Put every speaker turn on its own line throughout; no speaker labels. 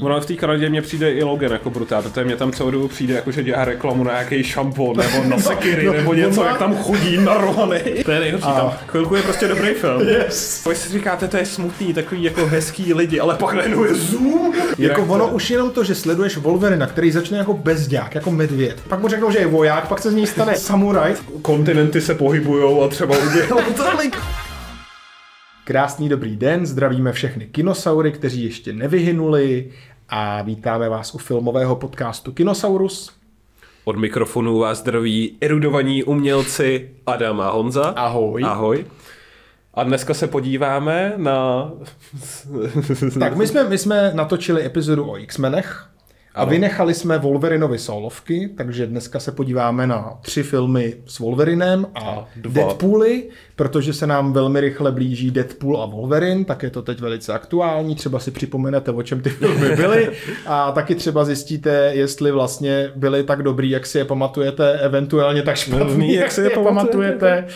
Ono v té Kanadě mně přijde i Logan jako brutál, protože mě tam celou dobu přijde jako, že dělá reklamu na nějaký šampon nebo na sekiry nebo něco, jak tam chodí narvaný. To je nejhorší, tam chvilku je prostě dobrý film.
Yes.
Pak si říkáte, to je smutný, takový jako hezký lidi, ale pak najednou je zoom.
Jako ono už jenom to, že sleduješ Wolverina, který začne jako bezďák, jako medvěd. Pak mu řeknou, že je voják, pak se z něj stane samuraj.
Kontinenty se pohybujou a třeba udělou tolik.
Krásný dobrý den, zdravíme všechny kinosaury, kteří ještě nevyhynuli a vítáme vás u filmového podcastu Kinosaurus.
Od mikrofonu vás zdraví erudovaní umělci Adam a Honza.
Ahoj.
Ahoj. A dneska se podíváme na...
Tak my jsme natočili epizodu o X-menech a vynechali jsme Wolverinovi solovky, takže dneska se podíváme na 3 filmy s Wolverinem a Deadpooly, protože se nám velmi rychle blíží Deadpool a Wolverine, tak je to teď velice aktuální, třeba si připomenete, o čem ty filmy byly a taky třeba zjistíte, jestli vlastně byly tak dobrý, jak si je pamatujete, eventuálně tak špatný, jak si je pamatujete.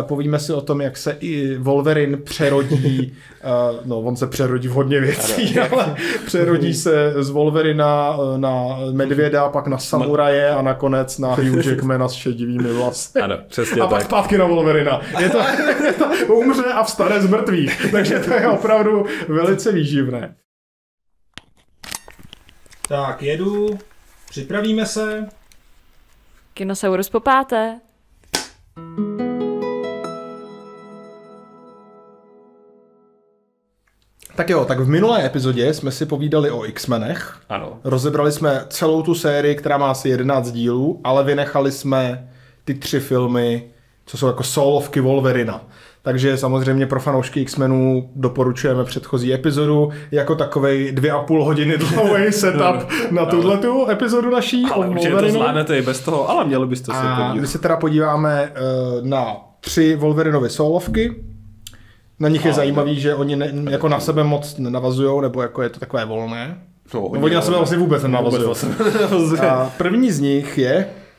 Povíme si o tom, jak se i Wolverine přerodí, no on se přerodí v hodně věcí, ale přerodí se z Wolverina na medvěda, pak na samuraje a nakonec na Hugh Jackmana s šedivými vlasy.
Ano, přesně
a pak
tak.
zpátky na Wolverina. Je to umře a vstane z mrtvých. Takže to je opravdu velice výživné. Tak, jedu. Připravíme se.
Kinosaurus po páté.
Tak jo, tak v minulé epizodě jsme si povídali o X-menech.
Ano.
Rozebrali jsme celou tu sérii, která má asi 11 dílů, ale vynechali jsme ty 3 filmy, co jsou jako solovky Wolverina. Takže samozřejmě pro fanoušky X-menů doporučujeme předchozí epizodu jako takovej 2,5 hodiny dlouhý setup na tuhletu epizodu naší.
Ale určitě to zvládnete i bez toho, ale měli byste se podívat.
My se teda podíváme na 3 Wolverinovy solovky. Na nich je zajímavý, že oni jako na sebe moc nenavazujou, nebo jako je to takové volné. Oni na sebe vlastně vůbec nenavazují. A první z nich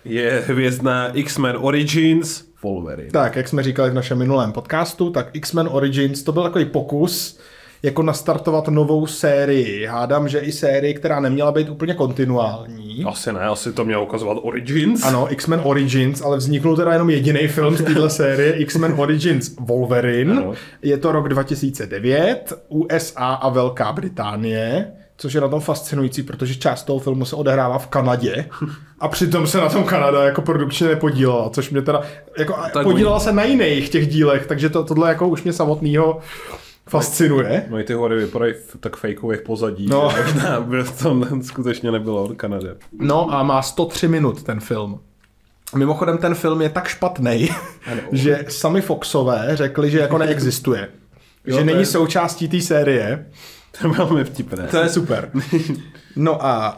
je
hvězdná X-Men Origins Wolverine.
Tak, jak jsme říkali v našem minulém podcastu, tak X-Men Origins to byl takový pokus jako nastartovat novou sérii. Hádám, že i sérii, která neměla být úplně kontinuální.
Asi ne, asi to mělo ukazovat Origins.
Ano, X-Men Origins, ale vzniknul teda jenom jediný film z téhle série, X-Men Origins Wolverine. Ano. Je to rok 2009, USA a Velká Británie, což je na tom fascinující, protože část toho filmu se odehrává v Kanadě a přitom se na tom Kanada jako produkčně nepodílela, což mě teda, jako podílela se na jiných těch dílech, takže tohle jako už mě samotného fascinuje.
No i ty hory vypadají tak fejkových pozadí, že možná by to skutečně nebylo v Kanadě.
No a má 103 minut ten film. Mimochodem ten film je tak špatnej, že sami Foxové řekli, že jako neexistuje. Že není součástí té série.
To je velmi vtipné.
To je super. No a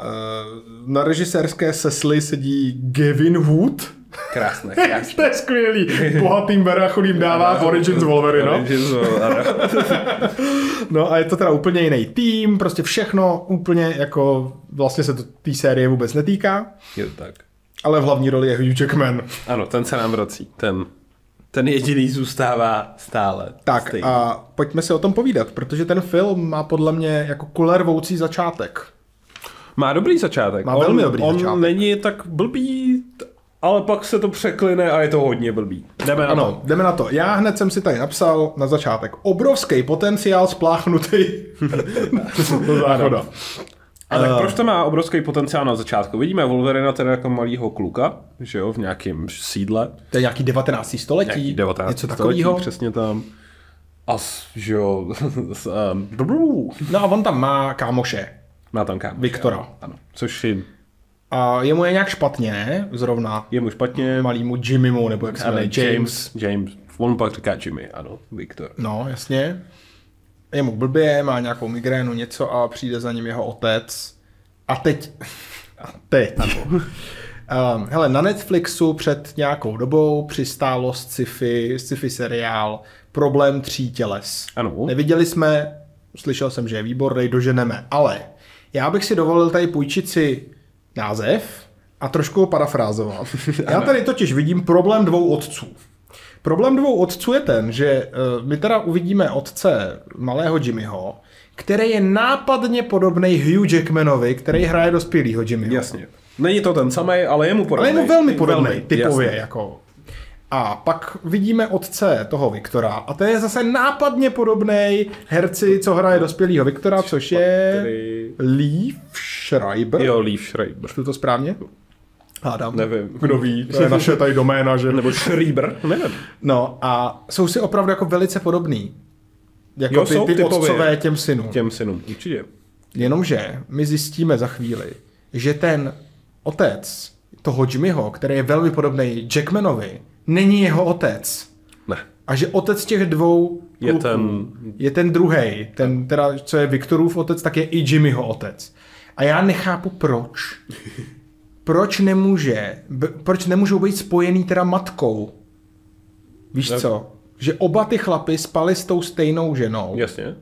na režisérské sesli sedí Gavin Wood.
Krásné.
To je skvělý. Bohatým berachudým dává Origins Wolverine. No a je to teda úplně jiný tým, prostě všechno úplně jako vlastně se to té série vůbec netýká.
Je to tak.
Ale v hlavní roli je Hugh Jackman.
Ano, ten se nám vrací. Ten jediný zůstává stále.
Tak stejný. A pojďme si o tom povídat, protože ten film má podle mě jako kulervoucí začátek.
Má dobrý začátek.
Má velmi dobrý začátek.
On není tak blbý, ale pak se to překline a je to hodně blbý.
Jdeme na to. Já hned jsem si tady napsal na začátek. Obrovský potenciál spláchnutý do záchoda.
Ale tak proč to má obrovský potenciál na začátku? Vidíme Wolverina teda jako malýho kluka, že jo, v nějakém sídle.
To je nějaký 19. století.
Něco takového. Přesně tam. A že jo.
No a on tam má kámoše.
Má tam kámoše.
Viktora.
Ano. Což je...
A jemu je nějak špatně, ne? Zrovna.
Jemu špatně.
Malýmu Jimmymu, nebo jak se jmenuje?
James. On pak říká Jimmy, ano. Viktor.
No, jasně. Je mu blbě, má nějakou migrénu, něco a přijde za ním jeho otec. A teď. Hele, na Netflixu před nějakou dobou přistálo sci-fi seriál Problém 3 těles.
Ano.
Neviděli jsme, slyšel jsem, že je výborný, doženeme, ale já bych si dovolil tady půjčit si název a trošku ho parafrázovat. Já tady totiž vidím Problém 2 otců. Problém 2 otců je ten, že my teda uvidíme otce malého Jimmyho, který je nápadně podobný Hugh Jackmanovi, který hraje dospělýho Jimmyho.
Jasně. Není to ten samý, ale je mu podobný.
Ale je mu velmi podobný, typově.
Jasně.
Jako. A pak vidíme otce toho Viktora a to je zase nápadně podobný herci, co hraje dospělýho Viktora, což je Liev Schreiber.
Jo, Liev Schreiber.
Čtu to správně? Hádám.
Nevím.
Kdo ví, to je naše tady doména, že?
Nebo Schreiber, nevím.
No a jsou si opravdu jako velice podobný. Jako
jo,
ty otcové těm synům.
Těm synům, určitě.
Jenomže my zjistíme za chvíli, že ten otec toho Jimmyho, který je velmi podobný Jackmanovi, není jeho otec.
Ne.
A že otec těch dvou je ten druhej, ten teda, co je Viktorův otec, tak je i Jimmyho otec. A já nechápu proč. Proč nemůžou být spojený teda matkou? Víš co? Že oba ty chlapy spali s tou stejnou ženou.
Jasně.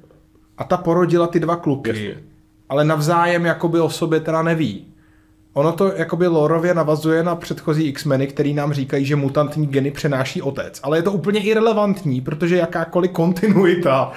A ta porodila ty dva kluky.
Jasně.
Ale navzájem jakoby o sobě teda neví. Ono to jakoby lorově navazuje na předchozí X-meny, který nám říkají, že mutantní geny přenáší otec. Ale je to úplně irelevantní, protože jakákoliv kontinuita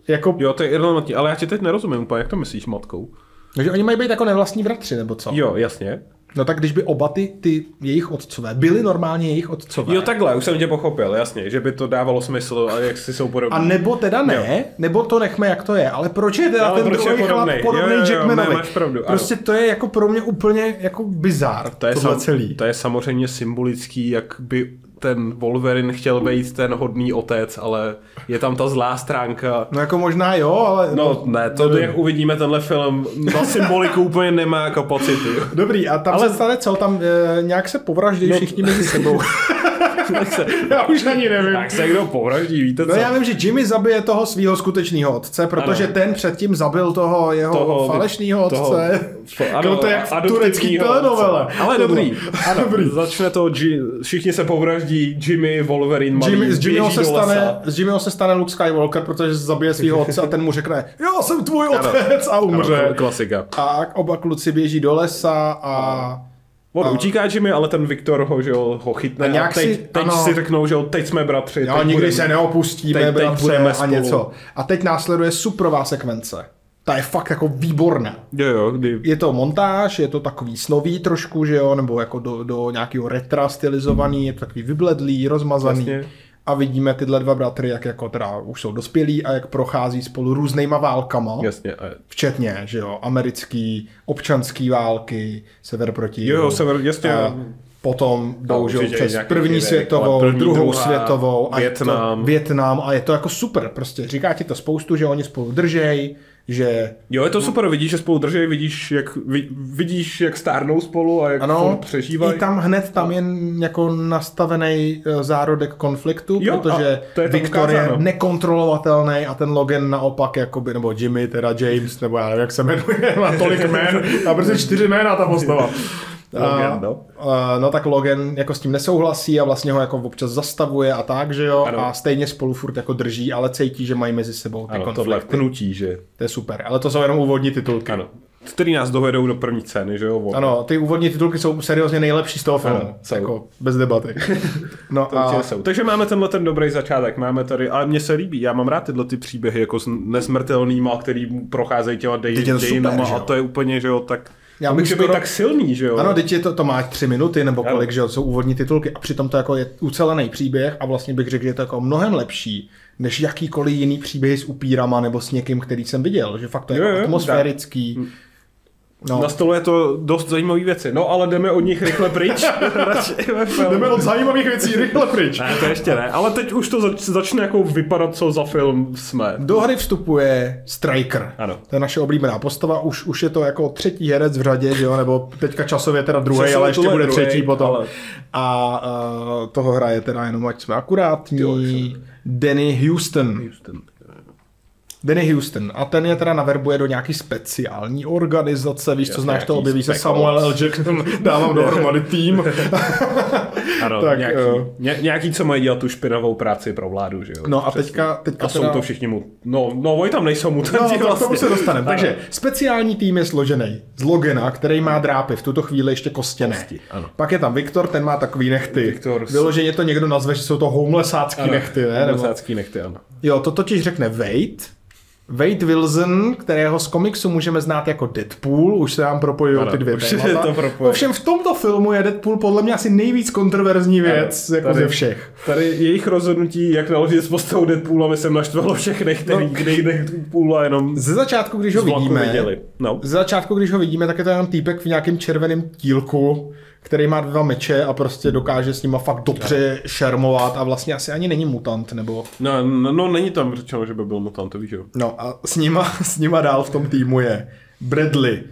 jako...
Jo, to je irelevantní, ale já ti teď nerozumím úplně, jak to myslíš matkou?
Takže oni mají být jako nevlastní bratři, nebo co?
Jo, jasně.
No tak když by oba ty jejich otcové byli normálně jejich otcové.
Jo, takhle, už jsem tě pochopil, jasně, že by to dávalo smysl, a jak si jsou podobní.
A nebo teda ne, jo. Nebo to nechme jak to je, ale proč je teda ten druhý chlap podobný Jackmanovi?
Máš pravdu,
prostě to je jako pro mě úplně jako bizár, tohle celý.
To je samozřejmě symbolický, jak by ten Wolverine chtěl být ten hodný otec, ale je tam ta zlá stránka.
No jako možná jo, ale...
No ne, to jak uvidíme tenhle film, na symboliku úplně nemá kapacity.
Dobrý, a tam se stane co? Tam nějak se povraždí všichni mezi sebou. Já už ani nevím.
Tak se kdo povraždí, víte co?
No já vím, že Jimmy zabije toho svýho skutečného otce, protože ten předtím zabil toho jeho falešného otce. Ano, to je jak v turecký telenovele.
Ale dobrý. Začne to, všichni se povraždí, Jimmy, Wolverine, malý,
z Jimmyho se stane Luke Skywalker, protože zabije svýho otce a ten mu řekne, já jsem tvůj otec a umře.
Ano, klasika.
A oba kluci běží do lesa a...
On utíká Jimmy, ale ten Viktor ho chytne a teď si řeknou, že teď jsme bratři.
Jo, nikdy se neopustíme, bratře a něco. A teď následuje suprová sekvence. Ta je fakt jako výborná. Je to montáž, je to takový snový trošku, že jo, nebo jako do nějakého retra stylizovaný, je to takový vybledlý, rozmazaný. Jasně. A vidíme tyhle dva bratry, jak jako teda už jsou dospělí a jak prochází spolu různýma válkama.
Jasně.
Včetně, že jo, americký, občanský války, sever proti
jihu. Sever, jasně.
Potom jdou přes první světovou, druhou světovou a Vietnam a je to jako super prostě. Říká ti to spoustu, že oni spolu držej, že...
Jo, je to super, vidíš, že spolu držej, vidíš, jak stárnou spolu a jak přežívají.
I tam je jako nastavený zárodek konfliktu, protože Viktor je nekontrolovatelný a ten Logan naopak, jakoby, nebo Jimmy, teda James, nebo já nevím, jak se jmenuje, má tolik jmén, a prostě 4 jména ta postava. Logan, no tak Logan jako s tím nesouhlasí a vlastně ho jako občas zastavuje a tak, že jo, a stejně spolu furt jako drží, ale cítí, že mají mezi sebou ty konflikty.
Tohle pnutí, že?
To je super, ale to jsou jenom úvodní titulky.
Ano. Který nás dovedou do první scény, že jo?
Ano, ty úvodní titulky jsou seriózně nejlepší z toho filmu, jako bez debaty.
No a... Takže máme ten dobrý začátek, máme tady, ale mně se líbí, já mám rád tyhle ty příběhy jako s nesmrtelnýma, který procházejí těma dějinama a to je úplně, že jo, tak... Já bych může být tak silný, že jo?
Ano, teď to má 3 minuty nebo kolik, že jo, jsou úvodní titulky a přitom to jako je ucelený příběh a vlastně bych řekl, že je to jako mnohem lepší než jakýkoliv jiný příběh s upírama nebo s někým, který jsem viděl, že fakt to je jako atmosférický.
No. Na stole je to dost zajímavé věci. No, ale jdeme od nich rychle pryč.
Jdeme od zajímavých věcí rychle pryč.
Ne, to ještě ne. Ale teď už to začne jako vypadat, co za film jsme.
Do hry vstupuje Stryker.
Ano.
To je naše oblíbená postava. Už je to jako 3. herec v řadě, že jo? Nebo teďka časově teda 2., ale ještě bude 3. potom. Ale... A toho hraje teda jenom, ať jsme akurátní. Danny Huston. Danny Huston. A ten je teda naverbuje do nějaký speciální organizace, víš, co znáš, to objeví se Samuel L. Jackson, dávám dohromady tým.
Ano, tak, nějaký, co mají dělat tu špinavou práci pro vládu, že jo?
No a teďka
a jsou to všichni oni tam nejsou mutanti
vlastně. No, k tomu se dostaneme. Takže speciální tým je složený z Logana, který má drápy, v tuto chvíli ještě kostěné. Pak je tam Viktor, ten má takový nechty. Vyloženě to někdo nazve, že jsou to homelessácký nechty, ne?
Homelessácký nechty, ano.
Jo, to totiž řekne Wade. Wade Wilson, kterého z komiksu můžeme znát jako Deadpool, už se nám propojují ty dvě témata. Ovšem v tomto filmu je Deadpool podle mě asi nejvíc kontroverzní věc jako ze všech.
Tady jejich rozhodnutí, jak naložit s postavou Deadpoola, mi jsem naštvalo všechny, který Deadpoola jenom
ze začátku, když ho vidíme, tak je to jenom týpek v nějakém červeném tílku, který má 2 meče a prostě dokáže s nima fakt dobře šermovat a vlastně asi ani není mutant, nebo...
No není tam řečeno, že by byl mutant, to víš jo.
No a s nima dál v tom týmu je Bradley.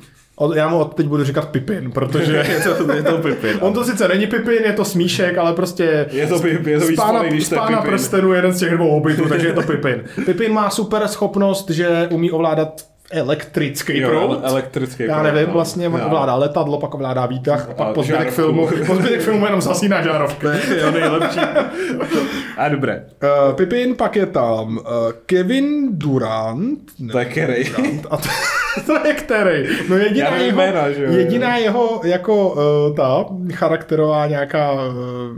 Já mu teď budu říkat Pippin, protože
je to Pippin.
On to sice není Pippin, je to smíšek, ale prostě
je to
z Pána prstenů jeden z těch 2 hobitů, takže je to Pippin. Pippin má super schopnost, že umí ovládat elektrický proud. Já nevím, vlastně ovládá letadlo, pak ovládá výtah a pak po zbytek filmu jenom zasíná žárovky.
Jo, nejlepší. A dobré.
Pippin, pak je tam Kevin Durant.
To je který?
To je který? No jediná jeho jako ta charakterová nějaká,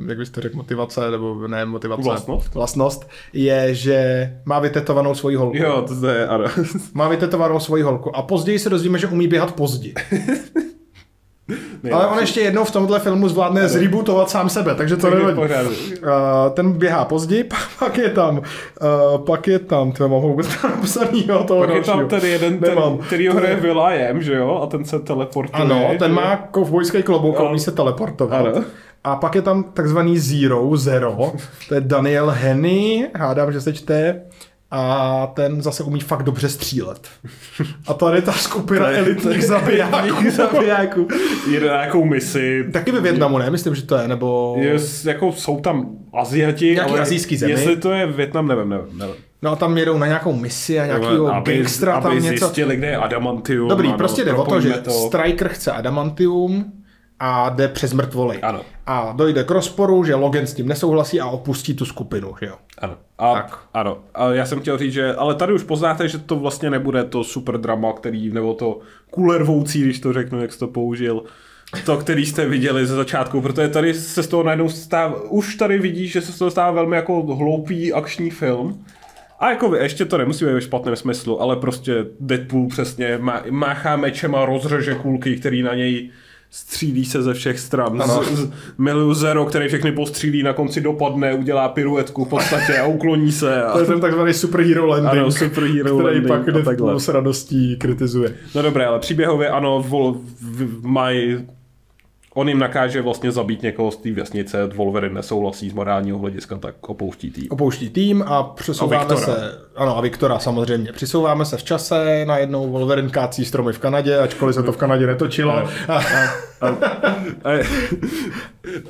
jak byste řekl, motivace, nebo ne motivace, vlastnost je, že má vytetovanou svoji holku.
Jo, to je, ano.
Má vytetovanou svoji holku a později se dozvíme, že umí běhat pozdě. Ale on ještě jednou v tomhle filmu zvládne zrebootovat sám sebe, takže to nevadí. Ten běhá pozdě, pak je tam, to mám vůbec napsanýho toho
dalšího. Pak je tam tady jeden, který ho hraje Will.i.am, že jo? A ten se teleportuje.
Ano, ten má kovbojský klobouk a umí se teleportovat. Ano. A pak je tam takzvaný Zero, to je Daniel Henney, hádám, že se čte. A ten zase umí fakt dobře střílet. A tady ta skupina elitních zabijáků.
Jde na nějakou misi.
Taky ve Vietnamu, ne? Myslím, že to je, nebo...
Jako jsou tam Aziati,
ale azijský zemi.
Jestli to je Vietnam, nevím.
No a tam jedou na nějakou misi a nějakýho gangstra tam něco.
Aby zjistili, kde je adamantium.
Dobrý, prostě jde o to, že Stryker chce adamantium a jde přes mrtvoly.
Ano.
A dojde k rozporu, že Logan s tím nesouhlasí a opustí tu skupinu, že jo?
Ano. Ano. A já jsem chtěl říct, že ale tady už poznáte, že to vlastně nebude to super drama, nebo to kulervoucí, když to řeknu, jak jsi to použil. To, který jste viděli ze začátku, protože tady se z toho najednou už tady vidíš, že se z toho stává velmi jako hloupý akční film. A jako ještě to nemusí být ve špatném smyslu, ale prostě Deadpool přesně máchá mečem a rozřeže kulky, který na něj střílí se ze všech stran. Miluju Zero, který všechny postřílí, na konci dopadne, udělá piruetku v podstatě a ukloní se.
To je ten takzvaný superhero landing,
ano, superhero
který
landing,
pak Deadpool s radostí kritizuje.
No dobré, ale příběhově ano, on jim nakáže vlastně zabít někoho z té věznice, Wolverine nesouhlasí z morálního hlediska, tak opouští tým.
Opouští tým a přesouváme se, ano a Viktora samozřejmě, přesouváme se v čase, najednou Wolverine kácí stromy v Kanadě, ačkoliv se to v Kanadě netočilo.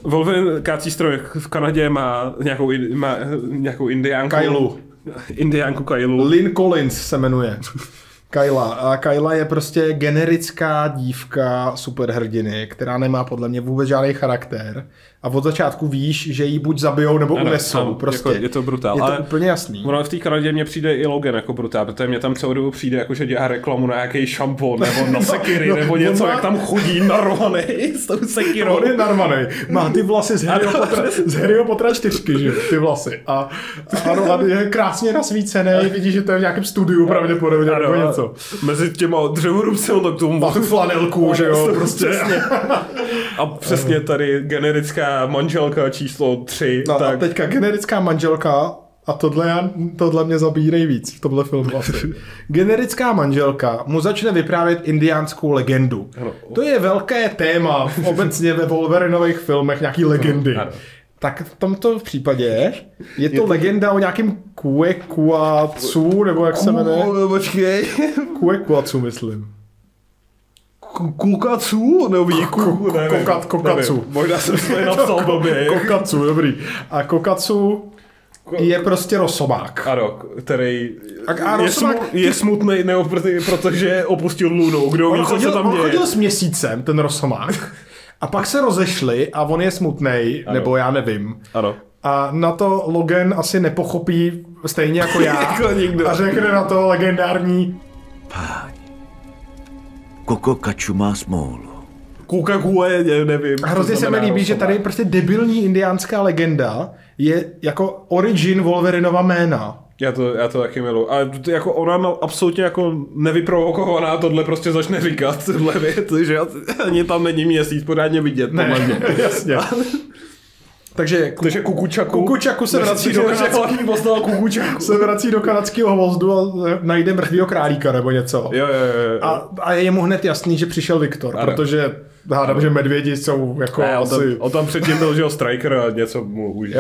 Wolverine kácí stromy v Kanadě má nějakou indiánku. Indiánku Kylu.
Lynn Collins se jmenuje. Kyla. A Kyla je prostě generická dívka superhrdiny, která nemá podle mě vůbec žádný charakter. A od začátku víš, že ji buď zabijou nebo unesou. Ano, prostě.
Jako je to brutál.
Je to úplně jasný.
Ono v té Kanadě mně přijde i Logan jako brutál, protože mě tam celou dobu přijde, jako že dělá reklamu na nějaký šampon nebo na sekiry nebo něco, jak tam chodí narvaný s tou sekirou.
On je narvaný. Má ty vlasy z Harryho Pottera 4, že ty vlasy. A je krásně nasvícený, vidíš, že to je v nějakém studiu pravděpodobně nebo něco.
Mezi těma dřevorubcem, tak tomu
má tu flanelku, že jo, prostě.
A přesně tady generická manželka číslo 3.
No tak. A teďka generická manželka, a tohle mě zabíjí nejvíc v tomhle filmu asi. Generická manželka mu začne vyprávět indiánskou legendu. Ano. To je velké téma obecně ve Wolverinových filmech, nějaký legendy. Ano. Tak v tomto případě je to legenda o nějakým Kuekuatsu, nebo jak se jmenuje?
Počkej.
Kuekuatsu, myslím.
Kukacu? Nebo
Kokatsu.
Možná jsem si to napsal blbě.
Kokatsu, dobrý. A Kokatsu je prostě rosomák.
Ano, který je smutný, protože opustil Lunu. Kdo ví, co se tam děje.
On chodil s měsícem, ten rosomák. A pak se rozešli a on je smutnej, nebo já nevím.
Ano.
A na to Logan asi nepochopí stejně jako já. A řekne na to legendární
Páni, Kokokatsu má smůlu.
Kukakue, nevím.
A hrozně se mi líbí, že tady prostě debilní indiánská legenda je jako origin Wolverinova jména.
Já to taky miluji. A jako ona absolutně jako nevyprovokovaná tohle prostě začne říkat tohle věc, že ani tam není měsíc pořádně vidět.
Ne, jasně. Takže Kukučaku se vrací do kanadského hvozdu a najde mrtvýho králíka nebo něco.
Jo.
A je mu hned jasný, že přišel Viktor, protože hádám, že medvědi jsou jako asi...
On tam předtím byl, že jo, Striker a něco mu už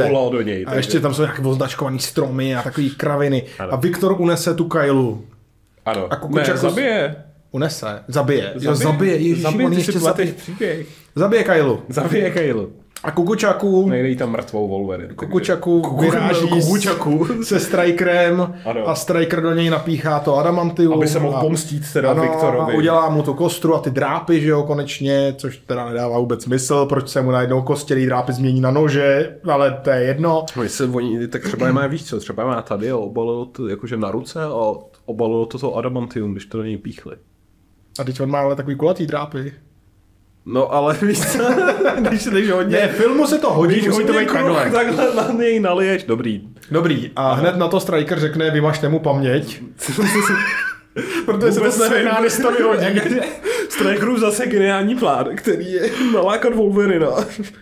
uvolal
do něj.
A ještě tam jsou nějaké označkované stromy a takový kraviny. Ano. A Viktor unese tu Kailu.
Ano.
A Kukučaku
zabije.
Zabije. Ježiši, on ještě zabije Kailu. A Kukučaku...
Nejde jí tam mrtvou Wolverine.
Kukučaku vyráží se Strikerem a Striker do něj napíchá to adamantium.
Aby se mohl pomstít teda Viktorovi.
A udělá mu tu kostru a ty drápy, že jo, konečně, což teda nedává vůbec smysl, proč se mu najednou kostělý drápy změní na nože, ale to je jedno.
Tak třeba má, víš co, třeba má tady a obalilo to jakože na ruce a obalilo to adamantium, když to do něj píchli.
A teď on má ale takový kulatý drápy.
No ale víš co, když hodně...
Ne, filmu se to hodí,
když
musí to být
takhle na něj naliješ, dobrý.
A hned na to Striker řekne, vymažte mu paměť. Protože se to scenárista vyhodí.
Strikerův zase geniální plán, který je nalákat Wolverina,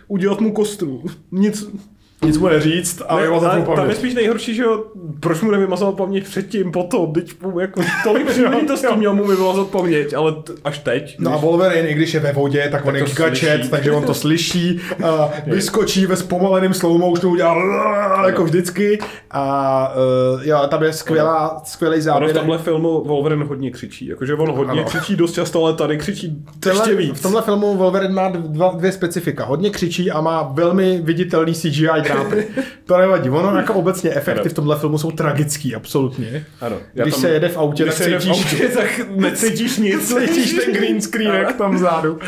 udělat mu kostru.
Nic mu neříct a vymazat mu paměť.
Tam je spíš nejhorší, že jo, proč mu nevymazal paměť předtím, potom, teď jako tolik příležitostí to s tím měl mu vymazat paměť, ale až teď.
No a Wolverine, i když je ve vodě, tak on je gigačet, takže on to slyší, vyskočí ve zpomaleném slow-mo, už to udělá jako vždycky a tam je skvělý záběr.
V tomhle filmu Wolverine hodně křičí, jakože on hodně křičí dost často, ale tady křičí ještě víc.
V tomhle filmu Wolverine má dvě specifika, hodně křičí a má velmi viditelný CGI drápy. To nevadí, ono jako obecně efekty v tomhle filmu jsou tragický, absolutně.
Ano.
Když se jede v autě,
tak necítíš nic.
Cítíš ten green screenek tam vzadu.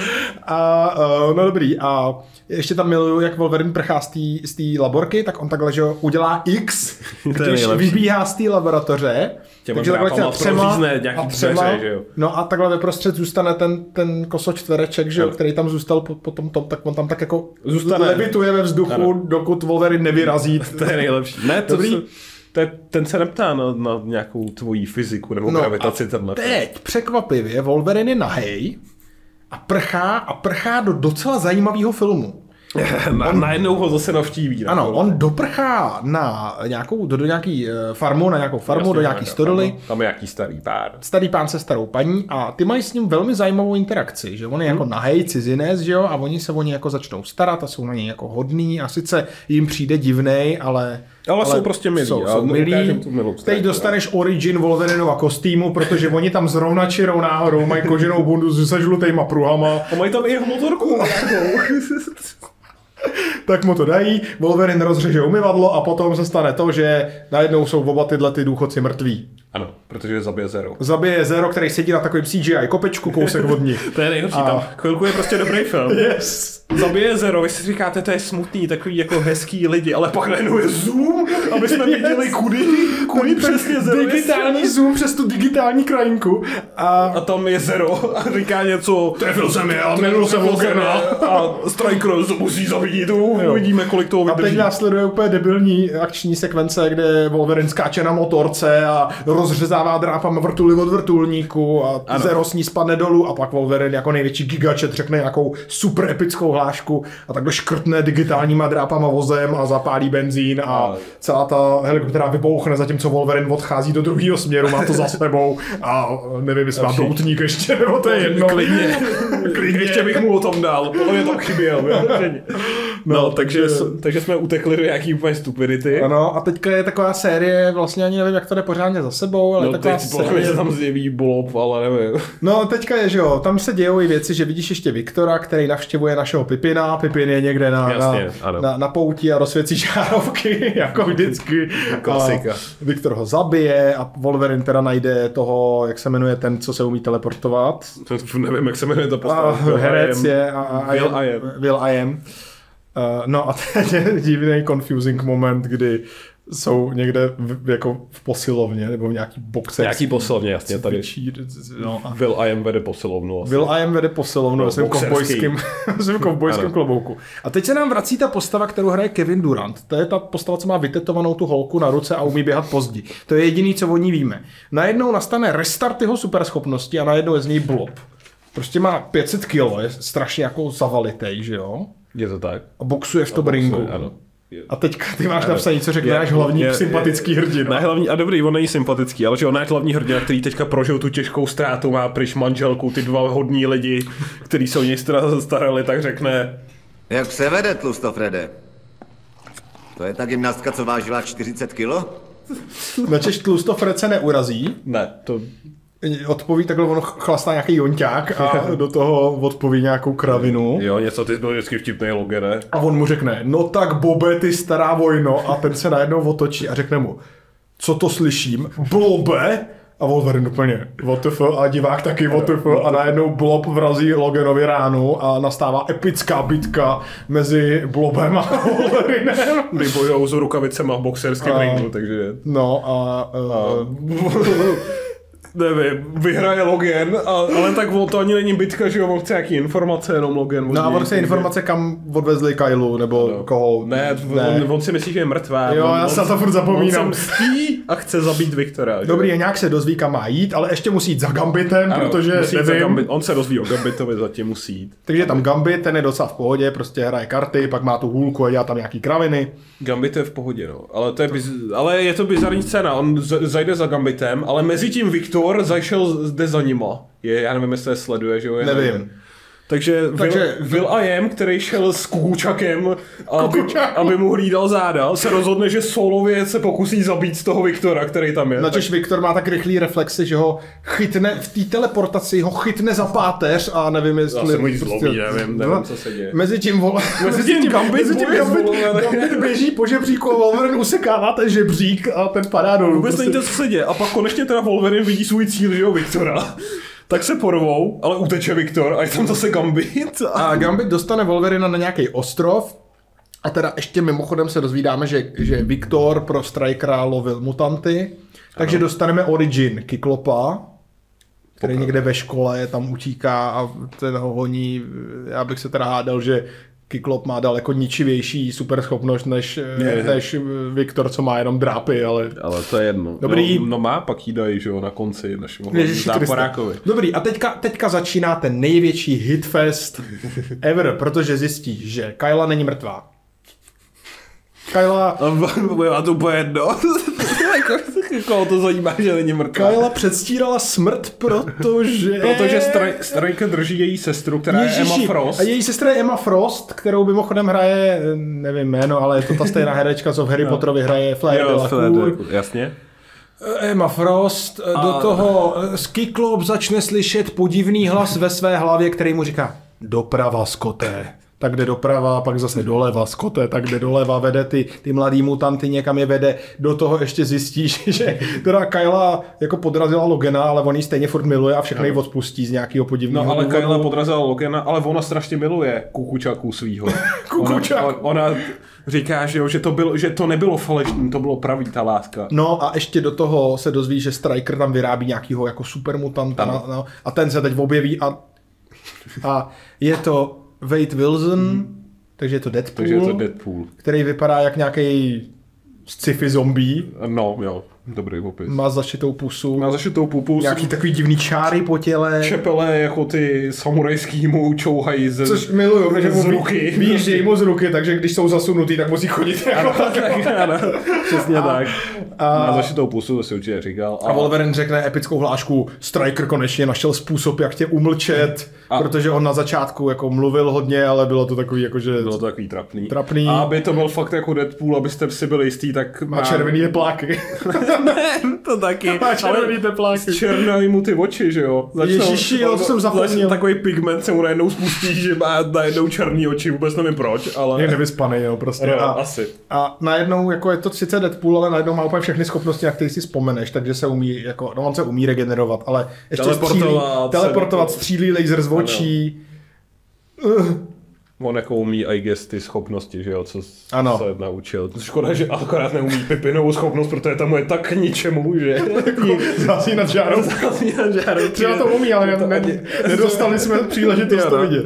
No dobrý, a ještě tam miluju, jak Wolverine prchá z té laborky, tak on takhle, že udělá X, když vybíhá z té laboratoře.
Takže takhle třema,
že jo. No a takhle ve prostřed zůstane ten kosočtvereček, že jo, který tam zůstal potom tak on tam tak jako levituje ve vzduchu, dokud Wolverine nevyrazí.
To je nejlepší. Ne, ten se neptá na nějakou tvojí fyziku nebo gravitaci.
Teď překvapivě Wolverine je nahej a prchá do docela zajímavého filmu.
Najednou ho zase navštíví.
Ano, on doprchá na do nějaký farmu, jasně, do nějaký stodoly.
Tam je nějaký starý pán.
Starý pán se starou paní a ty mají s ním velmi zajímavou interakci, že on je jako nahej cizinec, že jo, a oni se o ně jako začnou starat a jsou na něj jako hodný a sice jim přijde divnej, ale
jsou prostě milí.
Jsou milí. Teď dostaneš origin Wolverinova kostýmu, protože oni tam zrovna čirou náhodou mají koženou bundu se žlutejma pruhama.
A mají tam i jeho motorku.
Tak mu to dají, Wolverine rozřeže umyvadlo a potom se stane to, že najednou jsou oba tyhle ty důchodci mrtví.
Ano, protože zabije Zero.
Zabije Zero, který sedí na takovém CGI kopečku kousek od ní.
To je nejhorší, tam chvilku je prostě dobrý film.
Yes.
Zabije Zero, vy si říkáte, to je smutný, takový jako hezký lidi, ale pak najednou je zoom, aby jsme viděli kudy přesně Zero
digitální zoom přes tu digitální krajinku.
A tam je Zero a říká něco,
trefil jsem je a trefil jsem Logana.
A Striker musí zabít, uvidíme, kolik toho vydrží.
A teď následuje úplně debilní akční sekvence, kde Wolverine skáče na motorce a rozřezává drápama vrtuly od vrtulníku a Zero s ní spadne dolů a pak Wolverine jako největší gigačet řekne nějakou super epickou hlášku a takhle škrtne digitálníma drápama vozem a zapálí benzín a celá ta helikoptera vybouchne, zatímco Wolverine odchází do druhého směru, má to za sebou a nevím, jestli má doutník ještě, nebo to je jedno.
Klidně. Ještě bych mu o tom dal, to mě tam chyběl. No, takže jsme utekli do nějaký úplně stupidity.
Ano, a teďka je taková série, vlastně ani nevím, jak to jde pořádně za sebou, ale taková série.
Se tam zjeví Blob, ale nevím.
No, teďka je, že jo, tam se dějou i věci, že vidíš ještě Viktora, který navštěvuje našeho Pipina. Pipin je někde na pouti a rozsvěcí žárovky, jako vždycky.
Klasika.
Viktor ho zabije a Wolverine teda najde toho, jak se jmenuje ten, co se umí teleportovat.
Nevím, jak se jmenuje to postava.
Herec je Will I Am. No a teď je divný confusing moment, kdy jsou někde jako v posilovně, nebo v nějaký boxe.
Nějaký posilovně, jasně, tady.
No,
Will I Am vede posilovnu.
Will I Am vede posilovnu, jsem kovbojským klobouku. A teď se nám vrací ta postava, kterou hraje Kevin Durant. To je ta postava, co má vytetovanou tu holku na ruce a umí běhat pozdě. To je jediný, co o ní víme. Najednou nastane restart jeho superschopnosti a najednou je z něj blob. Prostě má 500 kilo, je strašně jako zavalitej, že jo?
Je to tak.
A boxuje v tom ringu.
Ano.
A teďka ty máš napsaný, co řekne náš hlavní sympatický hrdina.
Ne, hlavní, a dobrý, on není sympatický, ale že on náš hlavní hrdina, který teďka prožil tu těžkou ztrátu, má pryč manželku, ty dva hodní lidi, kteří se o něj starali, tak řekne...
Jak se vede, Tlustofrede? To je ta gymnastka, co vážila 40 kilo?
Načež Tlustofred se neurazí.
Ne, to...
Odpoví takhle, on chlastá nějaký jonťák a do toho odpoví nějakou kravinu.
Jo, něco, ty byl vždycky vtipnej logere.
A on mu řekne, no tak Bobe, ty stará vojno. A ten se najednou otočí a řekne mu, co to slyším? Blobe? A Wolverine úplně, WTF, a divák taky WTF, a najednou Blob vrazí Loganovi ránu a nastává epická bitka mezi Blobem a Wolverinem.
Kdy bojujou s rukavicema v boxerském ringu, takže...
No a...
Nevím, vyhraje Logan, ale tak to ani není bitka, že jo, on chce nějaký informace, jenom Logan.
No a on chce informace, kam odvezli Kylu, nebo koho.
Ne. On si myslí, že je mrtvá.
Jo, já se to furt zapomínám.
On se mstí a chce zabít Viktora.
Dobrý, a nějak se dozví, kam má jít, ale ještě musí jít za Gambitem, ano, protože nevím.
On se dozví o Gambitovi, zatím musí jít.
Takže tam Gambit, ten je docela v pohodě, prostě hraje karty, pak má tu hůlku a dělá tam nějaký kraviny.
Gambit je v pohodě, no. Ale je to bizarní scéna, on zajde za Gambitem, ale mezi tím Viktor zašel zde za nima. Já nevím, jestli je sleduje, že jo?
Nevím.
Takže Will I Am, který šel s Kukučakem, aby mu hlídal záda, se rozhodne, že solově se pokusí zabít z toho Viktora, který tam je.
Načež Viktor má tak rychlý reflexy, že ho chytne, v té teleportaci ho chytne za páteř a nevím, jestli...
Zase můj zlobí, nevím, co se děje.
Mezi tím Gambit běží po žebříku a Wolverine usekává ten žebřík a ten padá dolů.
Vůbec není to, co se děje. A pak konečně teda Wolverine vidí svůj cíl, že jo, Viktora. Tak se porvou, ale uteče Viktor a je tam zase Gambit.
A Gambit dostane Wolverina na nějaký ostrov a teda ještě mimochodem se dozvídáme, že Viktor pro Strikera lovil mutanty, takže dostaneme origin Kyklopa, který někde ve škole tam utíká a ten ho honí. Já bych se teda hádal, že Kyklop má daleko ničivější superschopnost než Viktor, co má jenom drápy, ale
to je jedno.
Dobrý.
No má, pak jí dají, že jo, na konci našemu záporákovi.
Dobrý, a teďka začíná ten největší hitfest ever, protože zjistí, že Kyla není mrtvá. Kyla...
A to bude jedno. Koho to zajímá, že není mrtvá.
Kyla předstírala smrt, protože
Striker drží její sestru, která je Emma Frost.
A její sestra je Emma Frost, kterou mimochodem hraje, nevím jméno, ale je to ta stejná herečka, co v Harry Potterovi hraje Fleur Delacour.
Jasně.
Emma Frost, do toho Kyklop začne slyšet podivný hlas ve své hlavě, který mu říká doprava, Scotté. Tak jde doprava, pak zase doleva, Scotté, tak jde doleva, vede ty mladý mutanty, někam je vede, do toho ještě zjistíš, že teda Kyla jako podrazila Logana, ale on ji stejně furt miluje a všechny ji odpustí z nějakého podivného
důvodu. No ale Kyla podrazila Logana, ale ona strašně miluje Kukučaku svýho. Ona říká, že to nebylo falešný, to bylo pravý ta láska.
No a ještě do toho se dozví, že Striker tam vyrábí nějakýho jako supermutanta a ten se teď objeví a je to Wade Wilson, takže je to Deadpool, který vypadá jak nějaký sci-fi zombie.
No, jo, dobrý popis.
Má zašitou pusu.
Nějaký
takový divný čáry po těle.
Čepele jako ty samurajský mu čouhají
což miluju, protože
z ruky.
Výjíždějí mu z ruky, takže když jsou zasunutý, tak musí chodit.
Ano, přesně tak. Má zašitou pusu, to si určitě říkal.
A Wolverine řekne epickou hlášku, Striker konečně našel způsob, jak tě umlčet, protože on na začátku jako mluvil hodně, ale bylo to takový jakože...
Bylo to takový trapný. A aby to byl fakt jako Deadpool, abyste si byli jistý, tak
má červený tepláky.
Ne, to taky.
Má červený tepláky.
Černají mu ty oči, že jo?
Ježiši, jo, jsem zapomněl.
Takový pigment se mu najednou spustí, že má najednou černý oči, vůbec nevím proč, ale...
Je nevyspaný, jo, prostě.
Jo, asi.
A najednou, jako je to sice Deadpool, ale najednou má úplně všechny schopnosti, na které si vzpomeneš, takže se umí, jako, no on se umí regenerovat, ale ještě teleportovat, střílí laser z očí.
On jako umí, I guess, ty schopnosti, že jo, co se naučil. Škoda, že akorát neumí Pipinovou schopnost, protože tam je tak k ničemu, že?
Zasínat žárou. Třeba to umí, ale nedostali jsme příležitost to vidět.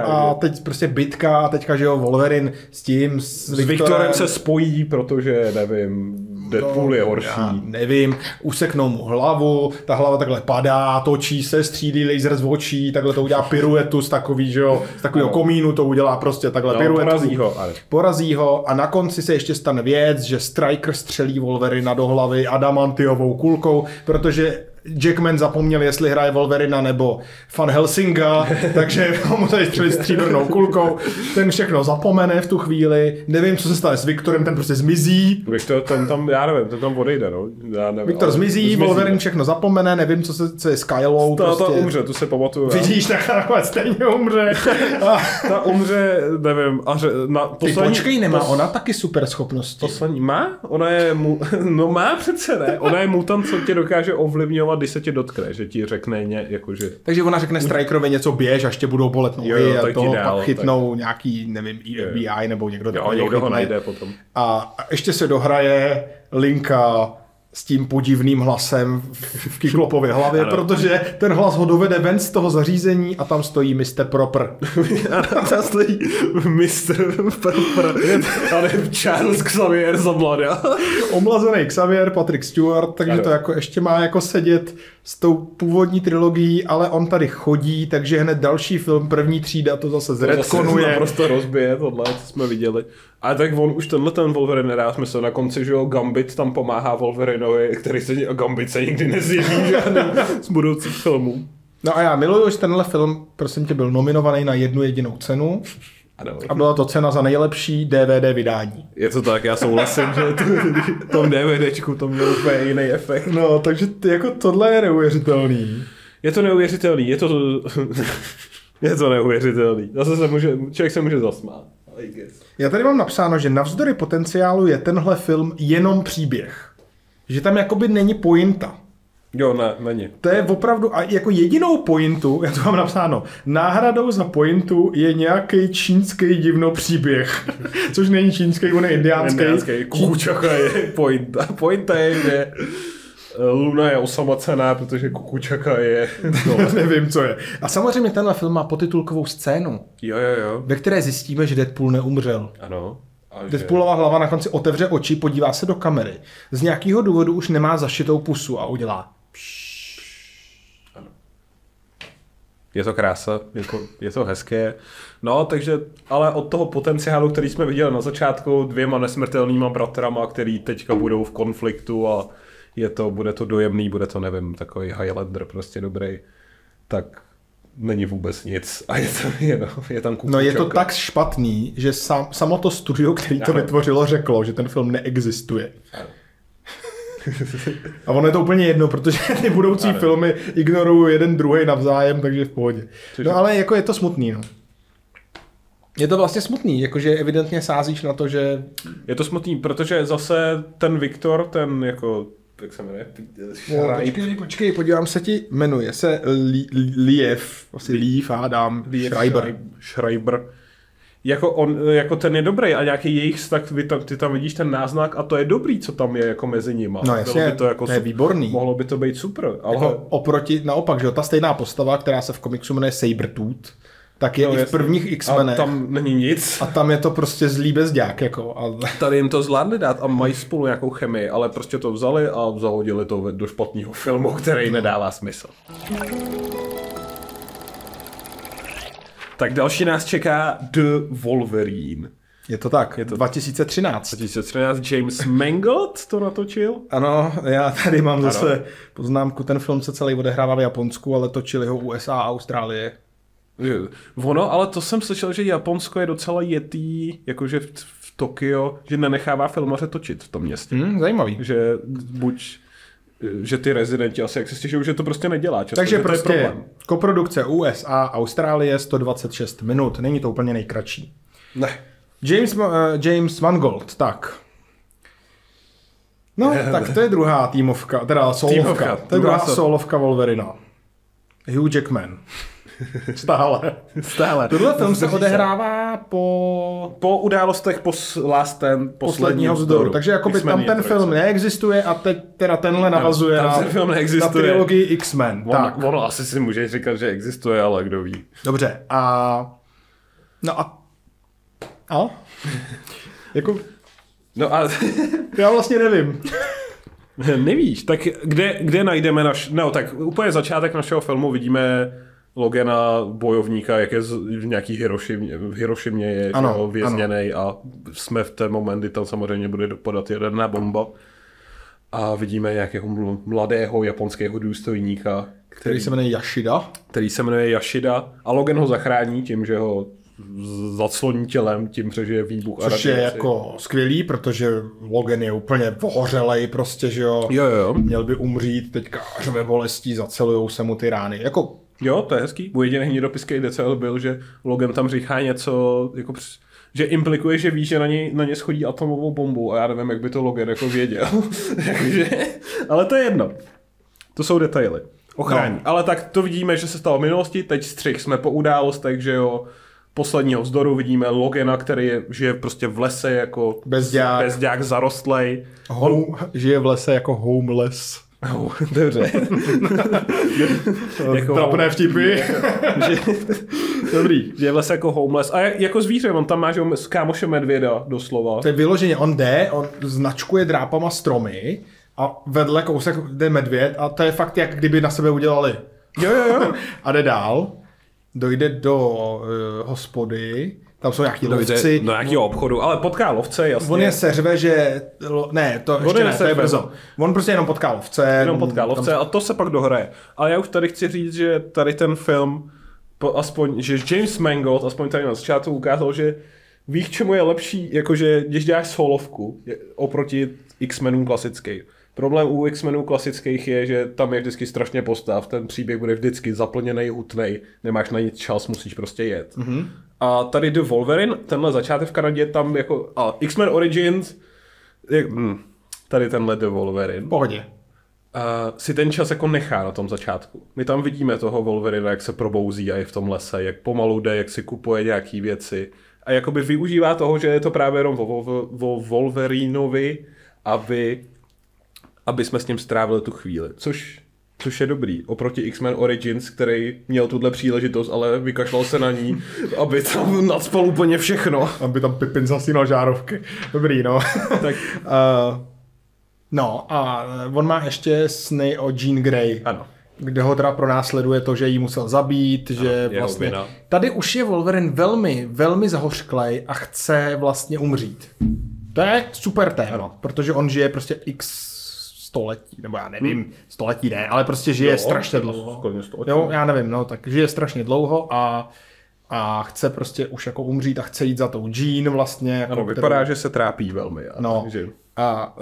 A teď prostě bitka a teďka, že jo, Wolverine s tím, s
Viktorem se spojí, protože, nevím, Deadpool je horší.
Nevím, useknou mu hlavu, ta hlava takhle padá, točí se, střílí laser z očí, takhle to udělá piruetu z takový, že jo, z takového komínu to udělá prostě takhle piruetu. Porazí ho a na konci se ještě stane věc, že Stryker střelí Wolverina do hlavy adamantiovou kulkou, protože Jackman zapomněl, jestli hraje Wolverina nebo Van Helsinga, takže mu tady střelí stříbrnou kulkou. Ten všechno zapomene v tu chvíli. Nevím, co se stane s Viktorem, ten prostě zmizí.
Viktor, ten tam, já nevím, ten tam odejde, no.
Viktor zmizí, Wolverine všechno zapomene, nevím, co je s Kylou.
Ta umře, tu se pamatuju.
Vidíš, tak nakonec stejně umře.
Ta umře, nevím.
Počkej, nemá ona taky super schopnosti.
Poslední má? Ona je, má přece ne. Ona je mutant, co tě dokáže ovlivňovat, když se tě dotkne, že ti řekne jakože...
Takže ona řekne Strikerovi něco běž, až tě budou bolet nohy a toho pak chytnou nějaký, nevím, FBI nebo někdo takový.
Někdo ho najde potom.
A ještě se dohraje linka s tím podivným hlasem v Kyklopově hlavě, protože ten hlas ho dovede ven z toho zařízení a tam stojí Mr. Proper.
A tam stojí Mr. Proper. Ale Charles Xavier za mladá.
Omlazený Xavier, Patrick Stewart, takže to jako ještě má jako sedět s tou původní trilogií, ale on tady chodí, takže hned další film, první třída, to zase zretkonuje.
Naprosto rozbije tohle, co jsme viděli. A tak on už ten Wolverine nedá smysl. Na konci, že jo, Gambit tam pomáhá Wolverinovi, který Gambit se nikdy nezjeví žádným z budoucích filmů.
No a já miluju, že tenhle film, prosím tě, byl nominovaný na jednu jedinou cenu. A byla to cena za nejlepší DVD vydání.
Je to tak, já souhlasím, že v tom DVDčku to měl úplně jiný efekt.
No, takže jako tohle je neuvěřitelný.
Je to neuvěřitelný, je to neuvěřitelný. Zase člověk se může zasmát.
Já tady mám napsáno, že navzdory potenciálu je tenhle film jenom příběh. Že tam jakoby není pointa.
Jo, ne, není.
To je opravdu, a jako jedinou pointu, já to mám napsáno, náhradou za pointu je nějaký čínský divno příběh. Což není čínský, on je indiánský.
Kukučaka je pointa. Pointa je, že Luna je osamocená, protože Kukučaka je...
No, nevím, co je. A samozřejmě tenhle film má potitulkovou scénu.
Jo.
Ve které zjistíme, že Deadpool neumřel.
Ano.
Deadpoolova hlava na konci otevře oči, podívá se do kamery. Z nějakého důvodu už nemá zašitou pusu a udělá...
Ano. Je to krása, je to hezké. No, takže, ale od toho potenciálu, který jsme viděli na začátku, 2 nesmrtelnýma bratrama, který teďka budou v konfliktu a bude to dojemný, bude to, nevím, takový Highlander prostě dobrý, tak není vůbec nic a je tam Kukučaka.
No je to tak špatný, že samo to studio, který to vytvořilo, řeklo, že ten film neexistuje. A ono je to úplně jedno, protože ty budoucí filmy ignorují jeden druhej navzájem, takže v pohodě. No ale jako je to smutný, no. Je to vlastně smutný, jakože evidentně sázíš na to, že...
Je to smutný, protože zase ten Viktor, ten jako... Jak se jmenuje?
Počkej, podívám se ti, jmenuje se Liev, asi Liev Adam
Schreiber. Jako ten je dobrý a nějaký jejich vztah, ty tam vidíš ten náznak a to je dobrý, co tam je jako mezi nimi.
No jasně,
to
je výborný.
Mohlo by to být super. Ale...
Jako oproti, naopak, že ta stejná postava, která se v komiksu jmenuje Sabretooth, tak je i v prvních X-menech.
A tam není nic.
A tam je to prostě zlý bezďák. Jako.
Tady jim to zvládli dát a mají spolu nějakou chemii, ale prostě to vzali a zahodili to do špatného filmu, který nedává smysl. Tak další nás čeká The Wolverine.
Je to tak, je to 2013.
2013 James Mangold to natočil.
Ano, já tady mám zase poznámku, ten film se celý odehrává v Japonsku, ale točili ho USA a Austrálie.
Ono, ale to jsem slyšel, že Japonsko je docela jetý, jakože v Tokio, že nenechává filmaře točit v tom městě.
Zajímavý.
Že ty rezidenti asi jak se stěžují, že to prostě nedělá. Často,
takže prostě koprodukce USA a Austrálie 126 minut. Není to úplně nejkratší.
Ne.
James Mangold, tak. No, tak to je druhá týmovka, teda solovka. To je druhá solovka Wolverina. Hugh Jackman. Stále. Tohle film se odehrává
po událostech posledního vzdoru.
Takže jakoby tam ten film neexistuje a teď teda tenhle navazuje na trilogii X-Men.
Ono asi si může říkat, že existuje, ale kdo ví.
Dobře. Jako...
No a...
Já vlastně nevím.
Nevíš, tak kde najdeme tak úplně začátek našeho filmu vidíme Logana, bojovníka, jak je v nějaký Hirošimě je vězněnej a jsme v té moment, kdy tam samozřejmě bude dopadat jaderná bomba a vidíme nějakého mladého japonského důstojníka,
který se jmenuje Yoshida.
A Logan ho zachrání tím, že ho zacloní tělem, tím přežije výbuch.
Což je jako skvělý, protože Logan je úplně pohořelej prostě, že jo. Měl by umřít, teďka až ve bolestí zacelujou se mu ty rány. Jako...
Jo, to je hezký. Můj jediný hnidopiský detail byl, že Logan tam říká něco, jako že implikuje, že ví, že na ně schodí atomovou bombu a já nevím, jak by to Logan jako věděl. Ale to je jedno. To jsou detaily. Ochrání. Ale tak to vidíme, že se stalo v minulosti, teď střih jsme po událostech, že jo. Posledního vzdoru vidíme Logana, který žije prostě v lese jako bezďák zarostlej.
Žije v lese jako homeless.
Dobře.
Jako trapné vtipy.
Dobrý. Žije v lese jako homeless. A jako zvíře, on tam má s kámošem medvěda doslova.
To je vyloženě, on značkuje drápama stromy a vedle kousek jde medvěd a to je fakt, jak kdyby na sebe udělali.
Jo.
A jde dál. Dojde do hospody, tam jsou nějaký lovci.
Do nějakého obchodu, ale potká lovce, jasně.
On je seřve, že... Ne, to ještě ne, to je brzo. On prostě jenom potká lovce.
A to se pak dohraje. Ale já už tady chci říct, že tady ten film, aspoň, že James Mangold, aspoň tady na začátku ukázal, že ví, k čemu je lepší, jakože když děláš solovku oproti X-Menům klasickým. Problém u X-Menů klasických je, že tam je vždycky strašně postav, ten příběh bude vždycky zaplněnej, hutnej, nemáš na nic čas, musíš prostě jet. Mm-hmm. A tady The Wolverine, tenhle začátek v Kanadě, tam jako X-Men Origins, tady tenhle The Wolverine.
Pohodě.
Si ten čas jako nechá na tom začátku. My tam vidíme toho Wolverina, jak se probouzí a je v tom lese, jak pomalu jde, jak si kupuje nějaký věci. A jakoby využívá toho, že je to právě jenom o Wolverinovi, aby jsme s ním strávili tu chvíli. Což je dobrý. Oproti X-Men Origins, který měl tuhle příležitost, ale vykašlal se na ní, aby tam nacpal úplně všechno.
Aby tam Pippin zasínal žárovky. Dobrý, no. Tak, no a on má ještě sny o Jean Grey.
Ano.
Kde ho teda pronásleduje to, že jí musel zabít, že vlastně... Tady už je Wolverine velmi, velmi zahořklej a chce vlastně umřít. To je super téma, protože on žije prostě x století, nebo já nevím, století ne, ale prostě žije strašně dlouho. Jo, já nevím, no, tak žije strašně dlouho a chce prostě už jako umřít a chce jít za tou Jean vlastně. Jako,
ano, vypadá, že se trápí velmi.
A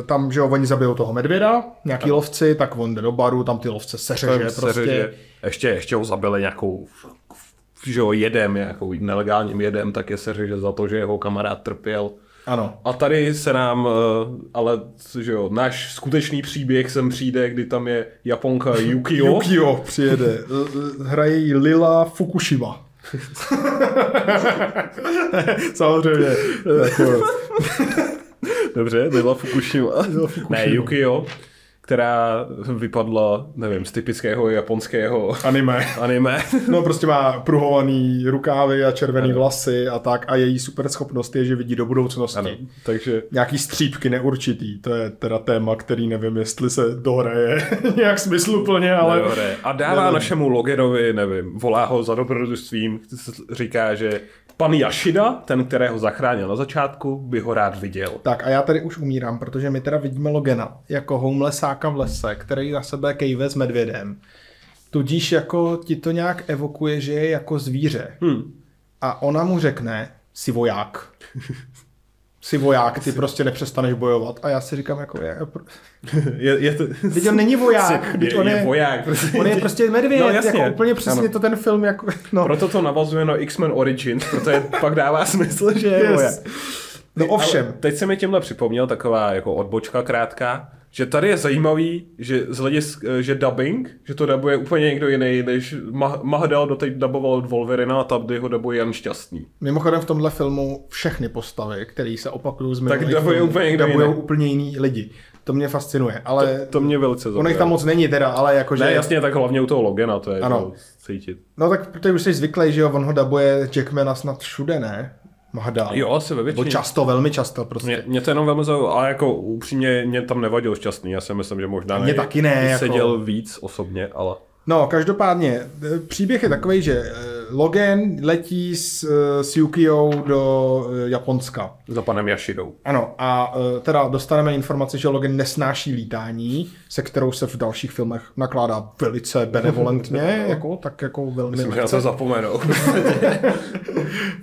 tam, že oni zabijou toho medvěda, nějaký lovci, tak on jde do baru, tam ty lovce seřeže prostě.
Ještě ho zabili nějakou, že ho jedem, nějakou nelegálním jedem, tak je seřeže za to, že jeho kamarád trpěl.
Ano.
A tady se nám, ale že jo, náš skutečný příběh sem přijde, kdy tam je Japonka Yukio.
Yukio přijede. Hraje jí Lila Fukushima. Samozřejmě.
Dobře, Lila Fukushima. Ne, Yukio, která vypadla, nevím, z typického japonského anime.
No prostě má pruhovaný rukávy a červený vlasy a tak a její super schopnost je, že vidí do budoucnosti.
Ano, takže...
Nějaký střípky neurčitý, to je teda téma, který nevím, jestli se dohraje nějak smysluplně, ale...
A dává našemu Loganovi, nevím, volá ho za dobrodružstvím, říká, že pan Yoshida, ten, kterého zachránil na začátku, by ho rád viděl.
Tak a já tady už umírám, protože my teda vidíme Logana jako homelessáka v lese, který na sebe kejve s medvědem. Tudíž jako ti to nějak evokuje, že je jako zvíře. A ona mu řekne, jsi voják. Jsi voják, ty prostě nepřestaneš bojovat. A já si říkám, jako Teď on není voják.
Je voják. Prostě.
On je prostě medvěd. No, jasně. Jako úplně přesně to ten film. Jako, no.
Proto to navazuje na X-Men Origins, protože pak dává smysl, že je voják.
No ovšem.
Ale teď se mi tímhle připomněl taková jako odbočka krátká. že tady je zajímavý, že dubbing, že to dabuje úplně někdo jiný, než Mahdal doteď daboval Wolverina a tady ho dabuje Jan Šťastný.
Mimochodem v tomhle filmu všechny postavy, které se opakují z
minulých filmů,
dabujou úplně jiný lidi. To mě fascinuje, ale...
To mě velice zaujalo.
On jich tam moc není teda, ale jakože...
Ne, jasně, tak hlavně u toho Logana, to je to cítit.
No tak protože už jsi zvyklý, že jo, on ho dabuje Jackmana snad všude, ne? Mahdal.
Jo, asi ve většině.
Často, velmi často prostě.
Mě to jenom velmi zaujalo, ale jako upřímně mě tam nevadil Šťastný, já si myslím, že možná
mě taky ne,
seděl
jako...
víc osobně, ale...
No, každopádně, příběh je takový, že Logan letí s Yukio do Japonska.
Za panem Yashidou.
Ano, a teda dostaneme informaci, že Logan nesnáší lítání, se kterou se v dalších filmech nakládá velice benevolentně, jako velmi...
Myslím, že na to zapomenou.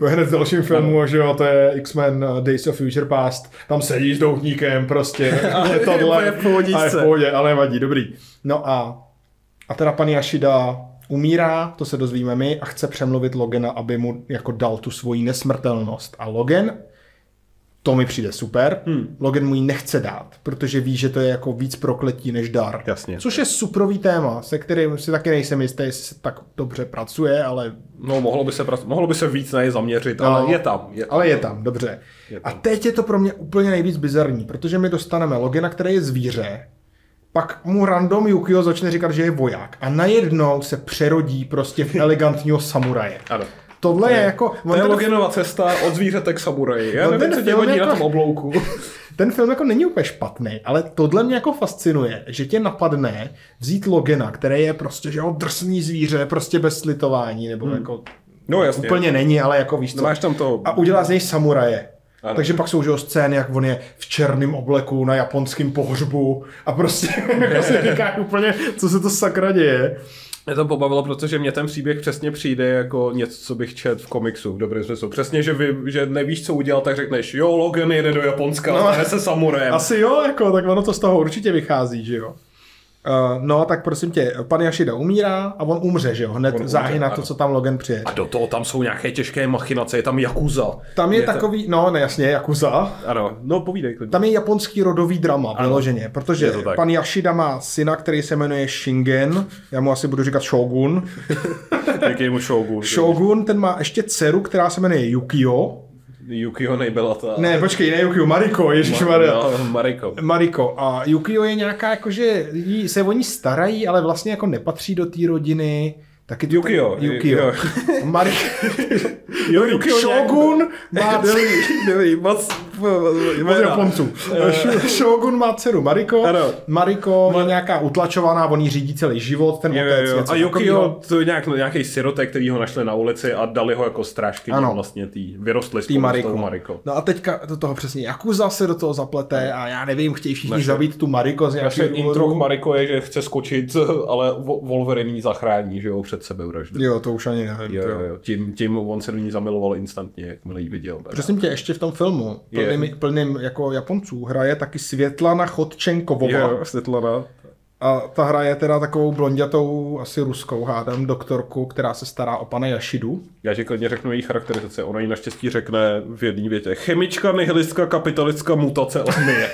Hned v dalším filmu, že jo, to je X-Men Days of Future Past, tam sedí s doutníkem prostě, je tohle, a je v pohodě, ale nevadí, dobrý. No a teda pan Yashida umírá, to se dozvíme my, a chce přemluvit Logana, aby mu jako dal tu svoji nesmrtelnost. A Logan, to mi přijde super, Logan mu ji nechce dát, protože ví, že to je jako víc prokletí než dar.
Jasně.
Což je suprový téma, se kterým si taky nejsem jistý, jestli se tak dobře pracuje, ale...
No, mohlo by se víc na je zaměřit, ale je tam.
Ale je tam, dobře. A teď je to pro mě úplně nejvíc bizarní, protože my dostaneme Logana, který je zvíře, pak mu random Yukio začne říkat, že je voják a najednou se přerodí prostě v elegantního samuraje.
Ano.
Tohle je jako...
To je Loganova cesta od zvířete k samuraji. Já nevím, co tě hodí na tom oblouku.
Ten film jako není úplně špatný, ale tohle mě jako fascinuje, že tě napadne vzít Logana, který je prostě, že jo, drsný zvíře, prostě bez slitování, nebo jako...
No jasně.
Úplně není, ale jako víš co.
No, máš tam to...
A udělá z něj samuraje. Ano. Takže pak jsou že scény, jak on je v černém obleku na japonském pohřbu a prostě jako si říká úplně, co se to sakra děje.
Mě to pobavilo, protože mě ten příběh přesně přijde jako něco, co bych četl v komiksu, v dobrém smyslu. Přesně, že nevíš, co udělat, tak řekneš, jo, Logan jede do Japonska, stane se samurajem.
Asi jo, jako, tak ono to z toho určitě vychází, že jo. No, tak prosím tě, pan Yashida umírá a on umře, že jo, hned záhy na to, co tam Logan přijede.
A do toho tam jsou nějaké těžké machinace, je tam Yakuza.
Tam je takový, no nejasně, Yakuza.
Ano, no povídej.
Tam je japonský rodový drama, vyloženě, protože pan Yashida má syna, který se jmenuje Shingen, já mu asi budu říkat Shogun.
Jaký je mu Shogun?
Shogun, ten má ještě dceru, která se jmenuje Yukio.
Yukio nebyla ta...
Ne, počkej, ne Yukio, Mariko, ježišmarja.
Mariko.
A Yukio je nějaká, jakože se o ní starají, ale vlastně jako nepatří do té rodiny. Taky
Yukio.
Mariko. Shogun má Shogun má dceru Mariko. Mariko je nějaká utlačovaná, on jí řídí celý život, ten otec.
A Yukio to je nějaký sirotek, který ho našli na ulici a dali ho jako strážkyni vlastně vyrostli s Mariko.
No a teďka do toho přesně Yakuza se do toho zaplete a já nevím, chtějí všichni zabít tu Mariko z nějakého důvodu.
Intro k Mariko je, že chce skočit, ale Wolverine ji zachrání, že jo, před sebevraždou.
Jo, to už ani nevím.
Jo. Tím on se do ní zamiloval instantně, jakmile ji viděl.
Prosím tě, ještě v tom filmu plným jako Japonců hraje taky Světlana Chodčenkovová.
Jo, Světlana.
A ta hraje teda takovou blondětou, asi ruskou hádám, doktorku, která se stará o pana Yashidu.
Já ti klidně řeknu její charakterizaci. Ona ji naštěstí řekne v jedné větě. Chemička, nihilistka, kapitalistka, mutace, omnie.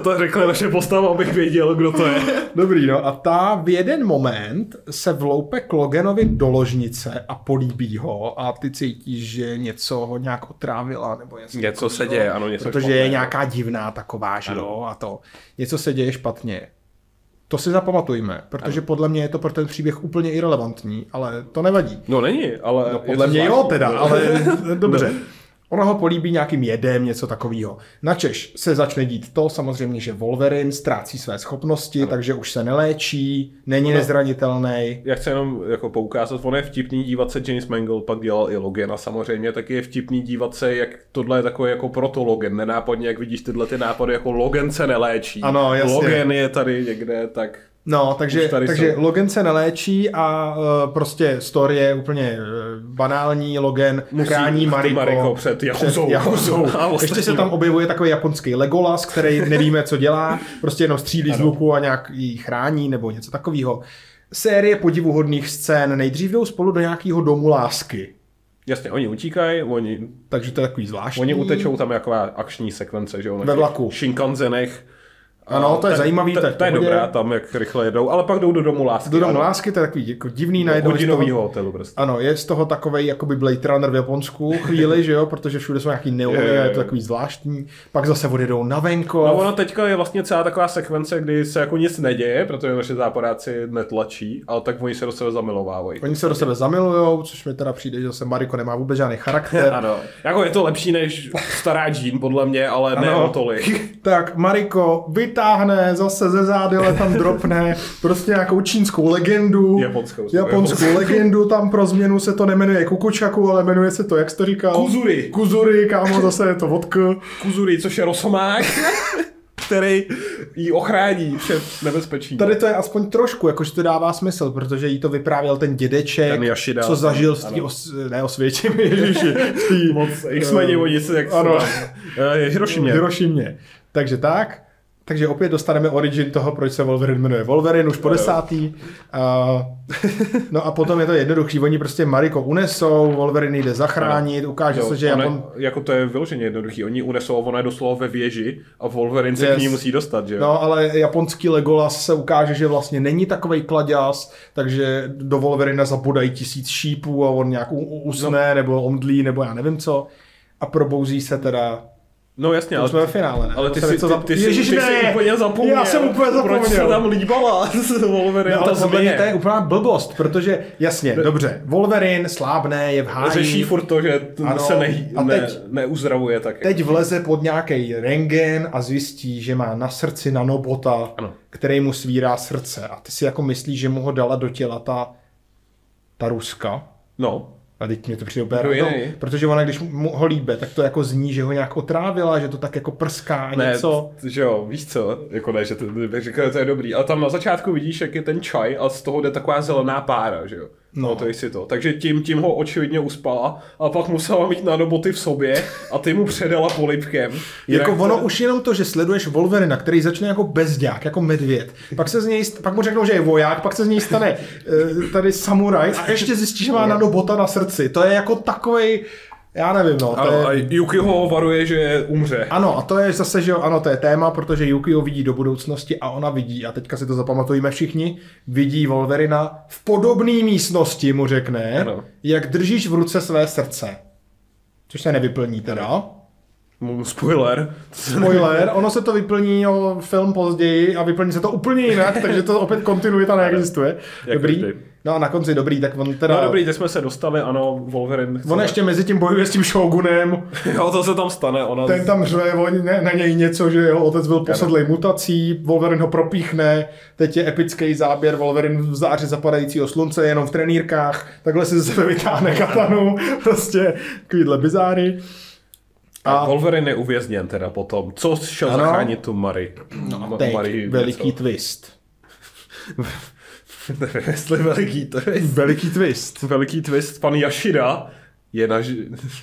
To řekne naše postava, abych věděl, kdo to je.
Dobrý, no a ta v jeden moment se vloupe k Loganovi do ložnice a políbí ho a ty cítíš, že něco ho nějak otrávila nebo
něco se děje, ano, něco
protože špatné, je nějaká divná taková, že jo, a to něco se děje špatně. To si zapamatujme, protože podle mě je to pro ten příběh úplně irelevantní, ale to nevadí.
No není, ale...
No, podle mě jo teda, ale dobře. Ona ho políbí nějakým jedem, něco takového. Načež se začne dít to, samozřejmě, že Wolverine ztrácí své schopnosti, takže už se neléčí, není nezranitelný.
Já chci jenom jako poukázat, on je vtipný dívat se, James Mangold pak dělal i Logana samozřejmě, taky je vtipný dívat se, jak tohle je takový jako proto-Logan, nenápadně, jak vidíš tyhle ty nápady, jako Logan se neléčí.
Ano, jasně.
Logan je tady někde, tak...
No, takže Logan se neléčí a prostě story je úplně banální. Logan chrání Mariko
před Yakuzou.
Ještě se tam objevuje takový japonský Legolas, který nevíme, co dělá, prostě jenom střílí z luku a nějak jí chrání nebo něco takového. Série podivuhodných scén, nejdřív jdou spolu do nějakého domu lásky.
Jasně, oni utíkají,
takže to je takový zvláštní.
Oni utečou, tam je taková akční sekvence, že jo?
Ve vlaku.
Shinkansenech.
Ano, to je zajímavý.
To je dobrá tam, jak rychle jedou, ale pak jdou do domu lásky.
Do domu lásky, to je takový jako divný najednou.
Hodinovýho hotelu prostě.
Ano, je z toho takovej jakoby Blade Runner v Japonsku chvíli, že jo, protože všude jsou nějaký neony, je to takový zvláštní. Pak zase odjedou na venkov.
No ono teďka je vlastně celá taková sekvence, kdy se jako nic neděje, protože naše záporáci netlačí, ale tak oni se do sebe zamilovávají.
Oni se do sebe zamilujou, což mi teda přijde, že zase Mariko nemá vůbec žádný charakter.
Ano, jako je to lepší než stará Jean podle mě, ale ne o tolik.
Tak Mariko vytáhne zase ze zádele, tam dropne prostě nějakou čínskou legendu. Japonskou legendu, tam pro změnu se to nemenuje Kukučaku, ale jmenuje se to, jak jsi to říkal? Kuzuri, kámo, zase je to vodka.
Kuzuri, což je rosomák, který jí ochrání před nebezpečím.
Tady to je aspoň trošku, jakože to dává smysl, protože jí to vyprávěl ten dědeček,
ten Yoshida,
co zažil z neosvědčení, ježiši.
Moc X-meni o nic, jak
ano.
Hirošimě.
Takže opět dostaneme origin toho, proč se Wolverine jmenuje Wolverine, už po 10. No a potom je to jednoduchý, oni prostě Mariko unesou, Wolverine jde zachránit, ukáže se, že
jako to je vyloženě jednoduchý, oni unesou, ona je doslova ve věži a Wolverine se k ní musí dostat, že jo?
No ale japonský Legolas se ukáže, že vlastně není takovej kladěz, takže do Wolverina zabodají 1000 šípů a on nějak usne, nebo omdlí, nebo já nevím co a probouzí se teda.
No jasně,
ale jsme ve finále, ne?
Ale ty jsi úplně zapomněl.
Já jsem úplně zapomněl.
Proč se tam líbala Wolverine?
No, to je úplná blbost, protože jasně, dobře, Wolverine slábne, je v háji.
Řeší furt to, že se neuzdravuje tak.
Teď vleze pod nějaký rentgen a zjistí, že má na srdci nanobota, který mu svírá srdce. A ty si jako myslíš, že mu ho dala do těla ta Ruska?
No.
A teď mě to přijde úplně protože ona, když mu ho líbe, tak to jako zní, že ho nějak otrávila, že to tak jako prská a něco.
Ne, že jo, víš co, jako ne, že to je dobrý, ale tam na začátku vidíš, jak je ten čaj a z toho jde taková zelená pára, že jo. No to si to. Takže tím ho očividně uspala a pak musela mít nanoboty v sobě a ty mu předala polibkem.
Jako ono už jenom to, že sleduješ Wolverina, který začne jako bezďák, jako medvěd. Pak mu řeknou, že je voják, pak se z něj stane tady samuraj a ještě zjistí, že má nanobota na srdci. To je jako takovej. Já nevím, no.
A Yuki ho varuje, že umře.
Ano, a to je zase, že ano, to je téma, protože Yuki ho vidí do budoucnosti a ona vidí, a teďka si to zapamatujeme všichni, vidí Wolverina v podobné místnosti, mu řekne, jak držíš v ruce své srdce. Což se nevyplní teda.
Spoiler,
ono se to vyplní o film později a vyplní se to úplně jinak, takže to opět kontinuita neexistuje. Dobrý. No a na konci dobrý, tak on teda.
No dobrý, teď jsme se dostali, ano, Wolverine.
On ještě mezi tím bojuje s tím Shogunem.
Jo, to se tam stane.
Ten tam řve na něj něco, že jeho otec byl posedlej mutací, Wolverine ho propíchne, teď je epický záběr, Wolverine v záři zapadajícího slunce, jenom v trenýrkách, takhle si ze sebe vytáhne katanu, prostě takovýhle bizáry.
A Wolverine je uvězněn teda potom. Co šel zachránit tu Mary?
No teď veliký twist.
Jestli veliký twist. Pan Yoshida je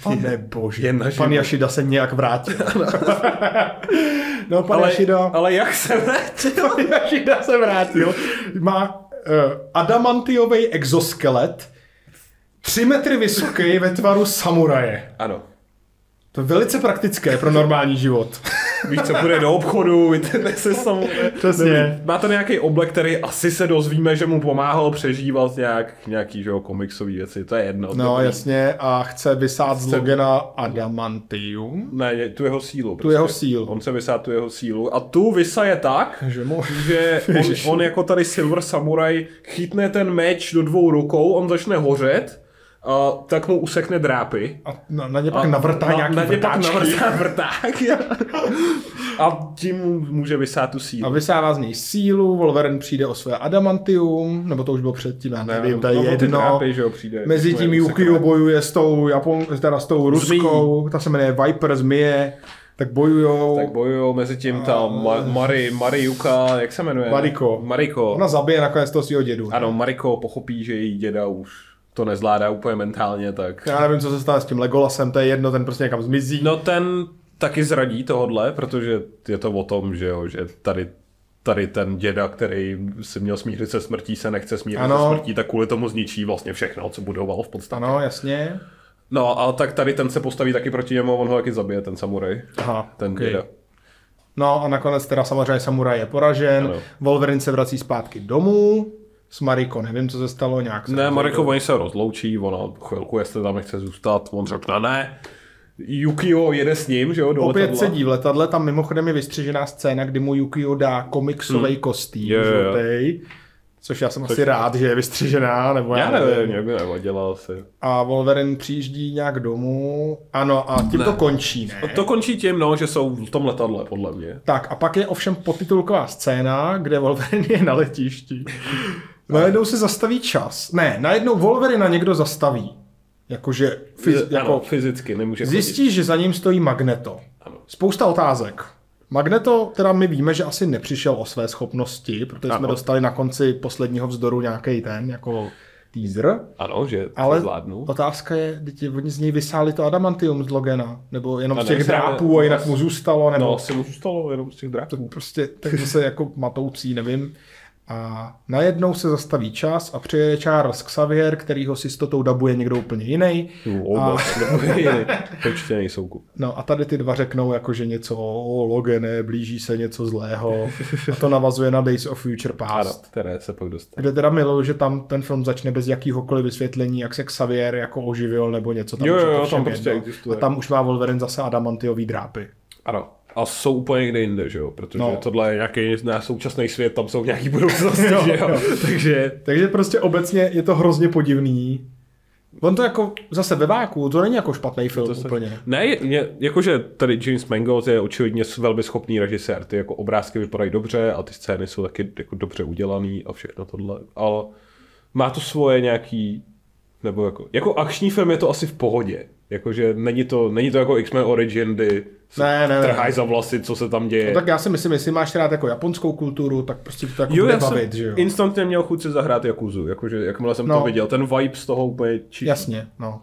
Pane bože, pan Yoshida se nějak vrátil. No,
ale jak se vrátil?
Pan Yoshida se vrátil. Má adamantiový exoskelet, 3 metry vysoký ve tvaru samuraje.
Ano.
To je velice praktické pro normální život.
Víš, co půjde do obchodu, se samuraje.
Přesně.
Má to nějaký oblek, který asi se dozvíme, že mu pomáhal přežívat nějaký, že jo, komiksový věci, to je jedno.
No jasně, a chce vysát z Logana adamantium.
Ne, tu jeho sílu.
Tu jeho sílu.
On chce vysát tu jeho sílu a tu vysaje tak, že on jako tady Silver Samurai chytne ten meč do 2 rukou, on začne hořet, a tak mu usekne drápy.
A na ně pak navrtá nějaký
vrták. A tím může vysát tu sílu.
A vysává z něj sílu, Wolverine přijde o své adamantium, nebo to už bylo předtím, já nevím, to je jedno.
Drápy, že jo, přijde.
Mezi tím Yukio bojuje s tou ruskou, ta se jmenuje Viper, zmije. Tak bojujou,
mezi tím tam Mariyuka, jak se jmenuje? Mariko.
Ona zabije nakonec toho svého dědu.
Ano, Mariko pochopí, že její děda už to nezvládá úplně mentálně, tak.
Já nevím, co se stane s tím Legolasem, to je jedno, ten prostě někam zmizí.
No ten taky zradí tohodle, protože je to o tom, že jo, že tady ten děda, který si měl smířit se smrtí, se nechce smířit se smrtí, tak kvůli tomu zničí vlastně všechno, co budoval v podstatě.
Ano, jasně.
No a tak tady ten se postaví taky proti němu, on ho taky zabije, ten samuraj.
Aha,
ten děda.
No a nakonec teda samozřejmě samuraj je poražen, ano. Wolverine se vrací zpátky domů, s Mariko nevím, co se stalo, nějak se...
Ne, Mariko, oni se rozloučí, ona chvilku, jestli tam nechce zůstat, on řekne ne. Yukio jede s ním, že jo, do
opět
letadla.
Sedí v letadle, tam mimochodem je vystřižená scéna, kdy mu Yukio dá komiksový kostým, žlutej. Což já jsem asi rád, že je vystřižená, nebo
já nevím, mě by nevadila asi.
A Wolverine přijíždí nějak domů, ano, a tím to končí, ne?
To končí tím, no, že jsou v tom letadle, podle mě.
Tak, a pak je ovšem podtitulková scéna, kde Wolverine je na letišti. Najednou se zastaví čas. Ne, najednou Wolverina někdo zastaví. Jakože
ano, fyzicky nemůže
zjistí, chodit. Že za ním stojí Magneto. Ano. Spousta otázek. Magneto, teda my víme, že asi nepřišel o své schopnosti, protože jsme dostali na konci posledního vzdoru nějaký ten, jako teaser.
Ano, že
ale
zvládnu.
Otázka je, oni z něj vysáli to adamantium z Logana, nebo jenom z těch drápů a jinak mu zůstalo, nebo...
No, asi mu zůstalo jenom z těch drápů.
To prostě tak zase jako matoucí, nevím. A najednou se zastaví čas a přijede Charles Xavier, který ho s jistotou dabuje někdo úplně jiný.
Určitě nejsou.
No a tady ty dva řeknou jakože něco o Logane, blíží se něco zlého. A to navazuje na Days of Future Past.
Ano, které se pak dostane.
Kde teda miluju, že tam ten film začne bez jakýhokoliv vysvětlení, jak se Xavier jako oživil nebo něco tam.
Jo, tam prostě existuje.
A tam už má Wolverine zase adamantiový drápy.
Ano. A jsou úplně někde jinde, že jo? Protože tohle je nějaký současný svět, tam jsou nějaký budoucnosti, že jo?
Takže prostě obecně je to hrozně podivný. On to jako zase ve váku, to není jako špatný film úplně.
Ne, jakože tady James Mangold je očividně velmi schopný režisér. Ty jako obrázky vypadají dobře a ty scény jsou taky jako dobře udělaný a všechno tohle. Ale má to svoje nějaký, nebo jako akční film je to asi v pohodě. Jakože není to jako X-Men Origin, kdy trhají za vlasy, co se tam děje.
No tak já si myslím, jestli máš rád jako japonskou kulturu, tak prostě to jako bude bavit, že jo.
Instantně měl chuť si zahrát Yakuzu, jakože jakmile jsem to viděl, ten vibe z toho úplně čistý.
Jasně, no.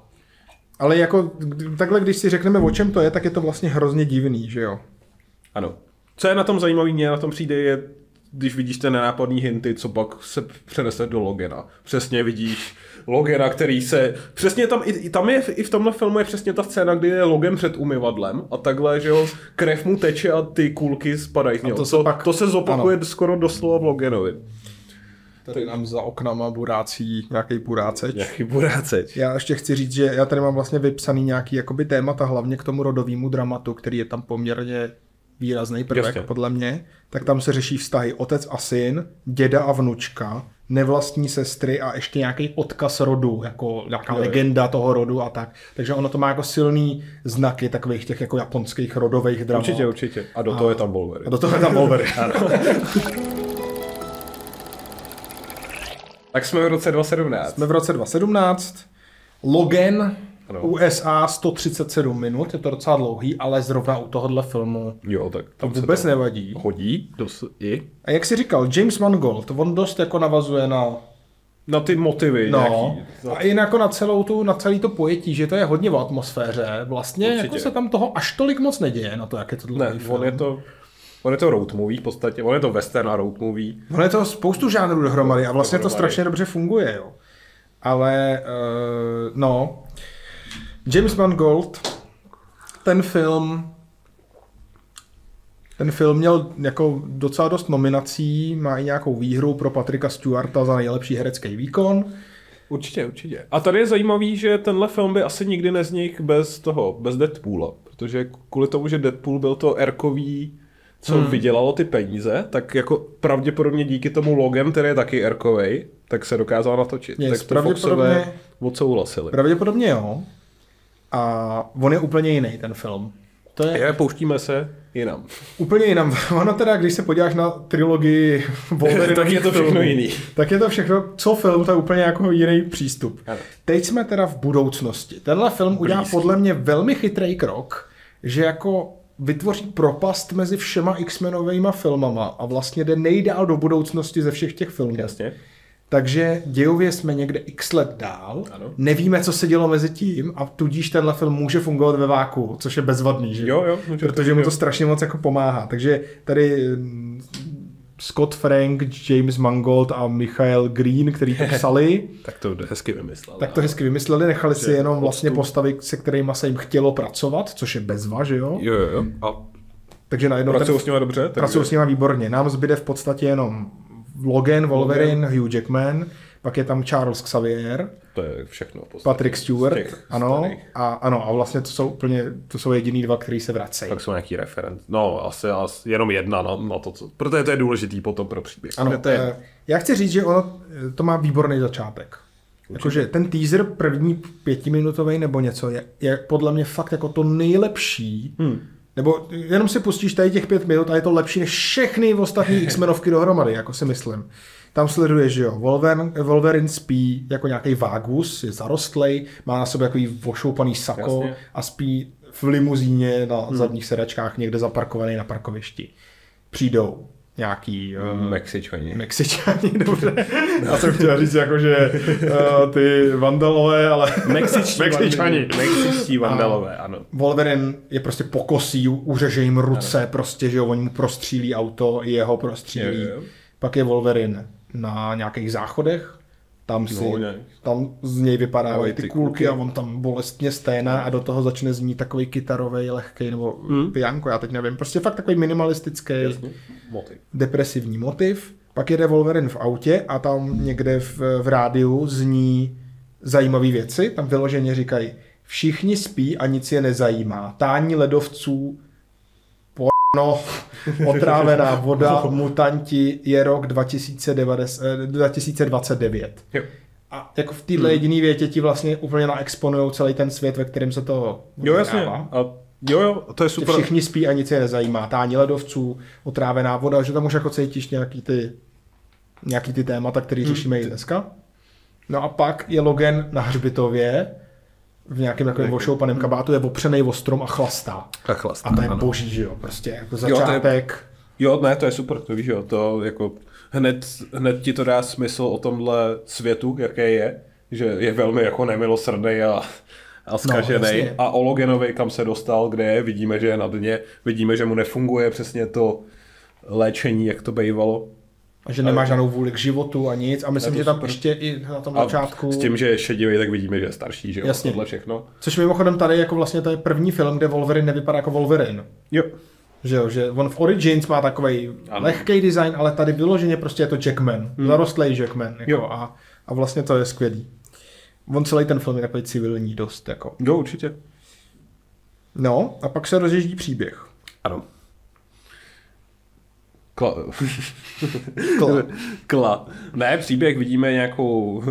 Ale jako takhle, když si řekneme, o čem to je, tak je to vlastně hrozně divný, že jo.
Ano. Co je na tom zajímavý, mě na tom přijde, je, když vidíš ten nenápadný hinty, co pak se přenese do Logana. Přesně vidíš Logana, který se... Přesně tam je, i v tomhle filmu je přesně ta scéna, kdy je Logan před umyvadlem a takhle, že jo, krev mu teče a ty kulky spadají z něho. To se zopakuje skoro doslova v Loganovi.
Tady nám za oknama burácí nějaký buráceč.
Nějaký buráceč.
Já ještě chci říct, že já tady mám vlastně vypsaný nějaký jakoby témata, hlavně k tomu rodovému dramatu, který je tam poměrně výrazný prvek, podle mě. Tak tam se řeší vztahy otec a syn, děda a vnučka, nevlastní sestry a ještě nějaký odkaz rodu, jako nějaká legenda toho rodu a tak. Takže ono to má jako silný znaky takových těch jako japonských rodových dramat.
Určitě. A do toho je tam Wolverine. Tak jsme v roce
2017. Logan, ano. USA 137 minut, je to docela dlouhý, ale zrovna u tohohle filmu
tak
to vůbec nevadí.
Hodí
A jak jsi říkal, James Mangold, on dost jako navazuje
na ty motivy nějaký.
A i jako na celý to pojetí, že to je hodně v atmosféře. Vlastně jako se tam toho až tolik moc neděje na to, jak je to dlouhý film.
On je to road movie v podstatě, on je to western a road movie.
On je to spoustu žánrů dohromady a vlastně to strašně dobře funguje, jo. Ale James Mangold, ten film měl jako docela dost nominací, má i nějakou výhru pro Patricka Stewarta za nejlepší herecký výkon.
Určitě. A tady je zajímavý, že tenhle film by asi nikdy neznikl bez Deadpoola, protože kvůli tomu, že Deadpool byl to erkový, co vydělalo ty peníze, tak jako pravděpodobně díky tomu Logan, který je taky erkovej, tak se dokázal natočit. Tak to Foxové odsouhlasili.
Pravděpodobně jo. A on je úplně jiný, ten film.
Pouštíme se jinam.
Úplně jinam. Ono teda, když se podíváš na trilogii Wolverine,
tak je to všechno jiný.
Tak je to všechno, co film, to je úplně jako jiný přístup.
Ano.
Teď jsme teda v budoucnosti. Tenhle film udělá podle mě velmi chytrý krok, že jako vytvoří propast mezi všema X-menovejma filmama a vlastně jde nejdál do budoucnosti ze všech těch filmů.
Jasně.
Takže dějově jsme někde x let dál, nevíme, co se dělo mezi tím a tudíž tenhle film může fungovat ve váku, což je bezvadný, že?
Jo,
protože mu to strašně moc jako pomáhá. Takže tady Scott Frank, James Mangold a Michael Green, který to psali.
Tak to hezky
vymysleli. Nechali si jenom vlastně postavy, se kterými se jim chtělo pracovat, což je bezva, že jo?
Jo. A
Takže najednou
pracují s nima dobře?
Pracují s nima výborně. Nám zbyde v podstatě jenom Logan, Wolverine, Hugh Jackman, pak je tam Charles Xavier.
To je všechno.
Patrick Stewart, ano. A vlastně to jsou jediný dva, který se vracejí.
Tak jsou nějaký referent. No, asi jenom jedna na to, protože to je důležitý potom pro příběh.
Ano, já chci říct, že ono to má výborný začátek. Jakože ten teaser první 5minutový nebo něco je podle mě fakt jako to nejlepší. Nebo jenom si pustíš tady těch 5 minut a je to lepší než všechny ostatní X-menovky dohromady, jako si myslím. Tam sleduješ, že jo, Wolverine spí jako nějaký vágus, je zarostlej, má na sobě takový ošoupaný sako. Jasně. A spí v limuzíně na zadních sedačkách někde zaparkovaný na parkovišti. Přijdou nějaký... Mexičani, dobře. Já jsem chtěl říct, jako, že ty vandalové, ale...
Mexičtí vandalové, ano.
Wolverine je prostě pokosí, uřeže jim ruce, ano. Prostě, že jo, oni mu prostřílí auto, jeho prostřílí. Jo. Pak je Wolverine na nějakých záchodech, tam z něj vypadávají ty kulky a on tam bolestně sténá a do toho začne znít takový kytarový, lehkej nebo pijanko, já teď nevím, prostě fakt takový minimalistický depresivní motiv. Pak jede Wolverine v autě a tam někde v rádiu zní zajímavé věci, tam vyloženě říkají, všichni spí a nic je nezajímá, tání ledovců, otrávená voda, mutanti, je rok 2029. Jo. A jako v této jediné větě ti vlastně úplně naexponujou celý ten svět, ve kterém se to
odehrává. Jo, to je super.
Všichni spí a nic je nezajímá. Tání ledovců, otrávená voda, že tam už jako cítíš nějaký ty témata, které řešíme i dneska. No a pak je Logan na hřbitově, v nějakém takovém ošoupaném kabátu, je opřenej o strom a chlastá. A to je boží, že jo, prostě jako začátek.
To je super, to víš, jo, to jako hned ti to dá smysl o tomhle světu, jaký je, že je velmi jako nemilosrdný a zkažený. No, a o Loganovi, kam se dostal, kde je, vidíme, že je na dně, vidíme, že mu nefunguje přesně to léčení, jak to bývalo.
A že nemá žádnou vůli k životu a nic. A myslím, že tam ještě i na tom začátku...
S tím, že je šedivý, tak vidíme, že je starší, že jo? Jasně. Tohle všechno.
Což mimochodem tady jako vlastně to je první film, kde Wolverine nevypadá jako Wolverine.
Jo.
Že on v Origins má takovej lehký design, ale tady vyloženě prostě je to Jackman. Zarostlej Jackman. Jako, a vlastně to je skvělý. On celý ten film je takový civilní dost. Jako.
Jo, určitě.
No, a pak se rozježdí příběh.
Ano. Ne, příběh vidíme nějakou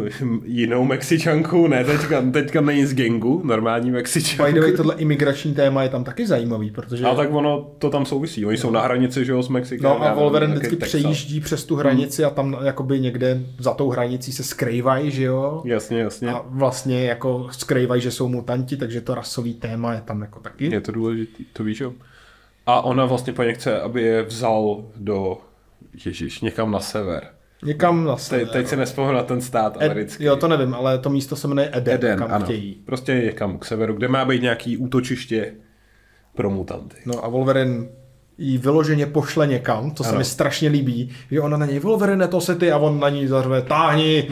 jinou Mexičanku, ne, teďka není z gangu, normální Mexičanku.
By the way, tohle imigrační téma je tam taky zajímavý, protože...
Ale tak ono to tam souvisí, oni jsou na hranici, že jo, s Mexikem.
No a Wolverine vždycky přejíždí přes tu hranici a tam jakoby někde za tou hranicí se skrývají, že jo.
Jasně.
A vlastně jako skrývají, že jsou mutanti, takže to rasový téma je tam jako taky.
Je to důležitý, to víš, jo. A ona vlastně po ně chce, aby je vzal někam na sever.
Někam na sever.
Teď si nespomenu na ten stát americký.
Jo, to nevím, ale to místo se jmenuje Eden, kam
ano.
chtějí.
Prostě někam k severu, kde má být nějaký útočiště pro mutanty.
No a Wolverine jí vyloženě pošle někam, to se mi strašně líbí, že ona na něj Wolverine, to se ty, a on na ní zařve, táhni.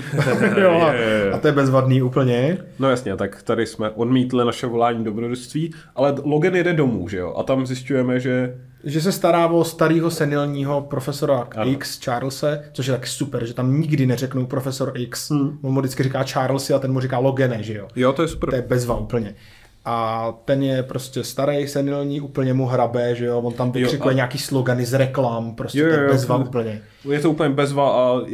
A to je bezvadný úplně.
No jasně, tak tady jsme odmítli naše volání dobrodružství, ale Logan jede domů, že jo? A tam zjišťujeme, že
se stará o starého senilního profesora X, Charlese, což je tak super, že tam nikdy neřeknou profesor X. On mu vždycky říká Charlesi a ten mu říká Logane, že jo?
Jo, to je super.
To je bezva úplně. A ten je prostě starý, senilní, úplně mu hrabe, že jo, on tam vykřikuje nějaký slogany z reklam, prostě to je bezva úplně.
Je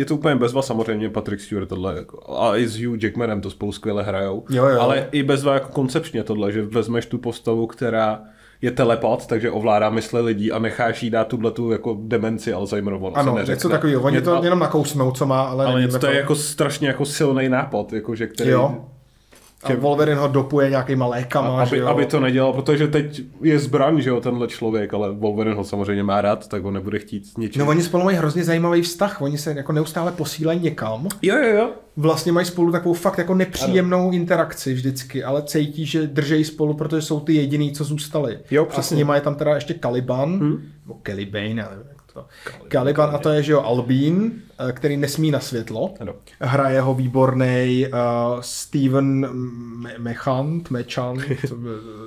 to úplně bezva samozřejmě, Patrick Stewart tohle, jako, a i s Hugh Jackmanem to spolu skvěle hrajou, ale i bezva jako koncepčně tohle, že vezmeš tu postavu, která je telepat, takže ovládá mysle lidí a necháš jí dát tuhletu jako demenci Alzheimerovu.
Ano, něco takového, oni to jenom nakousnou, co má, ale
to je jako strašně jako silný nápad, jakože který...
Jo. A Wolverine ho dopuje nějakýma lékama,
aby to nedělal, protože teď je zbraň, že jo, tenhle člověk, ale Wolverine ho samozřejmě má rád, tak ho nebude chtít ničit.
No oni spolu mají hrozně zajímavý vztah, oni se jako neustále posílají někam.
Jo.
Vlastně mají spolu takovou fakt jako nepříjemnou interakci vždycky, ale cítí, že držejí spolu, protože jsou ty jediný, co zůstali.
Jo,
a s nima je tam teda ještě Caliban, nebo Calibane, nevím. Caliban, a to je, že jo, Albín, který nesmí na světlo. Ano. Hraje ho výborný Steven Mechant,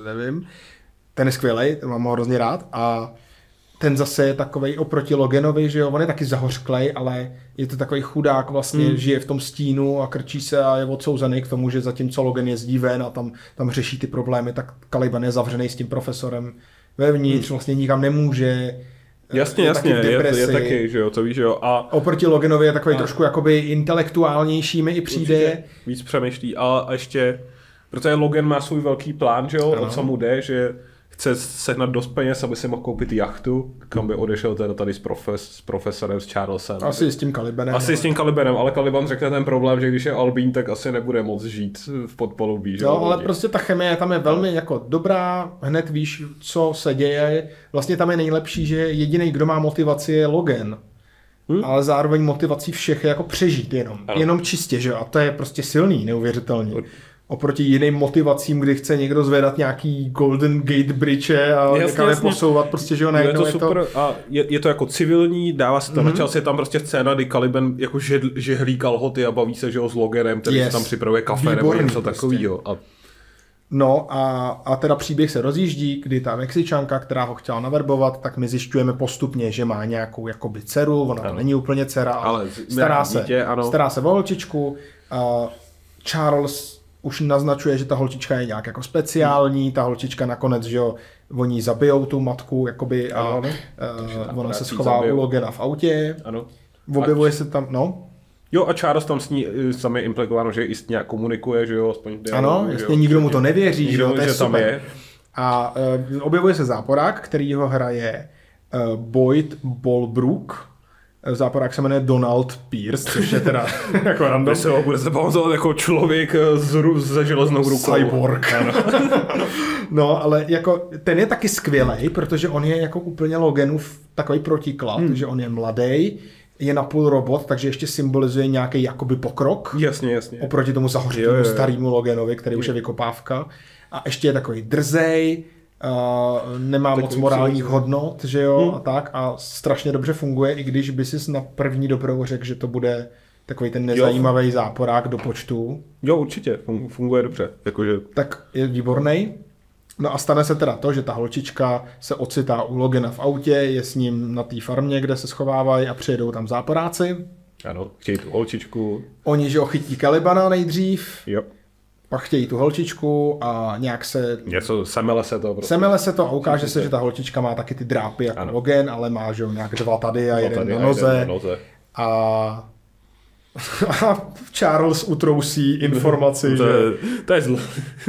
nevím. Ten je skvělej, ten mám ho hrozně rád. A ten zase je takovej oproti Loganovi, že jo, on je taky zahořklej, ale je to takový chudák vlastně, žije v tom stínu a krčí se a je odsouzený k tomu, že zatímco Logan jezdí ven a tam řeší ty problémy, tak Caliban je zavřený s tím profesorem vevnitř, vlastně nikam nemůže.
Jasně, je taky, že jo, to víš, že jo. A
oproti Loganovi je takový trošku jakoby intelektuálnější mi i přijde.
Víc přemýšlí a ještě, protože Logan má svůj velký plán, že jo, o co mu jde, že chce sehnat dost peněz, aby si mohl koupit jachtu, kam by odešel teda tady s profesorem, s Charlesem.
Asi s tím Calibanem.
S tím Calibanem, ale Caliban řekne ten problém, že když je Albín, tak asi nebude moc žít v podpolubí.
Jo, ale prostě ta chemie tam je velmi jako dobrá, hned víš, co se děje. Vlastně tam je nejlepší, že jediný, kdo má motivaci, je Logan. Ale zároveň motivací všech je jako přežít jenom čistě, že jo, a to je prostě silný, neuvěřitelný. Oproti jiným motivacím, kdy chce někdo zvedat nějaký Golden Gate Bridge a někam je posouvat, prostě, že jo, najednou
je to super a je to jako civilní, dává se to na čas, je tam prostě scéna, kdy Caliban jako žehlí kalhoty a baví se, že jo, s Loganem, který se tam připravuje kafe nebo něco takovýho.
No a teda příběh se rozjíždí, kdy ta Mexičanka, která ho chtěla naverbovat, tak my zjišťujeme postupně, že má nějakou jakoby dceru, ona to není úplně dcera, ale stará se o holčičku. Charles už naznačuje, že ta holčička je nějak jako speciální, ta holčička nakonec, že jo, oni zabijou tu matku, jakoby, a ona se schová u Logana v autě, objevuje se tam,
Jo, a Charles tam s ní sami implikováno, že i s nějak komunikuje, že jo, aspoň
dialogu, jasně, nikdo mu to nevěří, že jo, to je super. Je. A objevuje se záporák, který ho hraje Boyd Bolbrook. Záporák se jmenuje Donald Pierce, což je teda jako random.
Bude se pamatovat jako člověk se železnou rukou.
Cyborg. No, ale jako ten je taky skvělej, protože on je jako úplně Loganův takový protiklad, že on je mladý, je napůl robot, takže ještě symbolizuje nějaký jakoby pokrok.
Jasně.
Oproti tomu zahořitému starému Loganovi, který už je vykopávka. A ještě je takový drzej, nemá moc morálních hodnot, že jo, a tak, a strašně dobře funguje, i když by si na první dobrou řekl, že to bude takový ten nezajímavý záporák do počtu.
Jo, určitě, funguje dobře. Jakože...
Tak je výborný. No a stane se teda to, že ta holčička se ocitá u Logana v autě, je s ním na té farmě, kde se schovávají a přijedou tam záporáci.
Ano, chtějí tu holčičku.
Oni, že chytí Calibana nejdřív.
Jo.
Pak chtějí tu holčičku a nějak se...
Semele se to. Prostě.
Semele se to a ukáže se, že ta holčička má taky ty drápy jako Logan, ale má, že nějak 2 tady a jeden na noze. A Charles utrousí informaci,
to je zlo.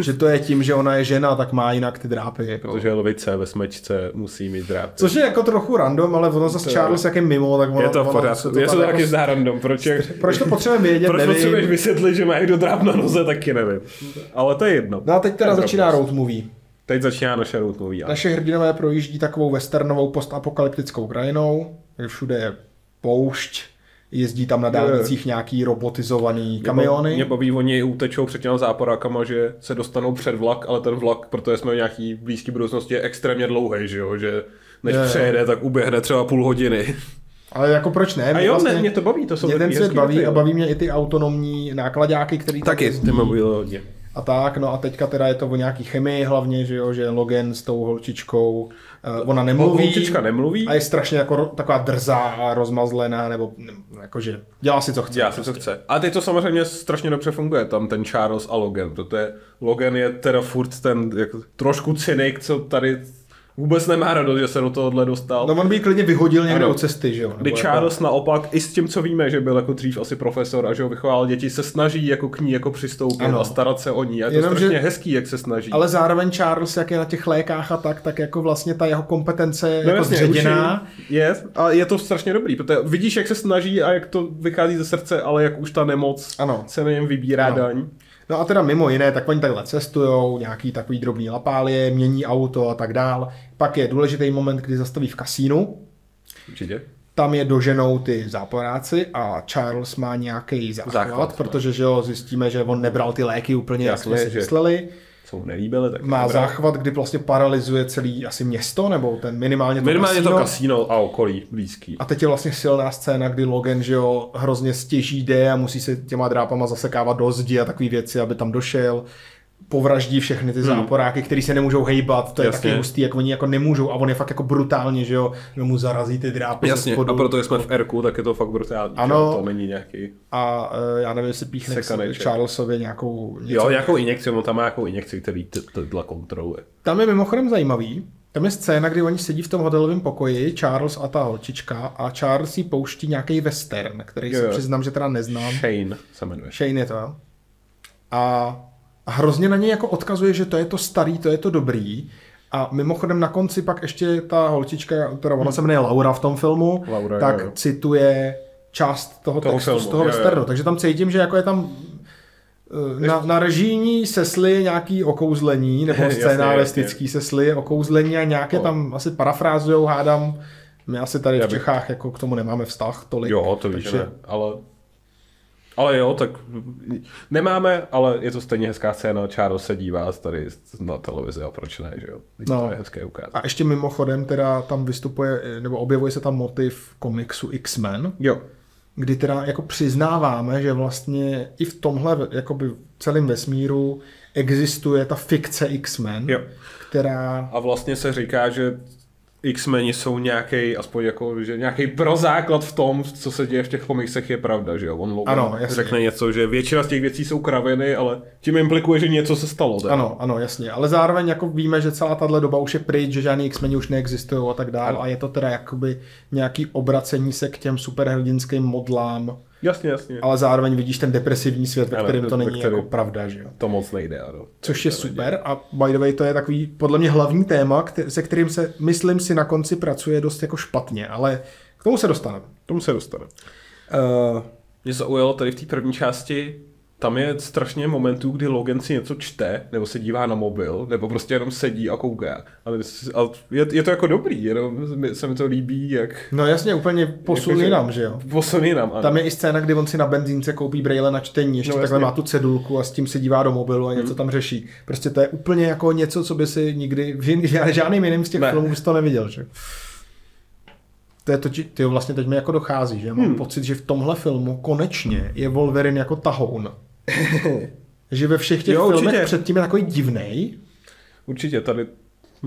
Že to je tím, že ona je žena, tak má jinak ty drápy.
Protože lvice ve smečce musí mít drápy.
Což je jako trochu random, ale ono zase Charles jak je mimo, tak ono...
Je to v pořádku. Je to taky jako random.
Proč to potřebujeme vědět,
nevím. Proč potřebuješ vysvětlit, že má někdo dráp na noze, taky nevím. Ale to je jedno.
No a teď teda začíná road movie.
Teď začíná naše road movie.
Naše hrdinové projíždí takovou westernovou postapokalyptickou krajinou, kde všude je poušť. Jezdí tam na dálnicích nějaký robotizovaný kamiony.
Mě baví, oni utečou před těma záporákama, že se dostanou před vlak, ale ten vlak, protože jsme v nějaký blízké budoucnosti, je extrémně dlouhý, že jo, že než přejede, tak uběhne třeba půl hodiny.
Ale jako proč ne?
A jo, vlastně, mě to baví, to jsou
mě ten svět baví a baví mě i ty autonomní nákladáky, který
taky ty baví hodně.
A tak, no a teďka teda je to o nějaký chemii hlavně, že jo, že Logan s tou holčičkou, ona nemluví.
Holčička nemluví.
A je strašně jako taková drzá a rozmazlená, nebo jakože dělá si, co chce.
Dělá si, co chce. A teď to samozřejmě strašně dobře funguje, tam ten Charles a Logan, protože Logan je teda furt ten jako, trošku cynik, co tady vůbec nemá radost, že se do tohohle dostal.
No on by klidně vyhodil někde od cesty, že jo.
Kdy Charles naopak, i s tím, co víme, že byl jako dřív asi profesor a že ho vychoval děti, se snaží jako k ní jako přistoupit a starat se o ní. A je to strašně hezký, jak se snaží.
Ale zároveň Charles, jak je na těch lékách a tak jako vlastně ta jeho kompetence je jako zředěná.
A je to strašně dobrý, protože vidíš, jak se snaží a jak to vychází ze srdce, ale jak už ta nemoc se na něm vybírá daň.
No a teda mimo jiné, tak oni takhle cestujou, nějaký takový drobný lapálie, mění auto a tak dál. Pak je důležitý moment, kdy zastaví v kasínu.
Určitě.
Tam je doženou ty záporáci a Charles má nějaký záchvat, protože že jo, zjistíme, že on nebral ty léky úplně, jak jsme si mysleli.
Co mu nelíbily, tak
má záchvat, kdy vlastně paralyzuje celý asi město, nebo ten minimálně
to kasíno a okolí blízký.
A teď je vlastně silná scéna, kdy Logan, že jo, hrozně stěží jde a musí se těma drápama zasekávat do zdi a takové věci, aby tam došel. povraždí všechny ty záporáky, který se nemůžou hejbat, to je taky hustý, jak oni jako nemůžou a on je fakt jako brutálně, že jo, mu zarazí ty drápy ze spodu.
A protože jsme v Erku, tak je to fakt brutální,
ano,
to není nějaký...
A já nevím, jestli píchne Charlesovi nějakou...
Jo, nějakou injekci, on tam má nějakou injekci, který tohle kontroluje.
Tam je mimochodem zajímavý, tam je scéna, kdy oni sedí v tom hotelovém pokoji, Charles a ta holčička, a Charles jí pouští nějaký western, který se přiznám, že teda neznám.
Shane se jmenuje.
Shane je to. A hrozně na něj jako odkazuje, že to je to starý, to je to dobrý. A mimochodem na konci pak ještě ta holčička, která ona se jmenuje Laura v tom filmu,
Laura,
tak cituje část toho textu filmu, z toho westernu. Takže tam cítím, že jako je tam na režijní sesly nějaký okouzlení, nebo scénaristický sesly okouzlení a nějaké tam asi parafrázujou, hádám. My asi tady v Čechách jako k tomu nemáme vztah tolik.
Jo, to víš, ne, ale jo, tak nemáme, ale je to stejně hezká scéna, Charles se dívá tady na televizi a proč ne, že jo? To je hezké ukázat.
A ještě mimochodem teda tam vystupuje, nebo objevuje se tam motiv komiksu X-Men.
Jo.
Kdy teda jako přiznáváme, že vlastně i v tomhle jakoby celém vesmíru existuje ta fikce X-Men, která...
A vlastně se říká, že X-meni jsou nějaký, aspoň jako, že nějaký prozáklad v tom, co se děje v těch komiksech, je pravda, že jo? On Logan řekne něco, že většina z těch věcí jsou kraviny, ale tím implikuje, že něco se stalo. Tak?
Ano, jasně. Ale zároveň jako víme, že celá tahle doba už je pryč, že žádný X-meni už neexistují a tak dále. A je to teda jakoby nějaký obracení se k těm superhrdinským modlám.
Jasně.
Ale zároveň vidíš ten depresivní svět, ve kterém to není jako pravda, že jo?
To moc nejde, ano.
Což je super a by the way to je takový podle mě hlavní téma, se kterým se, myslím si, na konci pracuje dost jako špatně, ale k tomu se dostaneme.
Mě zaujalo tady v té první části, tam je strašně momentů, kdy Logan si něco čte, nebo se dívá na mobil, nebo prostě jenom sedí a kouká. Ale je to jako dobrý, jenom se mi to líbí, jak...
No jasně, úplně posun jinam, že jo?
Posun jinam, ano.
Tam je i scéna, kdy on si na benzínce koupí brejle na čtení, ještě takhle má tu cedulku a s tím se dívá do mobilu a něco tam řeší. Prostě to je úplně jako něco, co by si nikdy, žádným jiným z těch filmů bys to neviděl, že? To je to, vlastně teď mi jako dochází, že mám pocit, že v tomhle filmu konečně je Wolverine jako tahoun. Že ve všech těch filmech předtím je takový divnej.
Určitě, tady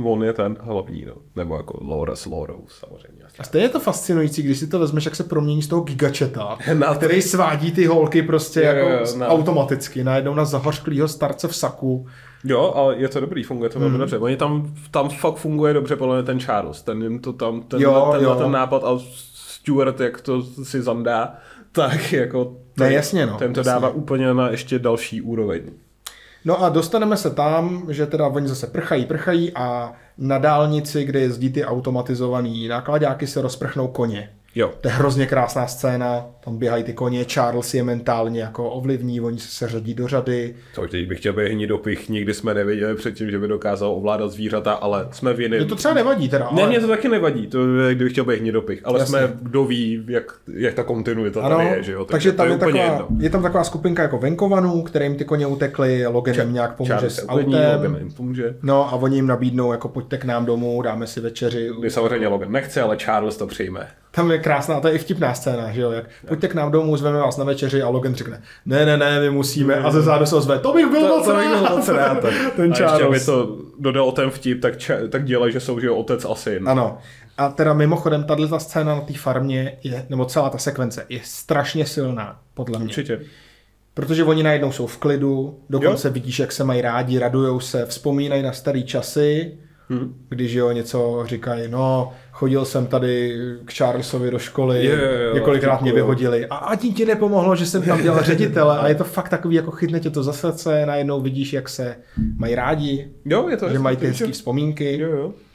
on je ten hlavní, no. Nebo jako Laura s Laurou samozřejmě.
A stejně je to fascinující, když si to vezmeš, jak se promění z toho gigačeta, který svádí ty holky prostě automaticky, najednou na zahořklýho starce v saku.
Jo, ale je to dobrý, funguje to velmi dobře. Oni tam fakt funguje dobře podle mě ten Charles, ten nápad a Stuart, jak to si zandá, tak jako ten to dává úplně na ještě další úroveň.
No a dostaneme se tam, že teda oni zase prchají a na dálnici, kde jezdí ty automatizovaný nákladáky, se rozprchnou koně.
Jo.
To je hrozně krásná scéna, tam běhají ty koně, Charles je mentálně jako ovlivní, oni se řadí do řady.
To teď bych chtěl být hnidopich, nikdy jsme neviděli předtím, že by dokázal ovládat zvířata, ale jsme v jiném...
To třeba nevadí teda.
Ne, mě to taky nevadí, to je, kdybych chtěl být hnidopich, ale jasně. Jsme, kdo ví, jak ta kontinuita tady je, že jo.
Takže tam je tam taková skupinka jako venkovanů, kterým ty koně utekly, Logan jim nějak pomůže s autem. No a oni jim nabídnou, jako pojďte k nám domů, dáme si večeři.
Kdy samozřejmě Logan nechce, ale Charles to přijme.
Tam je krásná, to je i vtipná scéna, že jo, jak pojďte k nám domů, zveme vás na večeři a Logan řekne, ne, my musíme a ze zádu se ozve, to bych byl moc rád.
Ten Charles. A ještě, aby to dodal ten vtip, tak dělej, že jsou, že jo, otec a syn.
Ano. A teda mimochodem, tato scéna na té farmě, nebo celá ta sekvence, je strašně silná, podle mě.
Určitě.
Protože oni najednou jsou v klidu, dokonce vidíš, jak se mají rádi, radujou se, vzpomínají na starý časy, když jo, něco říkají, no, chodil jsem tady k Charlesovi do školy, několikrát mě vyhodili a ani ti nepomohlo, že jsem tam dělal ředitele a je to fakt takový, jako chytne tě to za srdce, najednou vidíš, jak se mají rádi, že mají ty hezký vzpomínky.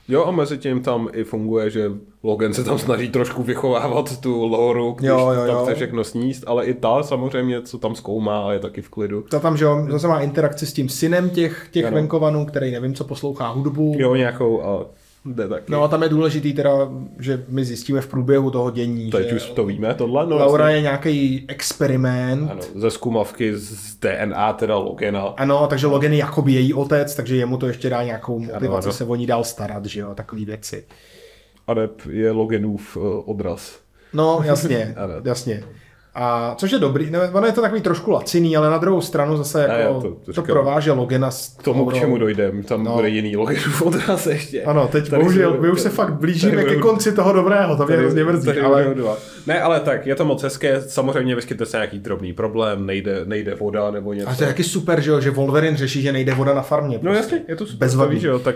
Jo, a mezi tím tam i funguje, že Logan se tam snaží trošku vychovávat tu Lauru, když tam chce všechno sníst, ale i ta samozřejmě, co tam zkoumá a je taky v klidu.
Ta tam, že jo, zase má interakci s tím synem těch venkovanů, který nevím, co poslouchá hudbu.
Jo, nějakou a jde taky.
No a tam je důležitý teda, že my zjistíme v průběhu toho dění,
teď že už to víme, tohle. No,
Laura je nějaký experiment.
Ano, ze zkumavky z DNA teda Logana.
Ano, takže Logan je jakoby její otec, takže jemu to ještě dá nějakou motivaci se o ní dál starat, že jo, takový věci.
Adep je Loganův odraz.
No, jasně. A což je dobrý, ono je to takový trošku laciný, ale na druhou stranu zase jako to prováže Logana
k tomu, k čemu dojdem, tam bude jiný Loganův odraz ještě.
Ano, teď bohužel, my už se fakt blížíme ke konci toho dobrého, to mě hrozně mrzí, ale...
Ne, ale tak, je to moc hezké, samozřejmě vyskytne se nějaký drobný problém, nejde voda nebo něco.
A to je taky super, že Wolverine řeší, že nejde voda na farmě.
No jasně, je to super, že jo, tak...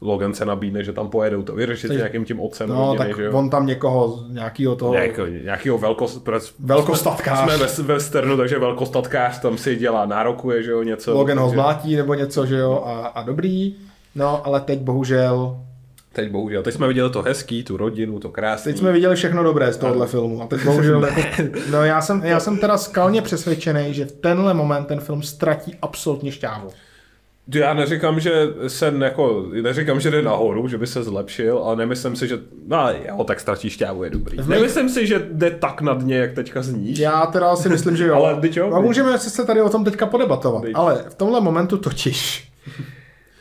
Logan se nabídne, že tam pojedou to vyřešit nějakým tím otcem.
No, rodiny, tak že jo? On tam nějakýho toho...
Nějakýho
velkostatkář.
Jsme ve westernu, takže velkostatkář tam si dělá, nárokuje, že jo, něco.
Logan ho zmlátí nebo něco, že jo, a dobrý. No, ale teď bohužel.
Teď jsme viděli to hezký, tu rodinu, to krásný.
Teď jsme viděli všechno dobré z tohohle filmu. A teď bohužel no já jsem teda skalně přesvědčený, že v tenhle moment ten film ztratí absolutně šťávu.
Já neříkám, že jde nahoru, že by se zlepšil, ale nemyslím si, že tak ztratí šťávu je dobrý. Nemyslím si, že jde tak na dně, jak teďka zníš.
Já teda si myslím, že jo.
Ale
a můžeme se tady o tom teďka podebatovat. Ale v tomhle momentu totiž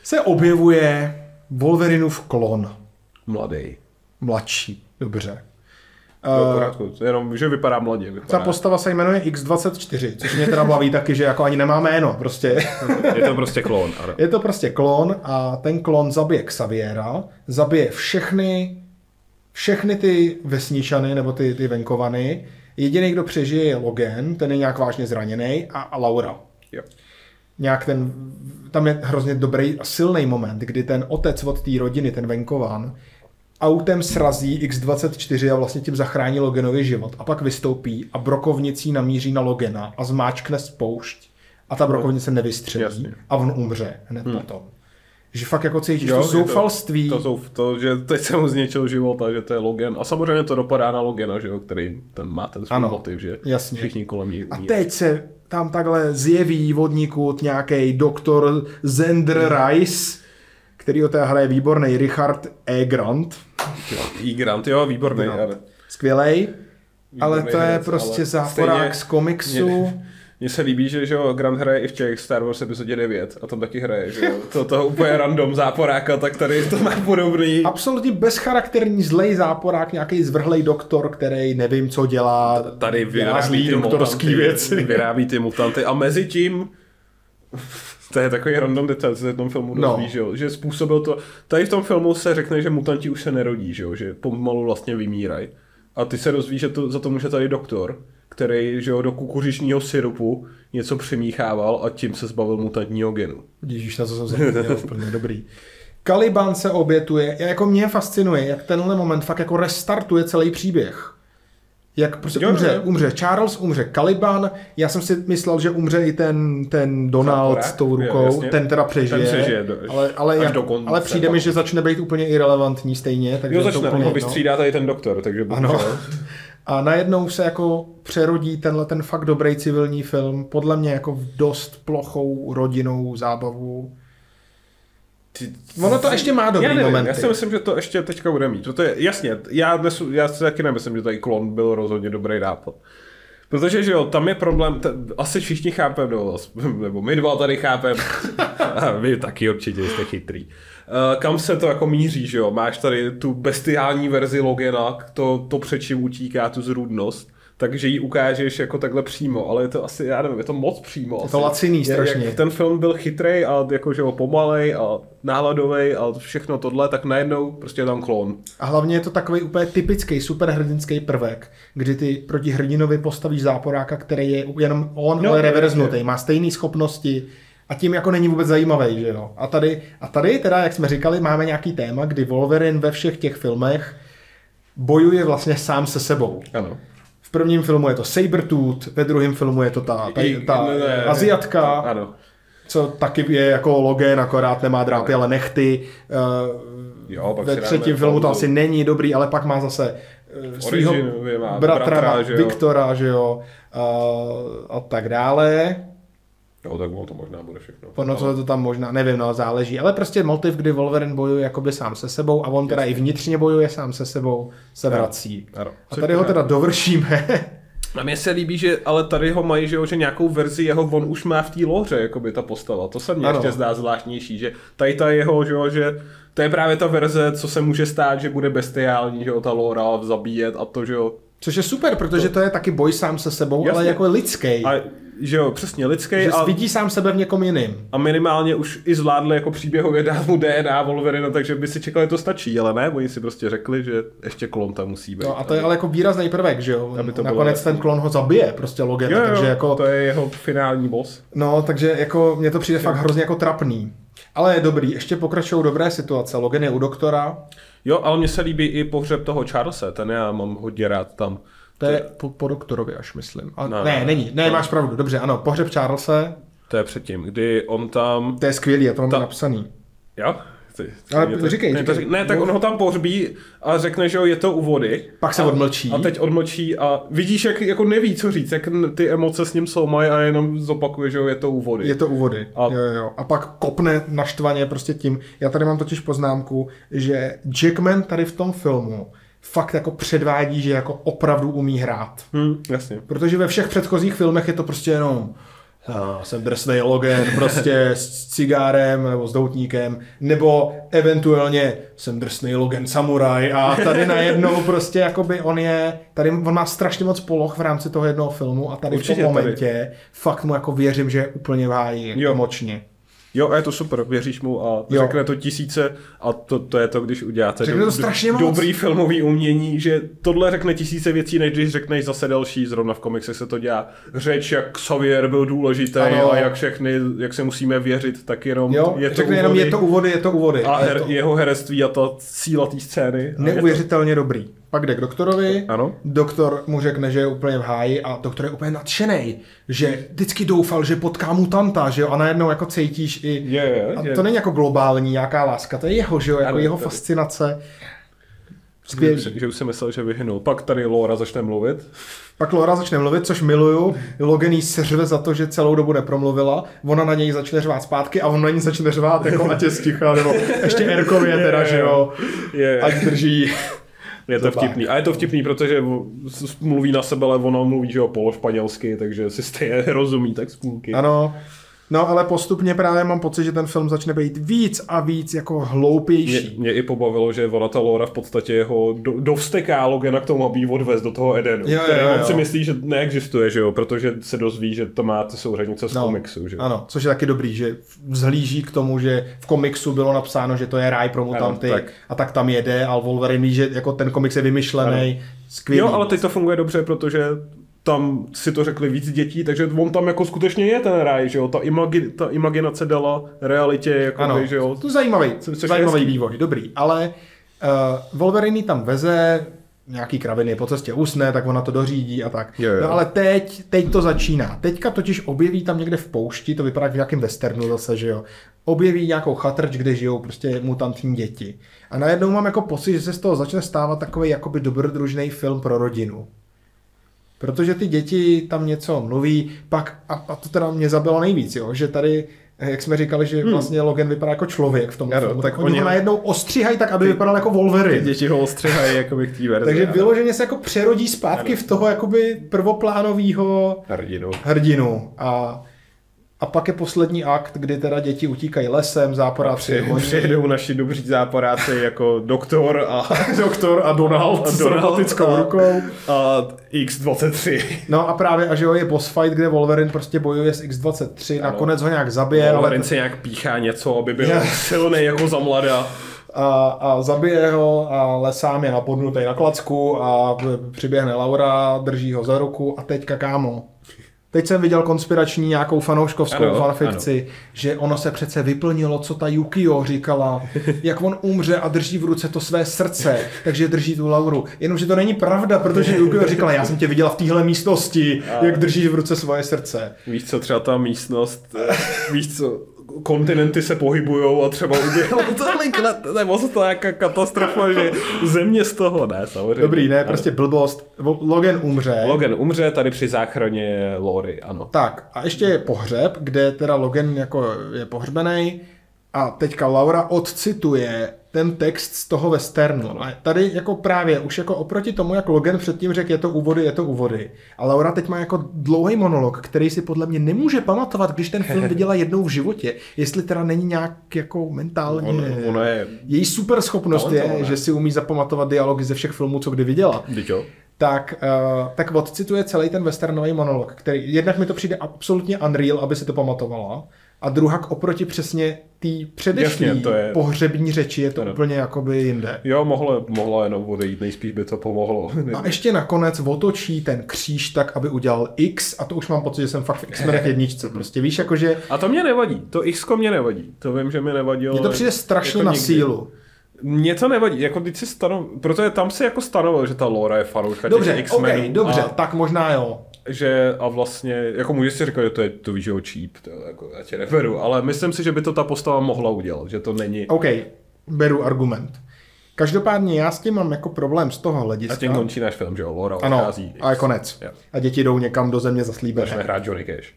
se objevuje Wolverinův klon. Mladší, dobře.
Jenom, že vypadá mladě.
Ta postava se jmenuje X-24, což mě teda baví taky, že jako ani nemá jméno, prostě.
Je to prostě klon. Ano.
Je to prostě klon a ten klon zabije Xaviera, zabije všechny ty vesničany nebo ty venkovany. Jediný, kdo přežije, je Logan, ten je nějak vážně zraněný a Laura.
Jo.
Tam je hrozně dobrý a silný moment, kdy ten otec od té rodiny, ten venkovan, autem srazí X-24 a vlastně tím zachrání Loganovi život. A pak vystoupí a brokovnicí namíří na Logana a zmáčkne spoušť. A ta brokovnice nevystřelí a on umře hned potom. Že fakt jako cítíš to zoufalství.
To, že teď se mu zničil život a že to je Logan. A samozřejmě to dopadá na Logana, že jo, který ten má ten svůj motiv, že všichni kolem ní.
A teď se tam takhle zjeví vodníkud nějaký doktor Zender Rice, který o té hraje výborný Richard E. Grant.
Výborný.
Skvělej, ale to je prostě záporák z komiksu.
Mně se líbí, že jo, Grant hraje i v těch Star Wars epizodě 9 a tam taky hraje, že jo. To úplně random záporáka, tak tady to má podobný.
Absolutně bezcharakterní zlej záporák, nějaký zvrhlej doktor, který nevím, co dělá.
Tady vyrábí ty doktorský věci. Vyrábí ty mutanty a mezi tím to je takový random detail, co se v tom filmu dozví, že způsobil to. Tady v tom filmu se řekne, že mutanti už se nerodí, že pomalu vlastně vymírají. A ty se dozví, že za to může tady doktor, který do kukuřičního syrupu něco přimíchával a tím se zbavil mutantního genu.
Ježíš, na co jsem zapomněl, úplně dobrý. Caliban se obětuje, jako mě fascinuje, jak tenhle moment fakt jako restartuje celý příběh. Jak prostě umře Charles, umře Caliban, já jsem si myslel, že umře i ten Donald s tou rukou,
jasně.
Ten teda přežije, ale přijde mi, že začne být úplně irrelevantní stejně. Takže
začne, ho vystřídá tady ten doktor, takže
ano. A najednou se jako přerodí ten fakt dobrý civilní film, podle mě jako v dost plochou rodinnou zábavu. Ono to ještě má dobrý momenty.
Já si myslím, že to ještě teďka bude mít. To je, jasně, já si taky nemyslím, že tady klon byl rozhodně dobrý nápad. Protože, že jo, tam je problém, asi všichni chápeme, nebo my dva tady chápeme, a vy taky určitě jste chytrý. Kam se to jako míří, že jo, máš tady tu bestiální verzi Logana, to před čím utíká, tu zrůdnost, takže ji ukážeš jako takhle přímo, ale je to asi, já nevím, je to moc přímo.
Je to laciný strašně.
Jak ten film byl chytrej a jakože pomalej a náladovej a všechno tohle, tak najednou prostě je tam klon.
A hlavně je to takový úplně typický superhrdinský prvek, kdy ty proti hrdinovi postavíš záporáka, který je jenom ale reverznutý, má stejné schopnosti a tím jako není vůbec zajímavý, že jo. A tady teda, jak jsme říkali, máme nějaký téma, kdy Wolverine ve všech těch filmech bojuje vlastně sám se sebou.
Ano.
V prvním filmu je to Sabretooth, ve druhém filmu je to ta Aziatka,
ano.
Co taky je jako Logan, akorát nemá drápy, ale nechty. Ve třetím filmu to asi není dobrý, ale pak má zase svýho bratra Viktora, že jo, a tak dále.
Jo, tak to možná bude všechno.
No, co to tam možná, nevím, záleží. Ale prostě motiv, kdy Wolverine bojuje jakoby sám se sebou a on teda i vnitřně bojuje sám se sebou, se vrací.
Ano.
A tady ho teda dovršíme.
A mně se líbí, že ale tady ho mají, že nějakou verzi jeho on už má v té lóře, jakoby ta postava. To se mně ještě zdá zvláštnější, že tady ta jeho, že to je právě ta verze, co se může stát, že bude bestiální, že ta lóra zabíjet a to, že
Což je super, protože to je taky boj sám se sebou, jasně, ale jako lidský.
A že jo, přesně lidský.
Že vidí sám sebe v někom jiným.
A minimálně už i zvládli jako příběhově dát mu DNA Wolverine, takže by si čekali, že to stačí, ale ne, oni si prostě řekli, že ještě klon tam musí být.
No a to je ale jako výrazný prvek, že jo. Nakonec ten klon ho zabije, prostě Logan,
jo,
takže jako
to je jeho finální boss.
No, takže jako mně to přijde fakt hrozně jako trapný. Ale je dobrý, ještě pokračují dobré situace. Logan je u doktora.
Jo, ale mně se líbí i pohřeb toho Charlese, ten já mám hodně rád tam.
To je po doktorovi až, myslím. Není. Ne, máš pravdu. Dobře, ano, pohřeb Charlese.
To je předtím, kdy on tam...
To je skvělý, je to mám napsaný.
Jo?
Ale říkej.
Ne, tak on ho tam pohřbí a řekne, že je to u vody.
Pak se odmlčí.
A teď odmlčí a vidíš, jak jako neví, co říct, jak ty emoce s ním soumají a jenom zopakuje, že je to u vody.
Je to u vody, jo. A pak kopne naštvaně prostě tím. Já tady mám totiž poznámku, že Jackman tady v tom filmu fakt jako předvádí, že jako opravdu umí hrát.
Jasně.
Protože ve všech předchozích filmech je to prostě jenom jsem drsnej Logan prostě s cigárem nebo s doutníkem, nebo eventuálně jsem drsnej Logan samuraj a tady najednou prostě jakoby on má strašně moc poloh v rámci toho jednoho filmu a tady určitě v tom momentě fakt mu jako věřím, že je úplně v háji emočně.
Jo, a je to super, věříš mu a řekne to tisíce a to je to, když uděláte dobrý filmový umění, že tohle řekne tisíce věcí, než když řekneš zase další, zrovna v komiksech se to dělá. Řeč, jak Xavier byl důležitý a jak se musíme věřit, tak jenom
je to u vody.
A jeho herectví a ta síla té scény.
Neuvěřitelně dobrý. Pak jde k doktorovi,
ano.
Doktor mu řekne, že je úplně v háji a doktor je úplně nadšenej, že vždycky doufal, že potká mutanta, že jo, a najednou jako cítíš i... A to není jako globální nějaká láska, to je jeho, že jo, jako jeho fascinace. Skvělý.
Že už jsem myslel, že vyhynul. Pak tady Laura začne mluvit.
Což miluju. Logan jí seřve za to, že celou dobu nepromluvila. Ona na něj začne řvát zpátky a on na ní začne řvát jako ať je sticha, nebo ještě Erkově teda, že jo, ať drží...
Je to vtipný. A je to vtipný, protože mluví na sebe, ale ono mluví, že jo, pološpanělsky, takže si stejně rozumí tak z půlky.
Ano. No, ale postupně právě mám pocit, že ten film začne být víc a víc jako hloupější.
Mě i pobavilo, že ona ta Laura v podstatě jeho dovsteká Logana k tomu, aby odvez do toho Edenu. On si myslí, že neexistuje, že jo, protože se dozví, že to má ty souřadnice z komiksu, že jo.
Ano, což je taky dobrý, že vzhlíží k tomu, že v komiksu bylo napsáno, že to je ráj pro mutanty a tak tam jede, a Wolverine ví, že jako ten komiks je vymyšlený, skvělý.
Jo, ale teď to funguje dobře, protože tam si to řekli víc dětí, takže on tam jako skutečně je ten ráj, že jo, ta imaginace dala realitě, jako
ano,
že jo.
To je zajímavý vývoj, dobrý, ale Wolverine tam veze, nějaký kraviny po cestě usne, tak ona to dořídí a tak. Jo. No ale teď to začíná. Teďka totiž objeví tam někde v poušti, to vypadá v nějakém westernu zase, že jo. Objeví nějakou chatrč, kde žijou prostě mutantní děti. A najednou mám jako pocit, že se z toho začne stávat takový jakoby dobrodružný film pro rodinu. Protože ty děti tam něco mluví, pak, a to teda mě zabilo nejvíc, jo, že tady, jak jsme říkali, že vlastně Logan vypadá jako člověk v tom filmu, tak oni ho najednou ostříhají tak, aby vypadal jako Wolverine.
Ty děti ho ostříhají jako v té verzi.
Takže vyloženě se jako přerodí zpátky v toho jakoby prvoplánovýho hrdinu. A pak je poslední akt, kdy teda děti utíkají lesem, záporáci.
Přijedou naši dobří záporáci jako doktor a Donald s robotickou rukou. A X-23.
No a právě, a že jo, je boss fight, kde Wolverine prostě bojuje s X-23, nakonec ho nějak zabije.
Wolverine se nějak píchá něco, aby byl silný jako za mlada.
A zabije ho, ale sám je napodnutý na klacku a přiběhne Laura, drží ho za ruku a teďka kámo. Teď jsem viděl konspirační nějakou fanouškovskou fanfikci, že ono se přece vyplnilo, co ta Yukio říkala, jak on umře a drží v ruce to své srdce, takže drží tu Lauru. Jenomže to není pravda, protože Yukio říkala, já jsem tě viděla v téhle místnosti, jak držíš v ruce svoje srdce.
Víš co, třeba ta místnost, víš co, kontinenty se pohybujou a třeba udělal tolik, nebo to nějaká katastrofa, že země z toho, ne, samozřejmě.
Dobrý, ne, prostě blbost. Logan umře
tady při záchraně Laury, ano.
Tak, a ještě je pohřeb, kde teda Logan jako je pohřbený a teďka Laura odcituje ten text z toho westernu. A tady jako právě už jako oproti tomu, jak Logan předtím řekl, je to u vody. A Laura teď má jako dlouhý monolog, který si podle mě nemůže pamatovat, když ten film viděla jednou v životě. Jestli teda není nějak jako mentálně...
Ona je...
Její super schopnost je, že si umí zapamatovat dialogy ze všech filmů, co kdy viděla. tak odcituje celý ten westernový monolog, který jednak mi to přijde absolutně unreal, aby si to pamatovala, a druhak oproti přesně té předešlý pohřební řeči je to úplně jakoby jinde.
Jo, mohla jenom odejít, nejspíš by to pomohlo.
A ještě nakonec otočí ten kříž tak, aby udělal X, a to už mám pocit, že jsem fakt v X-menech jedničce, prostě víš, jakože...
A to mě nevadí, to X-ko mě nevadí, to vím, že mi nevadilo.
Mně to přijde strašně na sílu.
Mně to nevadí, jako když si protože tam si jako stanovil, že ta Laura je fanouška těch X-menů.
Dobře, tak možná jo.
Že a vlastně, jako můžeš si říkat, že to víš, že ho cheap, to jako já tě neberu, ale myslím si, že by to ta postava mohla udělat, že to není...
OK, beru argument. Každopádně já s tím mám jako problém z toho hlediska.
A tím končí náš film, že jo, Laura odchází.
Ano, a je konec. Yeah. A děti jdou někam do země zaslíbené.
Začne hrát Johnny Cash.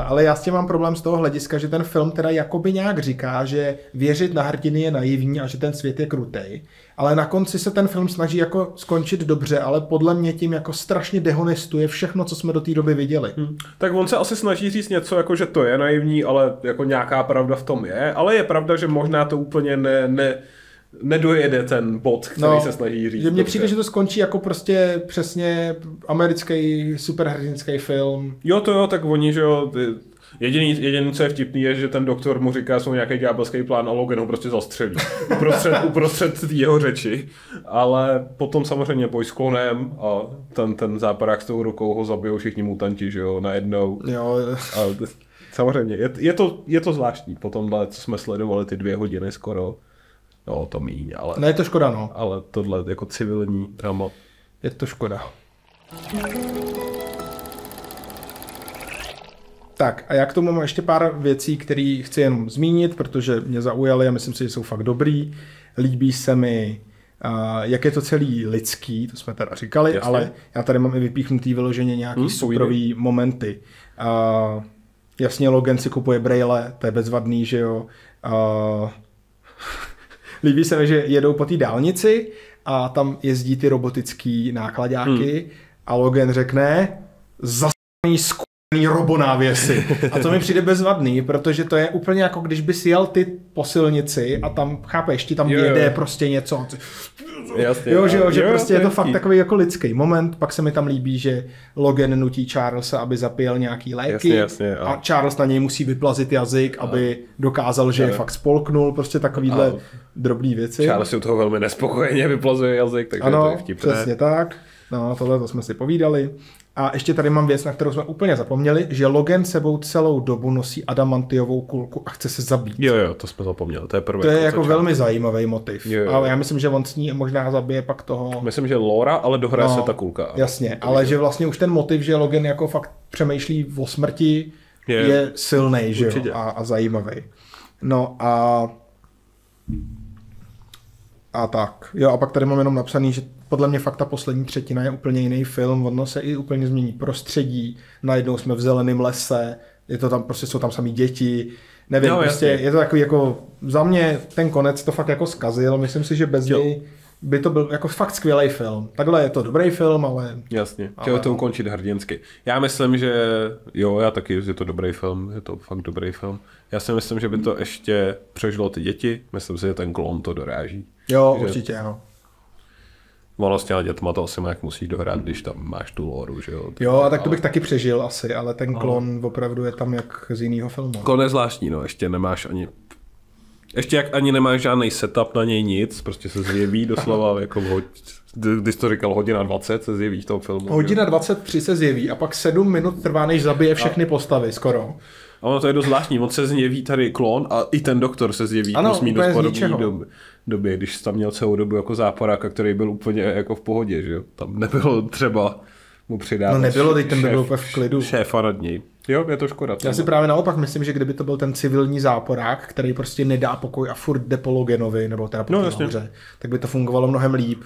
Ale já s tím mám problém z toho hlediska, že ten film teda jakoby nějak říká, že věřit na hrdiny je naivní a že ten svět je krutej. Ale na konci se ten film snaží jako skončit dobře, ale podle mě tím jako strašně dehonestuje všechno, co jsme do té doby viděli.
Tak on se asi snaží říct něco, jako že to je naivní, ale jako nějaká pravda v tom je. Ale je pravda, že možná to úplně nedojede ten bod, který se snaží říct.
Mně přijde, že to skončí jako prostě přesně americký superhrdinský film.
Jo, tak oni, že jo, jediný, co je vtipný, je, že ten doktor mu říká svůj nějaký ďábelský plán a Logan ho prostě zastřelí. Uprostřed jeho řeči. Ale potom samozřejmě boj s klonem a ten záporák s tou rukou ho zabijou všichni mutanti, že jo, najednou.
Jo.
A samozřejmě, je to zvláštní. Po tomhle, co jsme sledovali ty 2 hodiny skoro. No, to míň, ale...
Ne, je to škoda, no.
Ale tohle jako civilní drama.
Je to škoda. Tak, a já k tomu mám ještě pár věcí, které chci jenom zmínit, protože mě zaujaly a myslím si, že jsou fakt dobrý. Líbí se mi, jak je to celý lidský, to jsme teda říkali, jasně. Ale já tady mám i vypíchnutý vyloženě nějaký superový momenty. Jasně, Logan si kupuje brejle, to je bezvadný, že jo. Líbí se mi, že jedou po té dálnici a tam jezdí ty robotický nákladáky a Logan řekne zastavený skvělý robonávěsy. A to mi přijde bezvadný, protože to je úplně jako když bys jel ty po silnici a tam, chápeš, ti tam jede prostě něco.
Jasně,
že prostě je to fakt takový jako lidský moment. Pak se mi tam líbí, že Logan nutí Charlesa, aby zapil nějaký léky.
Jasně,
a Charles na něj musí vyplazit jazyk, aby dokázal, že je fakt spolknul. Prostě takovýhle drobný věci.
Charles si u toho velmi nespokojeně vyplazuje jazyk, takže
ano,
to je vtipné.
Přesně tak. No, tohle to jsme si povídali. A ještě tady mám věc, na kterou jsme úplně zapomněli, že Logan sebou celou dobu nosí adamantiovou kulku a chce se zabít.
Jo, to jsme zapomněli, to je první.
To je jako velmi zajímavý motiv. Jo. Ale já myslím, že on s ní možná zabije pak toho...
Myslím, že Laura, ale dohraje se ta kulka.
Jasně, ale že vlastně už ten motiv, že Logan jako fakt přemýšlí o smrti, je silnej, že jo, a zajímavý. No a tak. Jo, a pak tady mám jenom napsaný, že podle mě fakt ta poslední třetina je úplně jiný film, ono se i úplně změní prostředí, najednou jsme v zeleném lese, je to tam, prostě jsou tam samý děti, nevím, prostě je to takový jako, za mě ten konec to fakt jako zkazil, myslím si, že bez něj by to byl jako fakt skvělý film. Takhle je to dobrý film, ale...
Jasně, chtěl to ukončit hrdinsky. Já myslím, že jo, já taky, je to dobrý film, je to fakt dobrý film. Já si myslím, že by to ještě přežilo ty děti, myslím si, že ten klon to doráží.
Jo, že... určitě, ano.
Ono s těma dětma to asi jak musíš dohrát, když tam máš tu Loru, že jo?
Jo, a tak to bych taky přežil asi, ale ten klon opravdu je tam jak z jiného filmu.
Klon je zvláštní, no, ještě nemáš ani... Ještě jak ani nemáš žádný setup na něj nic, prostě se zjeví doslova jako když to říkal 1:20 se zjeví v tom filmu.
1:23 se zjeví a pak 7 minut trvá, než zabije všechny postavy skoro.
A ono to je dost zvláštní, on se zjeví tady klon a i ten doktor se zjeví plus minus podobný době, když tam měl celou dobu jako záporáka, který byl úplně jako v pohodě, že jo. Tam nebylo třeba mu přidávat.
No nebylo, teď ten byl úplně v klidu.
Šéfa nad něj. Jo, je to škoda.
Já si právě naopak myslím, že kdyby to byl ten civilní záporák, který prostě nedá pokoj a furt jde po Loganovi, nebo teda po Lauře, tak by to fungovalo mnohem líp.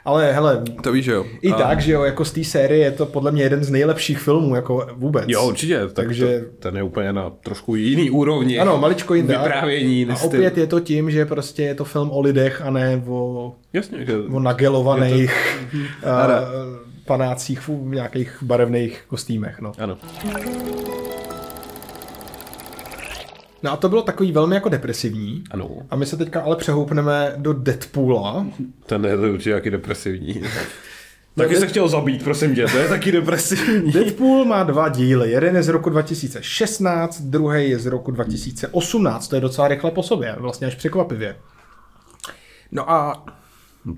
Ale hele,
to víš, jo.
I tak, že jo, jako z té série je to podle mě jeden z nejlepších filmů, jako vůbec.
Jo, určitě, takže ten je úplně na trošku jiný úrovni.
Ano, maličko jinde.
Vyprávění.
A opět je to tím, že prostě je to film o lidech a ne o,
jasně, že
o nagelovaných panácích v nějakých barevných kostýmech. No.
Ano.
No a to bylo takový velmi jako depresivní.
Ano.
A my se teďka ale přehoupneme do Deadpoola.
Ten je určitě jaký depresivní. Taky se chtěl zabít, prosím tě, to je taky depresivní.
Deadpool má 2 díly. Jeden je z roku 2016, druhý je z roku 2018. To je docela rychle po sobě, vlastně až překvapivě. No a...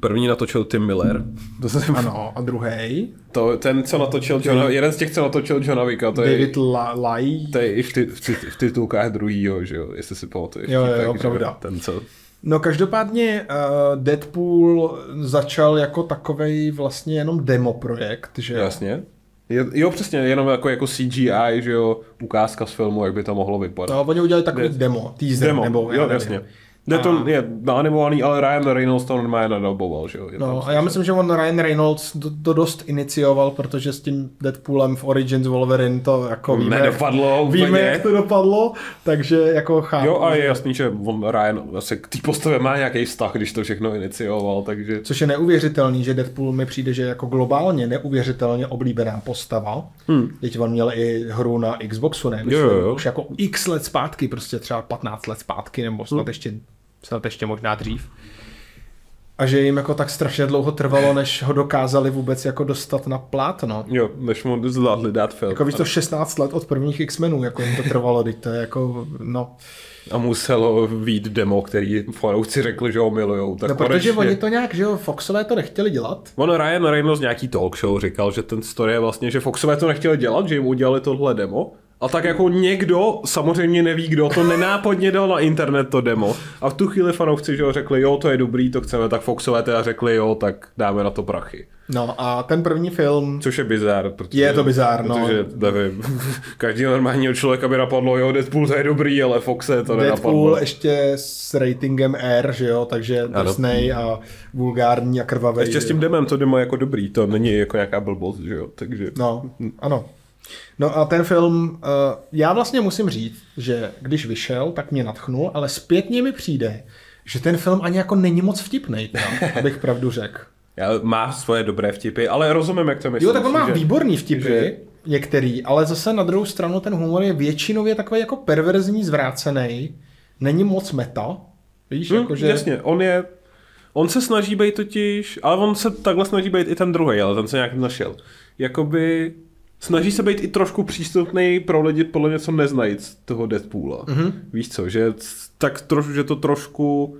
První natočil Tim Miller.
Ano, a druhý?
Ten, co natočil jeden z těch, co natočil Johna Wicka, to
David Lai.
To je i v titulkách druhýho, že jo, jestli si pamatuješ.
Jo, pravda.
Ten, co...
No každopádně Deadpool začal jako takovej vlastně jenom demo projekt, že jo?
Jasně. Jo, přesně, jenom jako CGI, že jo, ukázka z filmu, jak by to mohlo vypadat.
No, oni udělali takový teaser, nebo
jo, jasně. Ne, to je naanimovaný, ale Ryan Reynolds to normálně nadoboval, že jo.
No a já myslím, že Ryan Reynolds to dost inicioval, protože s tím Deadpoolem v Origins Wolverine to jako víme, jak to dopadlo, takže jako chápu.
Jo, a je jasný, že Ryan asi k té postavě má nějaký vztah, když to všechno inicioval, takže...
Což je neuvěřitelný, že Deadpool mi přijde, že jako globálně neuvěřitelně oblíbená postava. Teď on měl i hru na Xboxu, ne? Myslím, jo. Už jako x let zpátky, prostě třeba 15 let zpátky, nebo snad ještě možná dřív. A že jim jako tak strašně dlouho trvalo, než ho dokázali vůbec jako dostat na plátno.
Jo, než mu zvládli dát film.
Jako víš to 16 let od prvních X-menů, jako jim to trvalo, teď to je jako, no.
A muselo vyjít demo, který fanoušci řekli, že ho milujou. Tak
no protože oni to nějak, že jo, Foxové to nechtěli dělat.
Ryan Reynolds nějaký talk show říkal, že ten story je vlastně, že Foxové to nechtěli dělat, že jim udělali tohle demo. A tak jako někdo, samozřejmě neví kdo, to nenápadně dal na internet to demo. A v tu chvíli fanoušci, že ho řekli, jo, to je dobrý, to chceme, tak Foxové teda řekli, jo, tak dáme na to prachy.
No a ten první film...
Což je bizár.
Je to bizár, no.
Protože, nevím, každého normálního člověka by napadlo, jo, Deadpool to je dobrý, ale Foxe to nenapadlo.
Deadpool ještě s ratingem R, že jo, takže drsnej a vulgární a krvavý.
Ještě s tím demem, to demo je jako dobrý, to není jako nějaká blbost, že jo, takže...
No, ano. No a ten film, já vlastně musím říct, že když vyšel, tak mě nadchnul, ale zpětně mi přijde, že ten film ani jako není moc vtipnej, abych pravdu řekl.
Má svoje dobré vtipy, ale rozumím, jak to myslíš.
Jo, tak on má výborný vtipy, některý, ale zase na druhou stranu ten humor je většinově takový jako perverzní, zvrácený, není moc meta, víš, jakože...
Jasně, on se snaží být totiž, ale on se takhle snaží být i ten druhý, ale ten se nějak našel. Jakoby... Snaží se být i trošku přístupný pro lidi, podle mě, co neznají toho Deadpoola. Víš co, že to trošku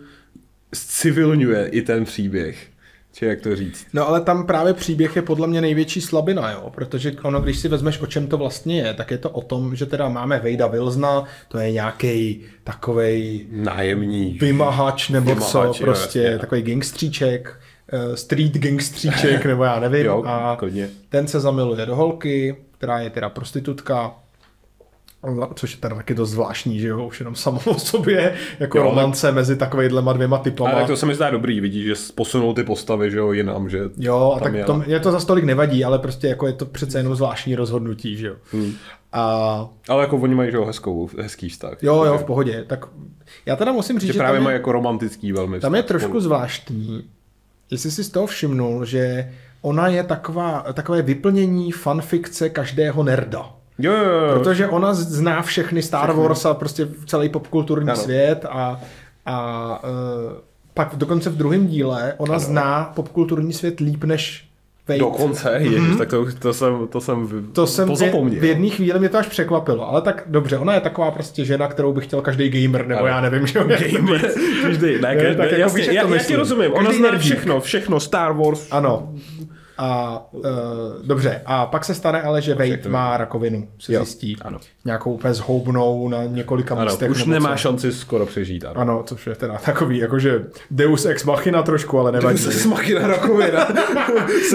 civilňuje i ten příběh. Či jak to říct?
No ale tam právě příběh je podle mě největší slabina, jo, protože ono, když si vezmeš, o čem to vlastně je, tak je to o tom, že teda máme Wada Wilsona, to je nějaký takovej
nájemní
vymahač nebo co, prostě takový gangstříček, street gangstříček, nebo já nevím.
Jo,
a ten se zamiluje do holky, která je teda prostitutka, což je teda taky dost zvláštní, že jo, už jenom samo o sobě, jako romance mezi takovejhlema dvěma typama.
Ale tak to se mi zdá dobrý, vidíš, že posunou ty postavy, že jo, jinam, že...
Jo, a tak mě to zas tolik nevadí, ale prostě jako je to přece jenom zvláštní rozhodnutí, že jo.
Ale jako oni mají, že jo, hezký vztah.
Jo, v pohodě, tak já teda musím říct, že
právě mají jako romantický velmi
tam je trošku zvláštní, jestli si z toho všimnul, že ona je takové vyplnění fanfikce každého nerda.
Jo.
Protože ona zná všechny Star Wars a prostě celý popkulturní svět a pak dokonce v druhém díle ona zná popkulturní svět líp než Wade.
Dokonce, ježiš, tak to jsem pozapomněl.
V jedné chvíli mě to až překvapilo, ale tak dobře, ona je taková prostě žena, kterou by chtěl každý gamer, nebo já nevím, že
gamer. Já ti rozumím, ona zná všechno, Star Wars.
Ano. A dobře, a pak se stane ale, že Wade má rakovinu, se zjistí.
Ano.
Nějakou úplně zhoubnou na několika místech.
Už nemá šanci skoro přežít.
Ano, což je teda takový, jakože Deus ex machina trošku, ale nevadí.
Deus ex machina rakovina.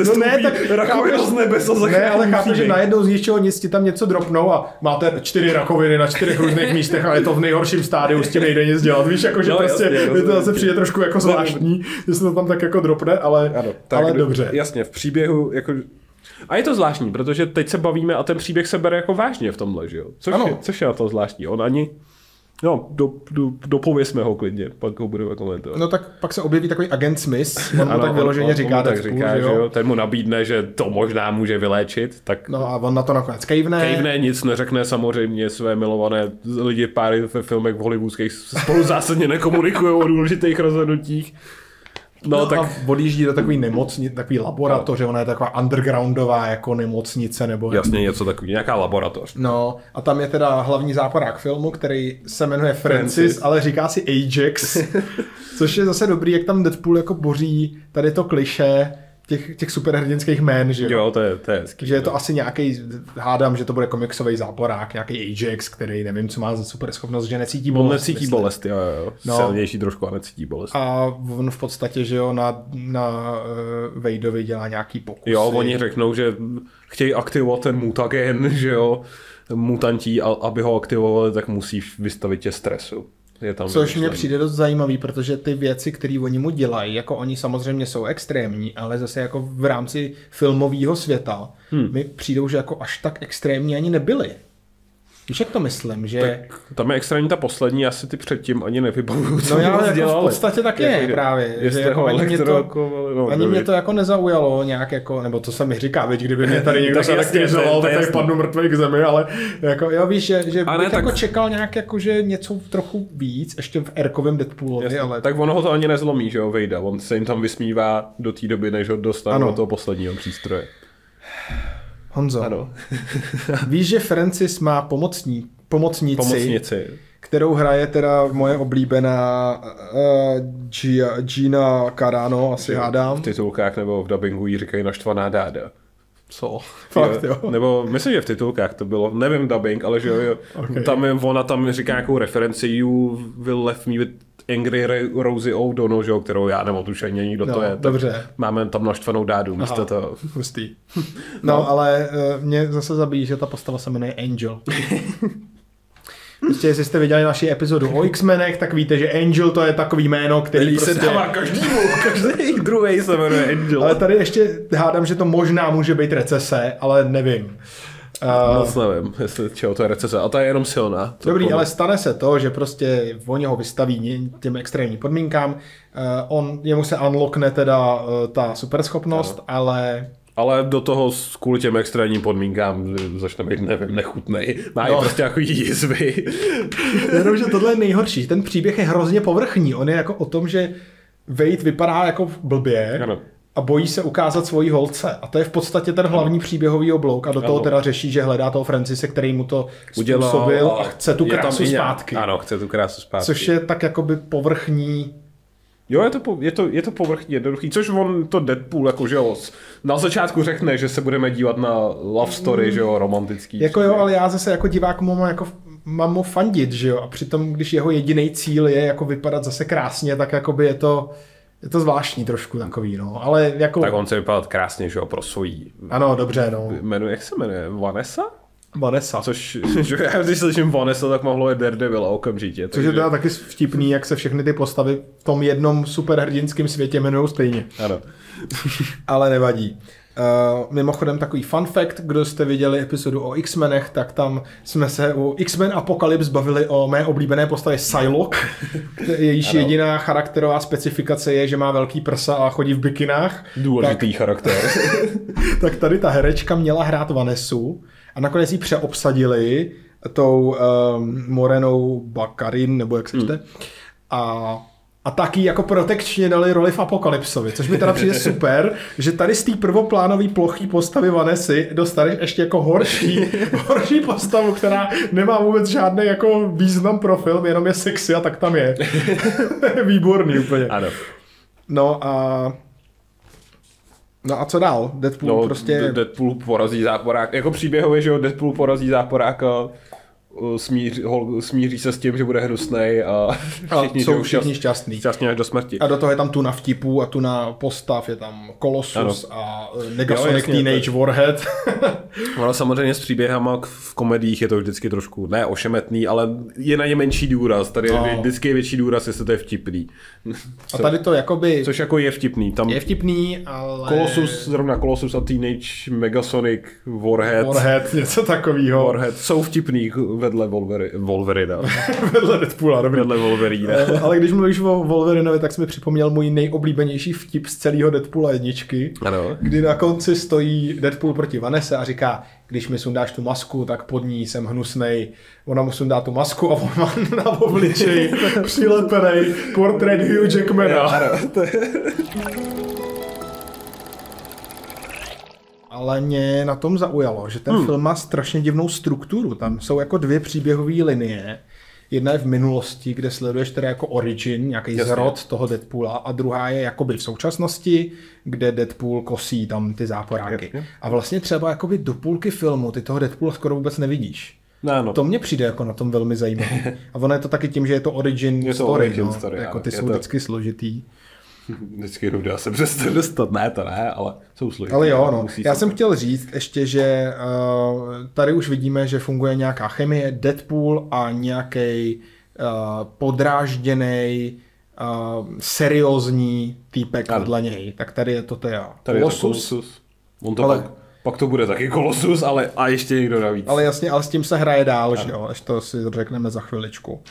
No ne, tak
rakovina z nebe, co
ne, ale chápu, že najednou z ničeho nic ti tam něco dropnou a máte 4 rakoviny na 4 různých místech a je to v nejhorším stádiu, s tím nejde nic dělat. Víš, jakože prostě mi to zase přijde trošku jako zvláštní, že se to tam tak jako dropne, ale dobře.
Jasně, v příběhu jako... A je to zvláštní, protože teď se bavíme a ten příběh se bere jako vážně v tomhle, že jo? Což je na to zvláštní. No, dopověsme ho klidně, pak ho budeme komentovat.
No tak pak se objeví takový agent Smith, on mu tak vyloženě říká,
tak říká, že jo? Ten mu nabídne, že to možná může vyléčit. Tak
no a on na to nakonec kejvne,
nic neřekne, samozřejmě své milované lidi páry ve filmech v hollywoodských spolu zásadně nekomunikují o důležitých rozhodnutích.
No tak... a odjíždí do takový nemocnice, takový laboratoře, ona je taková undergroundová jako nemocnice nebo...
Jasně, něco takový, nějaká laboratoř.
No a tam je teda hlavní záporák filmu, který se jmenuje Francis, ale říká si Ajax, což je zase dobrý, jak tam Deadpool jako boří tady to klišé těch superhrdinských jmén, že
jo? To je hezký.
Že je to asi nějaký, hádám, že to bude komiksový záporák, nějaký Ajax, který nevím, co má za super schopnost, že necítí bolest.
On necítí bolest, jo. No. Silnější trošku a necítí bolest.
A on v podstatě, že jo, na Wadeovi dělá nějaký pokusy.
Jo, oni řeknou, že chtějí aktivovat ten mutagen, že jo, mutantí, aby ho aktivovali, tak musí vystavit tě stresu.
Což mně přijde dost zajímavý, protože ty věci, které oni mu dělají, jako oni samozřejmě jsou extrémní, ale zase jako v rámci filmového světa mi přijdou, že jako až tak extrémní ani nebyly. Víš, jak to myslím, že...
Tak tam je extrémní ta poslední, asi ty předtím ani nevybavuju, co
jako v podstatě tak je právě. Že jako ani mě to jako nezaujalo nějak jako, nebo to se mi říká, veď kdyby mě tady někdo se taktizoval, tak tady padnu mrtvej k zemi, ale jako jo víš, že bych jako čekal nějak jako, že něco trochu víc, ještě v Erkovém Deadpoolovi, ale...
Tak ono ho to ani nezlomí, že jo, Vejda, on se jim tam vysmívá do té doby, než ho dostane do toho posledního přístroje.
Honzo, ano. Víš, že Francis má pomocnici, kterou hraje teda moje oblíbená Gina Carano, asi hádám.
V titulkách nebo v dabingu jí říkají naštvaná dáda.
Co? Fakt, jo?
Nebo myslím, že v titulkách to bylo, nevím dubbing, ale že jo, okay. Ona tam říká nějakou referenci You will left me with Angry Rosie O'Donnell, že, kterou já nemám tušení, kdo to je.
Dobře.
Máme tam naštvanou dádu místo toho.
Hustý. No, ale mě zase zabíjí, že ta postava se jmenuje Angel. Prostě, jestli jste viděli naši epizodu o X-menech, tak víte, že Angel to je takový jméno, který
prostě... se dává každému, každý druhý se jmenuje Angel.
Ale tady ještě hádám, že to možná může být recese, ale nevím.
Moc nevím, jestli čeho to je recese, a ta je jenom silná.
Dobrý, ale stane se to, že prostě oni ho vystaví těm extrémním podmínkám, jemu se unlockne teda ta superschopnost,
ale do toho kvůli těm extrémním podmínkám začne být, nevím, nechutnej. Má prostě jako jízvy.
Jenom, že tohle je nejhorší. Ten příběh je hrozně povrchní. On je jako o tom, že Wade vypadá jako blbě a bojí se ukázat svojí holce. A to je v podstatě ten hlavní příběhový oblouk. A do toho teda řeší, že hledá toho Francise, který mu to způsobil a chce tu krásu zpátky.
Ano, chce tu krásu zpátky.
Což je tak jakoby povrchní.
Jo, je to povrchní jednoduchý, což on to Deadpool, jako že jo, na začátku řekne, že se budeme dívat na love story, že jo, romantický.
Jako jo, ale já zase jako divák mám mu fandit, že jo, a přitom, když jeho jediný cíl je jako vypadat zase krásně, tak jakoby je to zvláštní trošku takový, no, ale jako...
Tak on se vypadat krásně, že jo, pro svojí...
Ano, dobře, no.
Jak se jmenuje? Vanessa?
Vanessa.
Což, že já když slyším Vanessa, tak mohlo je Daredevil okamžitě.
Což je teda taky vtipný, jak se všechny ty postavy v tom jednom superhrdinském světě jmenujou stejně.
Ano.
Ale nevadí. Mimochodem takový fun fact, kdo jste viděli epizodu o X-menech, tak tam jsme se u X-Men Apocalypse bavili o mé oblíbené postavě Psylocke, jejíž jediná charakterová specifikace je, že má velký prsa a chodí v bikinách.
Důležitý charakter.
Tak tady ta herečka měla hrát Vanessu a nakonec ji přeobsadili tou Morenou Baccarin, nebo jak se čte. A taky jako protekčně dali roli v Apokalypsovi, což mi teda přijde super, že tady z té prvoplánové plochý postavy Vanessy dostaneš ještě jako horší postavu, která nemá vůbec žádný jako význam pro film, jenom je sexy a tak tam je. Výborný úplně.
Ano.
No a co dál? Deadpool prostě...
Deadpool porazí záporák. Jako příběhově, že jo, Deadpool porazí záporáka, smíří se s tím, že bude hnusnej a
všichni šťastný.
Šťastný až do smrti.
A do toho je tam tuna vtipů a tuna postav, je tam Colossus a Negasonic Teenage Warhead.
Ale samozřejmě s příběhama v komediích je to vždycky trošku, ne ošemetný, ale je na ně menší důraz. Tady je vždycky větší důraz, jestli to je vtipný.
A tady to jakoby...
Což jako je vtipný. Tam
je vtipný, ale...
Colossus a Teenage Megasonic Warhead.
Něco takového.
Warhead jsou vtipný. vedle Wolverina.
Vedle Deadpoola, dobrý.
Vedle Wolverina.
Ale když mluvíš o Wolverinovi, tak jsi mi připomněl můj nejoblíbenější vtip z celého Deadpoola 1,
ano.
Kdy na konci stojí Deadpool proti Vanesse a říká, když mi sundáš tu masku, tak pod ní jsem hnusnej. Ona mu sundá tu masku a on má na obličeji přilepenej portrét Hugh Jackmana. Ale mě na tom zaujalo, že ten film má strašně divnou strukturu. Tam jsou jako 2 příběhové linie. Jedna je v minulosti, kde sleduješ teda jako origin, nějaký zrod toho Deadpoola, a druhá je jakoby v současnosti, kde Deadpool kosí tam ty záporáky. Jasně. A vlastně třeba jakoby do půlky filmu ty toho Deadpoola skoro vůbec nevidíš.
No.
To mně přijde jako na tom velmi zajímavé. A ono je to taky tím, že je to origin story. Jako ty jsou vždycky složitý.
Vždycky dá se přesto dostat, ne, to ne, ale jsou složitý.
Ale jo, no. Já jsem chtěl říct ještě, že tady už vidíme, že funguje nějaká chemie, Deadpool a nějaký podrážděnej, seriózní týpek vedle něj. Tak tady je to teda Colossus.
On to pak to bude taky Colossus, ale a ještě někdo navíc.
Ale jasně, ale s tím se hraje dál, že jo, až to si řekneme za chviličku.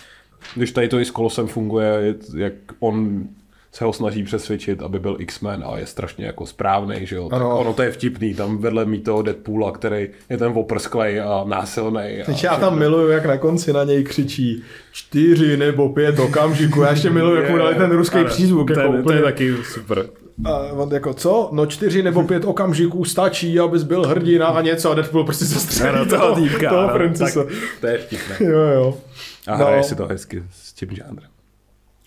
Když tady to i s Colosem funguje, jak on se ho snaží přesvědčit, aby byl X-Men a je strašně jako správnej, že jo. Tak ono to je vtipný, tam vedle mít toho Deadpoola, který je ten oprsklej a násilnej.
Teď já tam miluju, jak na konci na něj křičí 4 nebo 5 okamžiků. Já ještě miluju, jak mu dali ten ruský přízvuk.
To je taky super.
A on jako co? No 4 nebo 5 okamžiků stačí, abys byl hrdina a něco, a Deadpool prostě zastřelí toho Francise.
To je vtipné.
Jo.
A hraje si to hezky s tím žánrem.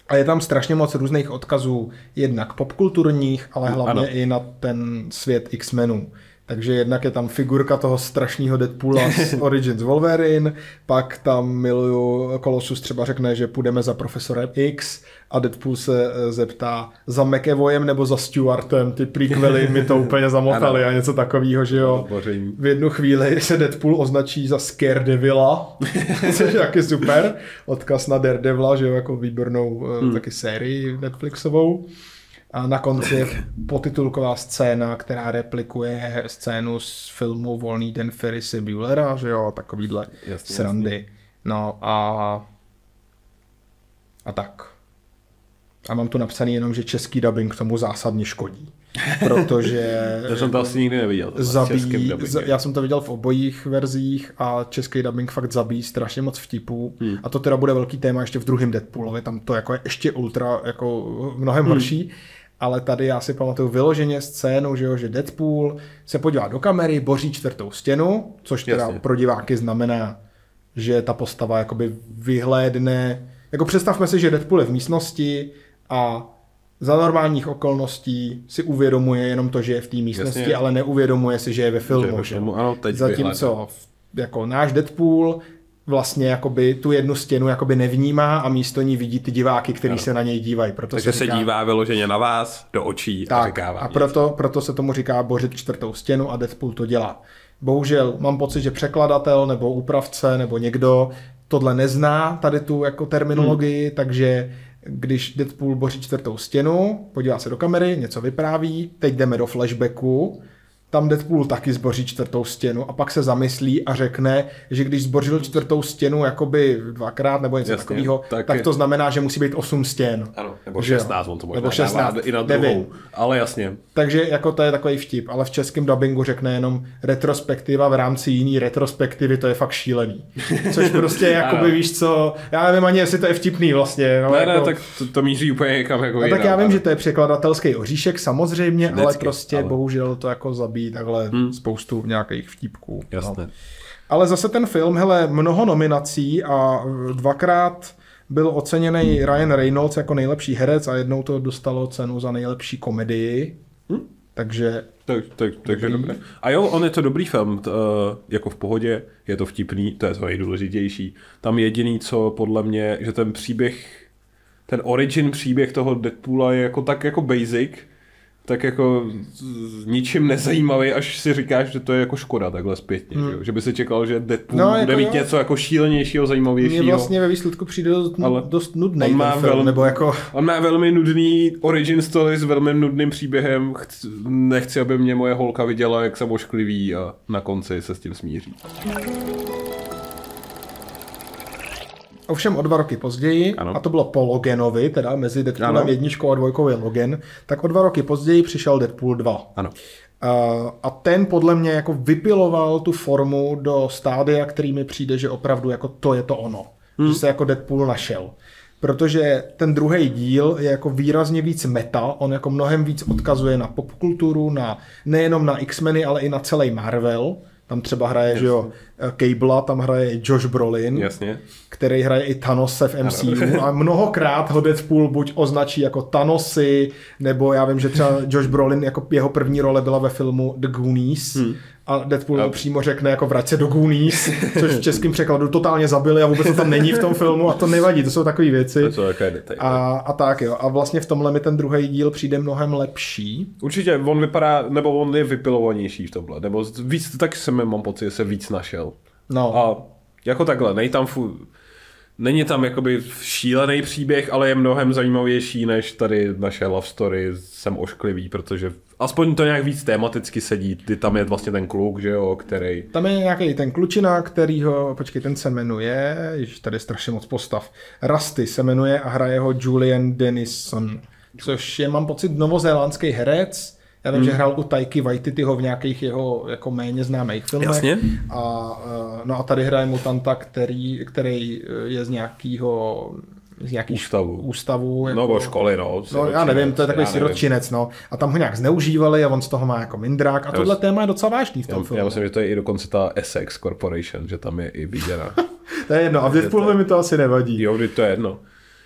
A je tam strašně moc různých odkazů, jednak popkulturních, ale hlavně i na ten svět X-menů. Takže jednak je tam figurka toho strašného Deadpoola z Origins Wolverine, pak tam miluju, Colossus třeba řekne, že půjdeme za profesorem X a Deadpool se zeptá za McAvoyem nebo za Stewartem, ty prequely mi to úplně zamotali a něco takového, že jo. V jednu chvíli se Deadpool označí za Scaredevila, což je taky super, odkaz na Daredevila, že jo, jako výbornou taky sérii Netflixovou. A na konci je potitulková scéna, která replikuje scénu z filmu Volný den Ferrise Buellera, že jo, takovýhle srandy. No a tak. A mám tu napsaný jenom, že český dubbing k tomu zásadně škodí. Protože
to jsem to asi nikdy neviděl.
Já jsem to viděl v obojích verzích a český dubbing fakt zabíjí strašně moc vtipů. A to teda bude velký téma ještě v druhém Deadpoolovi, tam to jako je ještě ultra jako mnohem horší. Ale tady já si pamatuju vyloženě scénu, že Deadpool se podívá do kamery, boří 4. stěnu, což teda pro diváky znamená, že ta postava jakoby vyhlédne. Jako představme si, že Deadpool je v místnosti a za normálních okolností si uvědomuje jenom to, že je v té místnosti, ale neuvědomuje si, že je ve filmu.
Ano,
zatímco jako náš Deadpool vlastně jakoby tu jednu stěnu jakoby nevnímá a místo ní vidí ty diváky, kteří se na něj dívají.
Takže se dívá vyloženě na vás, do očí a říká vám.
A proto se tomu říká bořit 4. stěnu a Deadpool to dělá. Bohužel mám pocit, že překladatel nebo úpravce nebo někdo tohle nezná, tady tu jako terminologii, takže když Deadpool boří 4. stěnu, podívá se do kamery, něco vypráví, teď jdeme do flashbacku, tam Deadpool taky zboří 4. stěnu a pak se zamyslí a řekne, že když zbořil 4. stěnu jakoby 2krát nebo něco takového, tak to znamená, že musí být 8 stěn.
Ano, nebo 16, on to možná
nebo 16,
i na druhou, ale jasně.
Takže jako to je takový vtip, ale v českém dubbingu řekne jenom retrospektiva v rámci jiný retrospektivy, to je fakt šílený. Což prostě jakoby víš co, já nevím ani, jestli to je vtipný vlastně. No,
ne, tak to míří úplně někam jako
tak já vím, že to je překladatelský oříšek samozřejmě, vždycky, ale prostě bohužel to jako zabíjí takhle spoustu nějakých vtípků.
Jasné.
No. Ale zase ten film, hele, mnoho nominací a 2krát byl oceněný Ryan Reynolds jako nejlepší herec a jednou to dostalo cenu za nejlepší komedii. Takže
dobré. A jo, on je to dobrý film, jako v pohodě, je to vtipný, to je to nejdůležitější. Tam jediný, co podle mě, že ten příběh, ten origin příběh toho Deadpoola je jako tak jako basic, tak jako ničím nezajímavý, až si říkáš, že to je jako škoda takhle zpětně, že by si čekal, že Deadpool bude mít něco jako šílenějšího, zajímavějšího.
Mně vlastně ve výsledku přijde dost nudný ten film, nebo jako...
On má velmi nudný origin story s velmi nudným příběhem, nechci, aby mě moje holka viděla, jak jsem ošklivý a na konci se s tím smíří.
ovšem o 2 roky později, a to bylo po Loganovi, teda mezi Deadpoolem 1 a 2 je Logan, tak o 2 roky později přišel Deadpool 2.
Ano.
A ten podle mě jako vypiloval tu formu do stádia, který mi přijde, že opravdu jako to je to ono. Že se jako Deadpool našel. Protože ten druhý díl je jako výrazně víc meta, on jako mnohem víc odkazuje na popkulturu, nejenom na X-meny, ale i na celý Marvel. Tam třeba hraje, že jo, Cable'a, tam hraje Josh Brolin, který hraje i Thanose v MCU a mnohokrát ho Deadpool buď označí jako Thanosy, nebo já vím, že třeba Josh Brolin jako jeho první role byla ve filmu The Goonies a Deadpool přímo řekne jako vrať se do Goonies, což v českém překladu totálně zabili a vůbec to tam není v tom filmu a to nevadí, to jsou takové věci. A tak jo, a vlastně v tomhle mi ten druhý díl přijde mnohem lepší.
Určitě, on vypadá, nebo on je vypilovanější v tomhle, nebo víc, tak mám pocit, že se víc našel.
No.
A jako takhle, není tam jakoby šílený příběh, ale je mnohem zajímavější než tady naše love story. Jsem ošklivý, protože aspoň to nějak víc tematicky sedí. Tam je vlastně ten kluk, že jo, který...
Tam je nějaký ten klučina, kterýho, ten se jmenuje, ježiš, tady je strašně moc postav. Rusty se jmenuje a hraje ho Julian Dennison, což je, mám pocit, novozélandský herec. Já vím, že hrál u Taiki Waititiho v nějakých jeho jako méně známých filmech.
Jasně.
A tady hraje mutanta, který je z nějakého ústavu jako,
nebo školy, no.
Já nevím, to je takový sirotčinec, no. A tam ho nějak zneužívali a on z toho má jako mindrák. A tohle téma je docela vážný v tom filmu.
Já myslím, že to je i dokonce ta Essex Corporation, že tam je i viděna.
To je jedno, a v Deadpoolovi mi to asi nevadí.
Jo, to je jedno.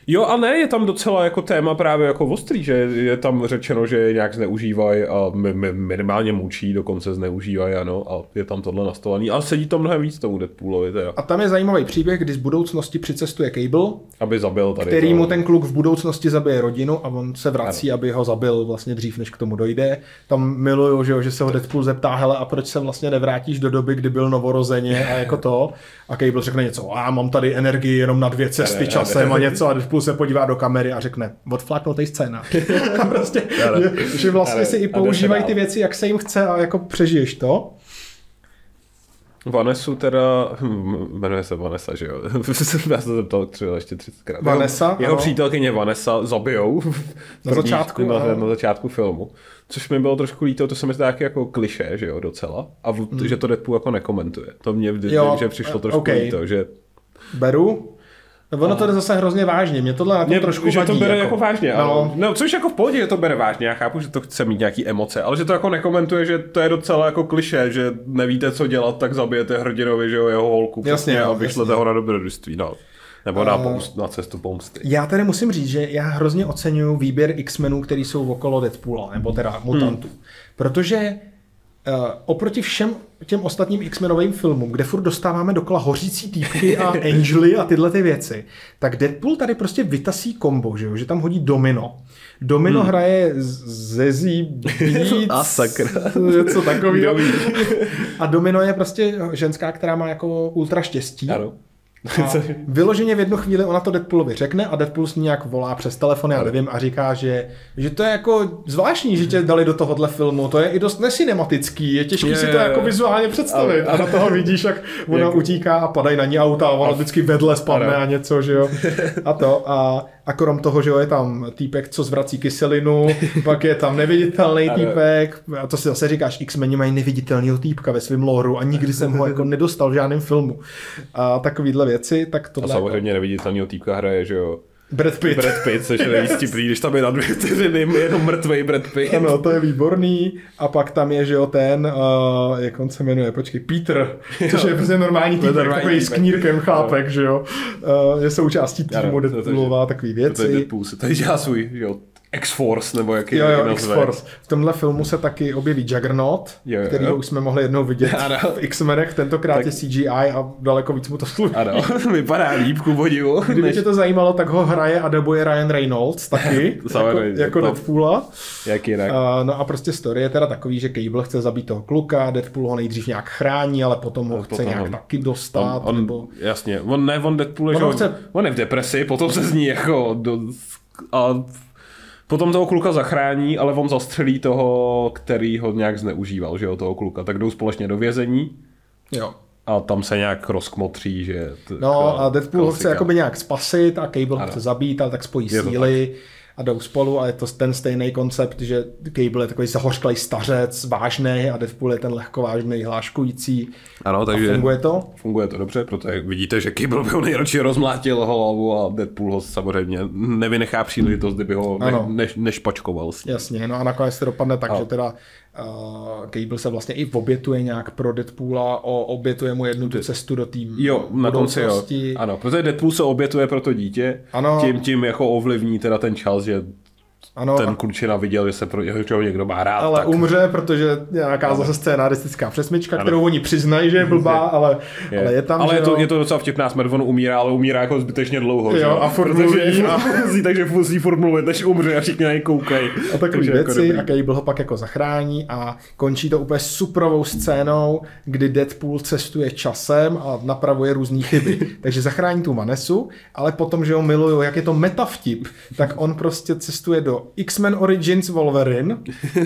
Jo a ne, je tam docela jako téma právě jako ostrý, že je tam řečeno, že je nějak zneužívají a minimálně mučí, dokonce zneužívají, ano, a je tam tohle nastolaný. A sedí to mnohem víc tomu Deadpoolovi teda.
A tam je zajímavý příběh, kdy z budoucnosti přicestuje Cable,
aby zabil tady
který mu ten kluk v budoucnosti zabije rodinu a on se vrací, aby ho zabil vlastně dřív, než k tomu dojde. Tam miluju, že se ho Deadpool zeptá, hele, a proč se vlastně nevrátíš do doby, kdy byl novorozeně a jako to. A Cable řekne něco, mám tady energii jenom na 2 cesty časem a něco a Deadpool se podívá do kamery a řekne, odfláknutý scéna. Prostě, že vlastně si i používají ty věci, jak se jim chce a jako přežiješ to.
Vanessu teda, jmenuje se Vanessa, že jo? Já se zeptal třeba ještě 30krát.
Vanessa?
Jeho přítelkyně Vanessa zabijou na začátku filmu. Což mi bylo trošku líto, to se mi zdá jako klišé, že jo, docela. A že to Deadpool jako nekomentuje. To mě že přišlo trošku líto, že...
Beru. Ono to jde zase hrozně vážně, mě tohle na tom trošku
že
vadí.
To bere jako vážně, no, což jako v pohodě, že to bere vážně, já chápu, že to chce mít nějaký emoce, ale že to jako nekomentuje, že to je docela jako klišé, že nevíte, co dělat, tak zabijete hrdinovi, že jo, jeho holku.
Jasně,
a vyšlete ho na dobrodružství, no. Nebo na cestu pomsty.
Já tady musím říct, že já hrozně oceňuju výběr X-menů, který jsou okolo Deadpoola, nebo teda mutantů. Protože oproti všem těm ostatním X-menovým filmům, kde furt dostáváme dokola hořící týpky a angely a tyhle ty věci, tak Deadpool tady prostě vytasí kombo, že tam hodí Domino. Domino hraje Zazie Beetz,
a sakra.
Něco takového. A Domino je prostě ženská, která má jako ultra štěstí.
Ano.
A vyloženě v jednu chvíli ona to Deadpoolovi řekne a Deadpool s ní nějak volá přes telefon, já nevím, a říká, že to je jako zvláštní, že tě dali do tohohle filmu, to je i dost nesinematický, je těžký si to jako vizuálně představit a na toho vidíš, jak ona utíká a padají na ní auta a ona vždycky vedle spadne a něco, že jo. A krom toho, že jo, je tam týpek, co zvrací kyselinu, pak je tam neviditelný týpek, a to si zase říkáš, X-meni mají neviditelného týpka ve svém lóru a nikdy jsem ho jako nedostal v žádném filmu. A takovýhle věci, tak tohle...
A samozřejmě neviditelného týpka hraje, že jo.
Brad Pitt,
což je nejistipný, když tam je na 2 vteřiny jenom mrtvej Brad Pitt.
Ano, to je výborný. A pak tam je, že jo, ten, jak on se jmenuje, Peter, což je prostě normální týpek, takový s knírkem chápek, že jo. Je součástí týmu Deadpoolova, takový věci.
To je Deadpool, se tady dělá svůj, že jo, X-Force, nebo jaký
X-Force. V tomhle filmu se taky objeví Juggernaut, kterýho už jsme mohli jednou vidět v X-menech, tentokrát je CGI a daleko víc mu to slouží.
Ano, vypadá líp ku podivu.
Kdyby tě to zajímalo, tak ho hraje a dabuje Ryan Reynolds taky, jako Deadpoola.
Jak jinak.
No a prostě story je teda takový, že Cable chce zabít toho kluka, Deadpool ho nejdřív nějak chrání, ale potom ho chce nějak taky dostat.
Jasně, on Deadpool on je v depresi, potom se z ní jako potom toho kluka zachrání, ale on zastřelí toho, který ho nějak zneužíval, že jo, toho kluka. Tak jdou společně do vězení.
Jo.
A tam se nějak rozkmotří, že...
No a Deadpool ho chce jakoby nějak spasit a Cable ho chce zabít, ale tak spojí síly a jdou spolu a je to ten stejný koncept, že Cable je takový zahořklej stařec, vážnej a Deadpool je ten lehkovážnej, hláškující.
Ano, takže
funguje to?
Funguje to dobře, protože vidíte, že Cable by ho nejradši rozmlátil hlavu a Deadpool ho samozřejmě nevynechá příležitost, kdyby ho nešpačkoval.
Jasně, no a nakonec to dopadne tak, že teda Cable se vlastně i obětuje nějak pro Deadpoola, obětuje mu jednu tu cestu do tým
na konci, jo. Ano, protože Deadpool se obětuje pro to dítě, tím jako ovlivní teda ten čas, že ten klučina viděl, že se pro něho někdo má rád.
Ale tak umře, protože nějaká zase scénaristická přesmička, kterou oni přiznají, že je blbá, ale je tam.
Ale je to docela vtipná smrt, on umírá, ale umírá jako zbytečně dlouho.
Jo, a furt mluví.
Takže musí furt mluvit, než umře a všichni na něj koukají.
A takový věci a Cable ho pak jako zachrání a končí to úplně superovou scénou, kdy Deadpool cestuje časem a napravuje různý chyby. Takže zachrání tu Vanessu, ale potom, že ho miluju, jak je to metavtip, tak on prostě cestuje do X-Men Origins Wolverine,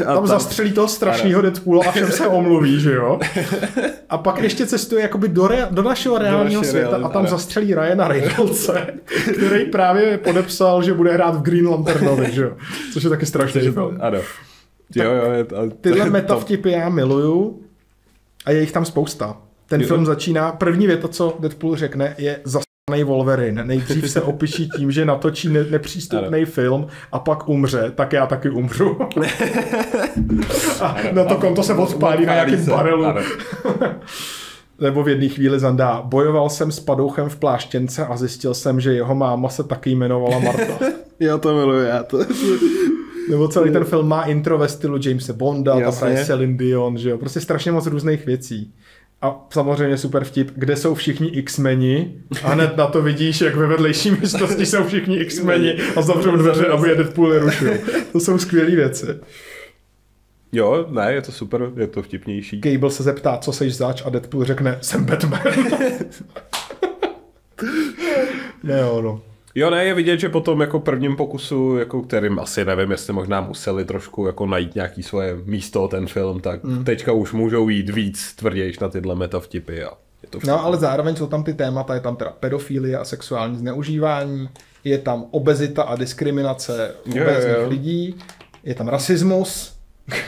tam zastřelí toho strašného Deadpoola a všem se omluví, že jo? A pak ještě cestuje jakoby do našeho reálního světa a tam zastřelí Ryana Reynoldse, který právě podepsal, že bude hrát v Green Lanternovi, že jo? Což je taky strašný film.
Ano.
Tyhle metavtipy já miluju a je jich tam spousta. Ten film začíná, první věta, co Deadpool řekne, je Wolverine. Nejdřív se opiší tím, že natočí nepřístupný film a pak umře, tak já taky umřu. A na to konto se odpálí na nějakým barelu. Nebo v jedné chvíli zandá. Bojoval jsem s padouchem v pláštěnce a zjistil jsem, že jeho máma se taky jmenovala Marta.
Já to miluji,
Nebo celý ten film má intro ve stylu Jamese Bonda, tam hraje Celine Dion, že jo. Prostě strašně moc různých věcí. A samozřejmě super vtip, kde jsou všichni X-meni a hned na to vidíš, jak ve vedlejší místnosti jsou všichni X-meni a zavřou dveře, aby je Deadpool nerušil. To jsou skvělé věci.
Jo, ne, je to super, je to vtipnější.
Cable se zeptá, co seš zač a Deadpool řekne, jsem Batman.
Jo, ne, je vidět, že potom jako prvním pokusu, jako kterým asi nevím, jestli možná museli trošku jako najít nějaký svoje místo ten film, tak teďka už můžou jít víc tvrdějš na tyhle metavtipy. A je to
no, ale zároveň jsou tam ty témata, je tam teda pedofilie a sexuální zneužívání, je tam obezita a diskriminace obézních lidí, je tam rasismus,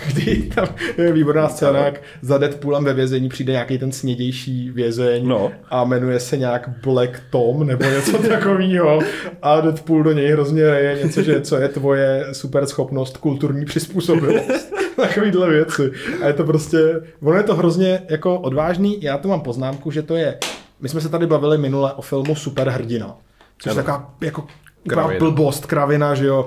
kdy tam je výborná scéna, jak za Deadpoolem ve vězení přijde nějaký ten snědější vězeň a jmenuje se nějak Black Tom nebo něco takového a Deadpool do něj hrozně reje něco, že co je tvoje super schopnost kulturní přizpůsobivost. Takovýhle věci. A je to prostě, ono je to hrozně jako odvážný, já tu mám poznámku, že to je, my jsme se tady bavili minule o filmu Superhrdina, což je taková jako blbost, kravina, že jo,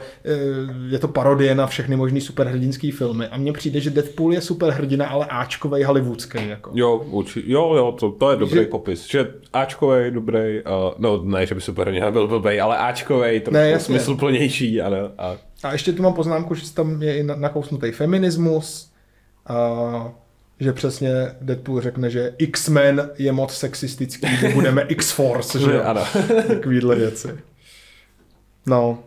je to parodie na všechny možný superhrdinský filmy a mně přijde, že Deadpool je superhrdina, ale áčkovej hollywoodský, jako.
Jo, to je dobrý popis, že áčkovej, dobrý, no ne, že by superhrdina byl blbej, ale áčkovej, trošku smysluplnější, ano.
A ještě tu mám poznámku, že tam je i nakousnutý feminismus, že přesně Deadpool řekne, že X-Men je moc sexistický, že budeme X-Force, že jo, takovýhle věci. No.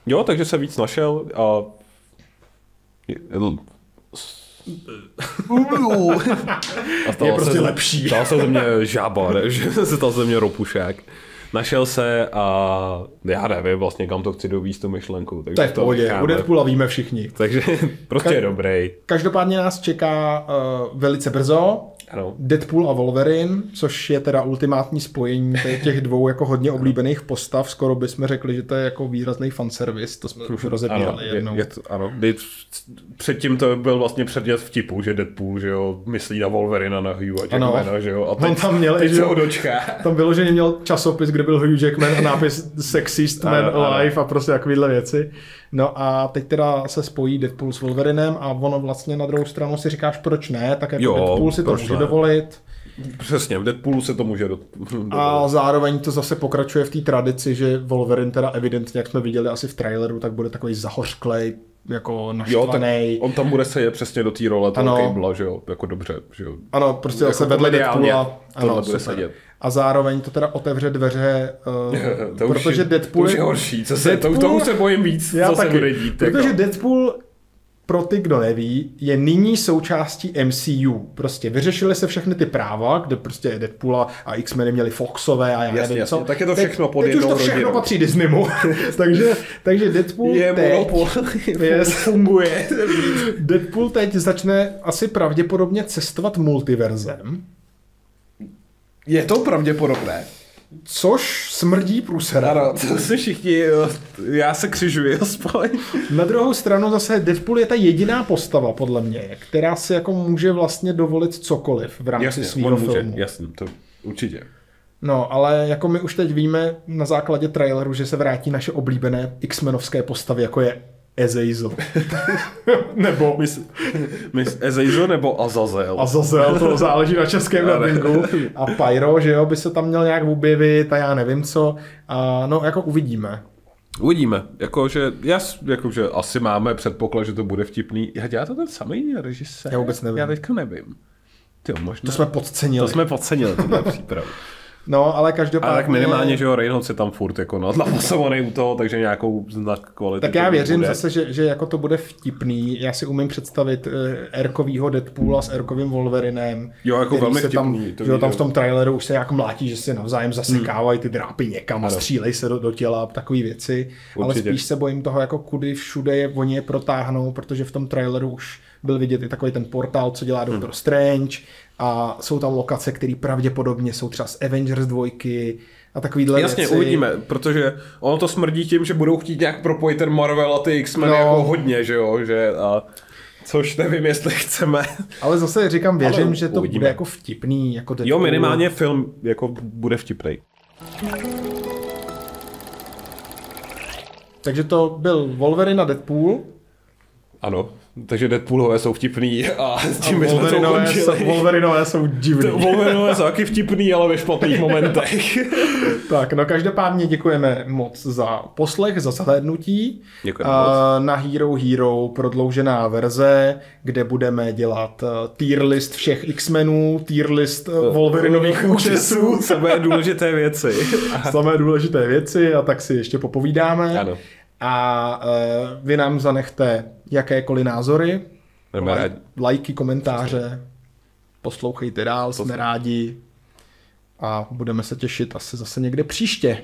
Jo, takže se víc našel a...
je prostě lepší.
Stal se ze mě žába, ne? Že se stal ze mě ropušák. Našel se a já nevím vlastně, kam to chci dovízt tu myšlenku.
Takže to je v pohodě, u Deadpoola víme všichni.
Takže prostě je dobrý.
Každopádně nás čeká velice brzo Deadpool a Wolverine, což je teda ultimátní spojení těch dvou jako hodně oblíbených postav. Skoro bychom řekli, že to je jako výrazný fanservice, to jsme už rozebírali jednou.
Předtím to byl vlastně předmět vtipu, že Deadpool, že jo, myslí na Wolverina, na Hugh Jackmana, že jo. A teď,
tam měl,
teď se ho dočká.
Tam vyloženě měl časopis, kde byl Hugh Jackman a nápis Sexist Man Alive a prostě takovýhle věci. No a teď teda se spojí Deadpool s Wolverinem a ono vlastně na druhou stranu si říkáš, proč ne, tak jako Deadpool si to může dovolit.
Přesně, v Deadpoolu se to může dovolit.
A zároveň to zase pokračuje v té tradici, že Wolverine teda evidentně, jak jsme viděli asi v traileru, tak bude takový zahořklej, jako naštvanej.
On tam bude sedět přesně do té role toho Cable, že jo, jako dobře, že jo.
Ano, prostě zase vedle Deadpoola.
Ano, bude sedět.
A zároveň to teda otevře dveře, protože Deadpool...
To už je horší, to už se bojím víc, co se bude dít.
Protože Deadpool pro ty, kdo neví, je nyní součástí MCU. Prostě vyřešily se všechny ty práva, kde prostě Deadpoola a X-meny měli Foxové a já nevím co.
Tak je to všechno pod jednou
rodinou. Teď už to všechno patří Disneymu. takže Deadpool
je
teď funguje. Deadpool teď začne asi pravděpodobně cestovat multiverzem.
Je to pravděpodobné.
Což smrdí průserem.
Ano, to si všichni, já se křižuji aspoň.
Na druhou stranu zase Deadpool je ta jediná postava, podle mě, která si jako může vlastně dovolit cokoliv v rámci svého filmu.
Jasně, to určitě.
No, ale jako my už teď víme na základě traileru, že se vrátí naše oblíbené X-menovské postavy, jako je Azazel. Nebo
Miss Azazel nebo Azazel?
Azazel, to záleží na českém dubbingu. A Pyro, že jo, by se tam měl nějak objevit a já nevím co. A no, jako uvidíme.
Uvidíme. Jakože asi máme předpoklad, že to bude vtipný. Dělá to ten samý režisér?
Já vůbec nevím.
Já teďka nevím.
To jsme podcenili.
Tohle přípravu.
No, ale každopádně...
Ale tak minimálně, že jo, Reynolds je tam furt jako nadlasovaný u toho, takže nějakou znak kvality.
Tak já věřím bude. Zase, že jako to bude vtipný. Já si umím představit Erkovýho Deadpoola s Erkovým Wolverinem.
Jo, jako velmi vtipný.
Tam v tom traileru už se jako mlátí, že se navzájem zasekávají ty drápy někam a střílej se do těla, takové věci. Určitě. Ale spíš se bojím toho, jako kudy všude oni je protáhnou, protože v tom traileru už byl vidět i takový ten portál, co dělá Doctor Strange. A jsou tam lokace, které pravděpodobně jsou třeba z Avengers 2 a takovýhle
Jasně,
věci.
uvidíme, protože ono to smrdí tím, že budou chtít nějak propojit ten Marvel a ty X-Men jako hodně, že jo, což nevím, jestli chceme.
Ale zase říkám, věřím, že to bude jako vtipný. Jako
jo, minimálně film jako bude vtipnej.
Takže to byl Wolverine a Deadpool.
Ano, takže Deadpoolové jsou vtipný a s tím bychom to ukončili.
Wolverinové jsou divný.
Wolverinové jsou taky vtipný, ale ve špatných momentech.
Tak, no každopádně děkujeme moc za poslech, za zhlédnutí.
Děkujeme moc.
Na Hero prodloužená verze, kde budeme dělat tier list všech X-menů, tier list Wolverinových účesů.
Samé důležité
věci a tak si ještě popovídáme.
Ano.
A vy nám zanechte jakékoliv názory, lajky, komentáře, poslouchejte dál, jsme rádi a budeme se těšit asi zase někde příště.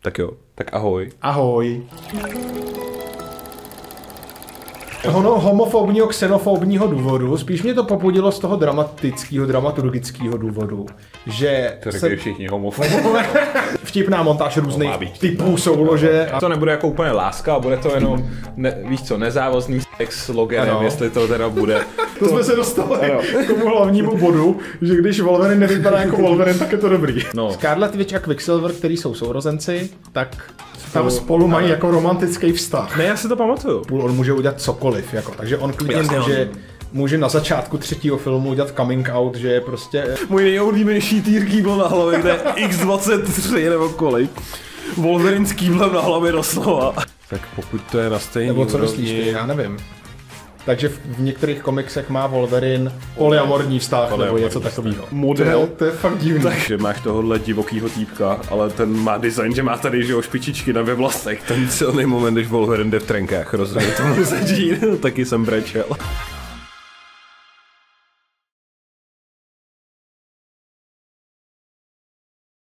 Tak jo, tak ahoj.
Ahoj. Homofobního, xenofobního důvodu, spíš mě to popudilo z toho dramaturgického důvodu, že
se... všichni homofobové.
Vtipná montáž různých typů soulože.
To nebude jako úplně láska, bude to jenom, nezávazný sex s logenem, jestli to teda bude.
To jsme se dostali k tomu hlavnímu bodu, že když Wolverine nevypadá jako Wolverine, tak je to dobrý.
No.
Scarlet Witch a Quicksilver, který jsou sourozenci, tak tam spolu mají jako romantický vztah.
Ne, já si to pamatuju.
On může udělat cokoliv, jako, takže on klidně může na začátku 3. filmu udělat coming out, že je prostě...
Můj nejoblíbenější týr kýbl na hlavě, kde X23 nebo kolik. Wolverine s kýblem na hlavě doslova. Tak pokud to je na stejný
nebo co myslíš ty, já nevím. Takže v některých komiksech má Wolverine polyamorní vztah nebo něco takového.
Model.
To je fakt divný.
Takže máš tohohle divokýho týpka, ale ten má design, že má tady že špičičky na weblasech. Ten silný moment, když Wolverine jde v trenkách, rozhodně tomu sedí, taky jsem brečel.